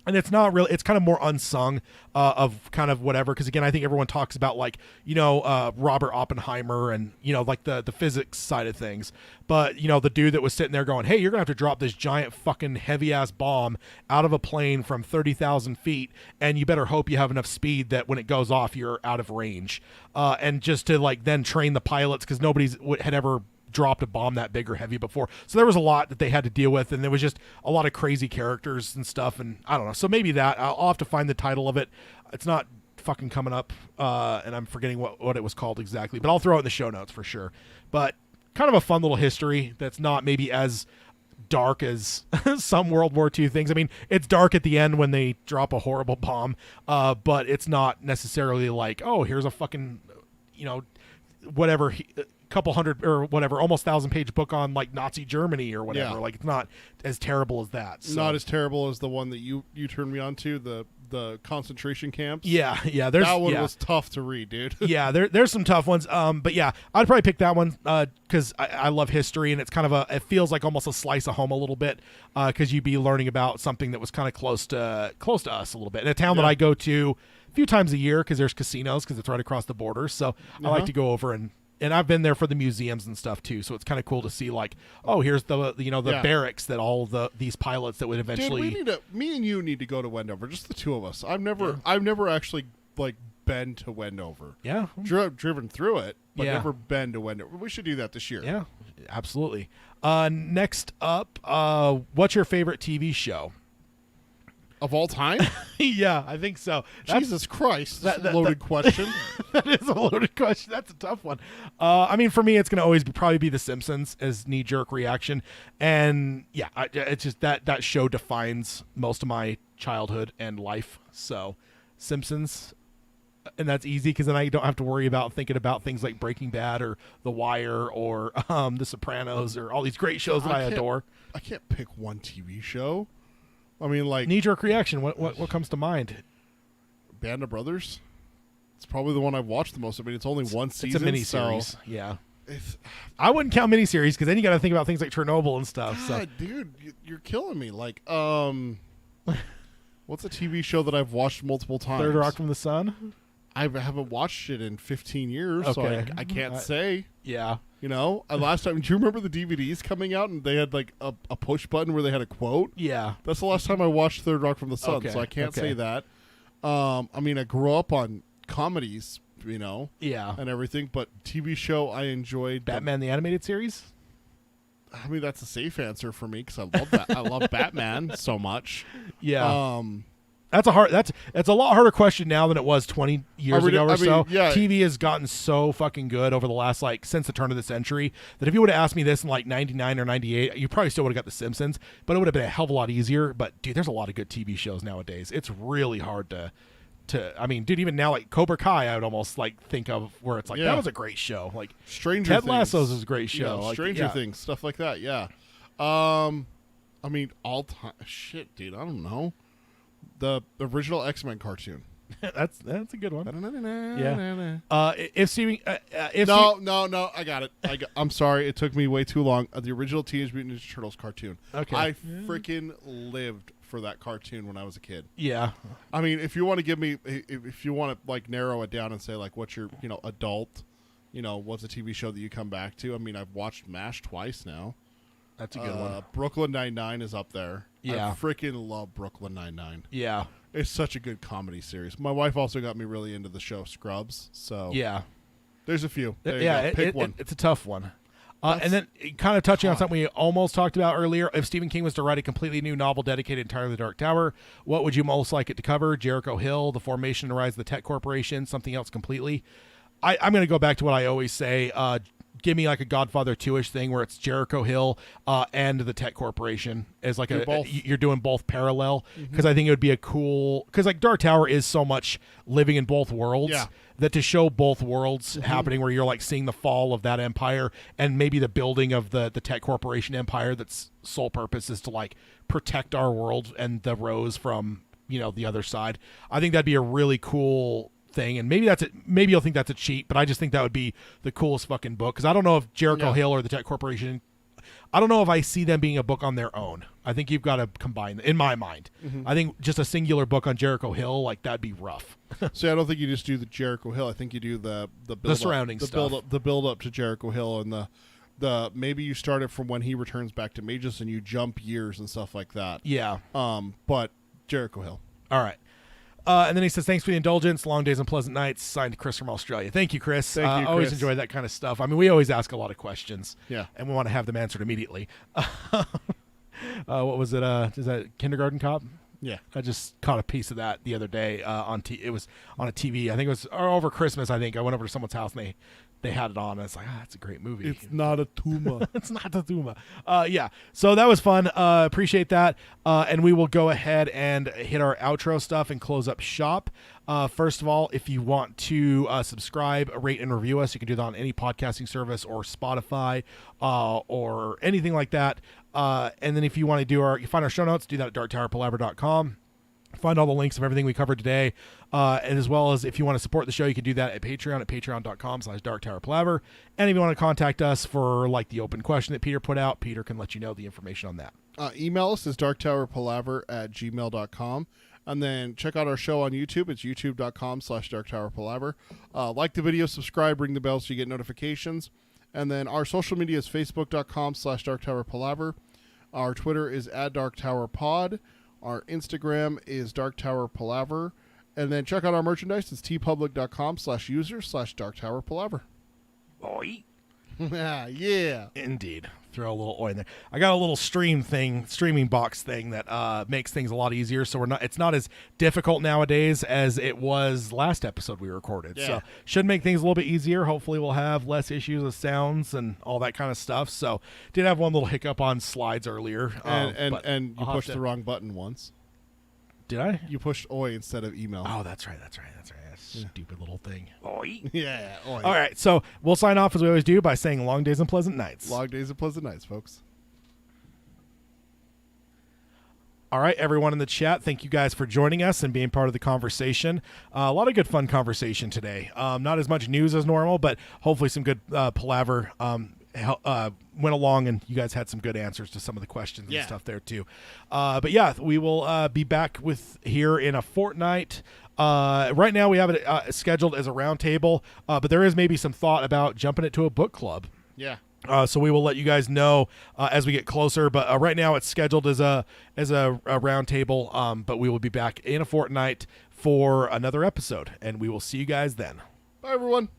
And it's not really, it's kind of more unsung of kind of whatever. Because again, I think everyone talks about like, Robert Oppenheimer and, like the physics side of things. But, the dude that was sitting there going, hey, you're going to have to drop this giant fucking heavy ass bomb out of a plane from 30,000 feet. And you better hope you have enough speed that when it goes off, you're out of range. And just to like then train the pilots, because nobody's had ever dropped a bomb that big or heavy before. So there was a lot that they had to deal with, and there was just a lot of crazy characters and stuff, and I don't know. So maybe that I'll have to find the title of it. It's not fucking coming up, and I'm forgetting what it was called exactly, but I'll throw it in the show notes for sure. But kind of a fun little history that's not maybe as dark as some World War II things. I mean, it's dark at the end when they drop a horrible bomb, but it's not necessarily like, oh, here's a fucking, whatever, couple hundred or whatever, almost 1,000-page book on like Nazi Germany or whatever. Yeah. Like it's not as terrible as that. So. Not as terrible as the one that you turned me on to, the concentration camps. Yeah. There's that one was tough to read, dude. Yeah, there's some tough ones. But yeah, I'd probably pick that one because I love history, and it's kind of it feels like almost a slice of home a little bit because you'd be learning about something that was kind of close to us a little bit in a town that I go to a few times a year because there's casinos because it's right across the border. So I like to go over and I've been there for the museums and stuff too, so it's kind of cool to see like, oh, here's the barracks that all these pilots that would eventually. Dude, me and you need to go to Wendover, just the two of us. I've never actually like been to Wendover. Yeah, driven through it, but Yeah. never been to Wendover. We should do that this year. Yeah, absolutely. Next up, what's your favorite TV show? Of all time? Yeah, I think so. Jesus Christ, that's a loaded question. That is a loaded question. That's a tough one. I mean, for me, it's going to always probably be The Simpsons as knee-jerk reaction. And yeah, it's just that show defines most of my childhood and life. So Simpsons, and that's easy because then I don't have to worry about thinking about things like Breaking Bad or The Wire or The Sopranos or all these great shows that I adore. I can't pick one TV show. I mean, like knee-jerk reaction. What comes to mind? Band of Brothers. It's probably the one I've watched the most. I mean, it's only one season. It's a miniseries. So, yeah. I wouldn't count miniseries because then you got to think about things like Chernobyl and stuff. God, dude, you're killing me. Like, what's a TV show that I've watched multiple times? Third Rock from the Sun. I haven't watched it in 15 years, so Okay. I can't say. Yeah. You know, last time, do you remember the DVDs coming out and they had like a push button where they had a quote? Yeah. That's the last time I watched Third Rock from the Sun, Okay, so I can't okay. say that. I mean, I grew up on comedies, you know, Yeah. and everything, but TV show I enjoyed. Batman the Animated Series. I mean, that's a safe answer for me because I love that. I love Batman so much. Yeah. That's a lot harder question now than it was 20 years ago or so. yeah. TV has gotten so fucking good over the last, like, since the turn of the century that if you would have asked me this in like 99 or 98, you probably still would have got The Simpsons, but it would have been a hell of a lot easier. But dude, there's a lot of good TV shows nowadays. It's really hard to I mean, dude, even now, like Cobra Kai, I would almost like think of where it's like that was a great show. Like Stranger Ted Things. Lasso's is a great You know, show. Like, Stranger yeah. Things, stuff like that. Yeah. I mean, all time shit, dude. I don't know. The original X-Men cartoon. that's a good one. Yeah. If Steven, if No. I got it. I'm sorry. It took me way too long. The original Teenage Mutant Ninja Turtles cartoon. Okay. I freaking lived for that cartoon when I was a kid. yeah, I mean, if you want to give me, if you want to like narrow it down and say like, what's your, adult, what's a TV show that you come back to? I mean, I've watched MASH twice now. that's a good one. Brooklyn Nine-Nine is up there. Yeah. I freaking love Brooklyn Nine-Nine. Yeah, It's such a good comedy series. My wife also got me really into the show Scrubs. So yeah. there's a few. There you Yeah, go. Pick one. it's a tough one. And then kind of touching on something we almost talked about earlier, if Stephen King was to write a completely new novel dedicated entirely to the Dark Tower, what would you most like it to cover? Jericho Hill, the formation and rise of the Tech Corporation, something else completely? I'm going to go back to what I always say. Give me like a Godfather 2-ish thing where it's Jericho Hill and the Tech Corporation as like you're doing both parallel, because I think it would be a cool, because like Dark Tower is so much living in both worlds. Yeah. That to show both worlds happening, where you're like seeing the fall of that empire and maybe the building of the Tech Corporation empire that's sole purpose is to like protect our world and the Rose from, the other side. I think that'd be a really cool thing, and maybe maybe you'll think that's a cheat, but I just think that would be the coolest fucking book, because I don't know if Jericho Hill or the Tech Corporation, I don't know if I see them being a book on their own. I think you've got to combine, in my mind. I think just a singular book on Jericho Hill, like that'd be rough. See, I don't think you just do the Jericho Hill. I think you do the build surrounding stuff. the build up to Jericho Hill, and the maybe you start it from when he returns back to Magus and you jump years and stuff like that. Yeah. But Jericho Hill. All right. And then he says, thanks for the indulgence. Long days and pleasant nights. Signed, Chris from Australia. Thank you, Chris. Thank you, Always Chris. enjoy that kind of stuff. I mean, we always ask a lot of questions. Yeah. And we want to have them answered immediately. What was it? Is that Kindergarten Cop? Yeah. I just caught a piece of that the other day it was on a TV. I think it was over Christmas. I think I went over to someone's house and they had it on. And it's like, that's a great movie. It's not a tumor. It's not the Tuma. Yeah. So that was fun. Appreciate that. And we will go ahead and hit our outro stuff and close up shop. First of all, if you want to subscribe, rate, and review us, you can do that on any podcasting service or Spotify or anything like that. And then if you want to find our show notes, do that at darktowerpalaver.com. Find all the links of everything we covered today. And as well as if you want to support the show, you can do that at Patreon at patreon.com/darktowerpalaver. And if you want to contact us for like the open question that Peter put out, Peter can let you know the information on that. Email us is darktowerpalaver@gmail.com. And then check out our show on YouTube. It's youtube.com/darktowerpalaver. Like the video, subscribe, ring the bell so you get notifications. And then our social media is facebook.com/darktowerpalaver. Our Twitter is @darktowerpod. Our Instagram is darktowerpalaver. And then check out our merchandise. It's tpublic.com/user/darktowerpalaver. Boy. Yeah. Indeed. Throw a little oil in there. I got a little streaming box thing that makes things a lot easier. So it's not as difficult nowadays as it was last episode we recorded. Yeah. So should make things a little bit easier. Hopefully we'll have less issues with sounds and all that kind of stuff. So did have one little hiccup on slides earlier. And you I'll have pushed to- the wrong button once. Did I? You pushed oi instead of email. Oh, that's right. That stupid little thing. Yeah. Oi. All right. So we'll sign off as we always do by saying long days and pleasant nights. Long days and pleasant nights, folks. All right, everyone in the chat, thank you guys for joining us and being part of the conversation. A lot of good fun conversation today. Not as much news as normal, but hopefully some good palaver went along, and you guys had some good answers to some of the questions and stuff there too. But yeah, we will be back with here in a fortnight. Right now we have it scheduled as a roundtable, but there is maybe some thought about jumping it to a book club. Yeah. So we will let you guys know as we get closer. But right now it's scheduled as a roundtable. But we will be back in a fortnight for another episode, and we will see you guys then. Bye, everyone.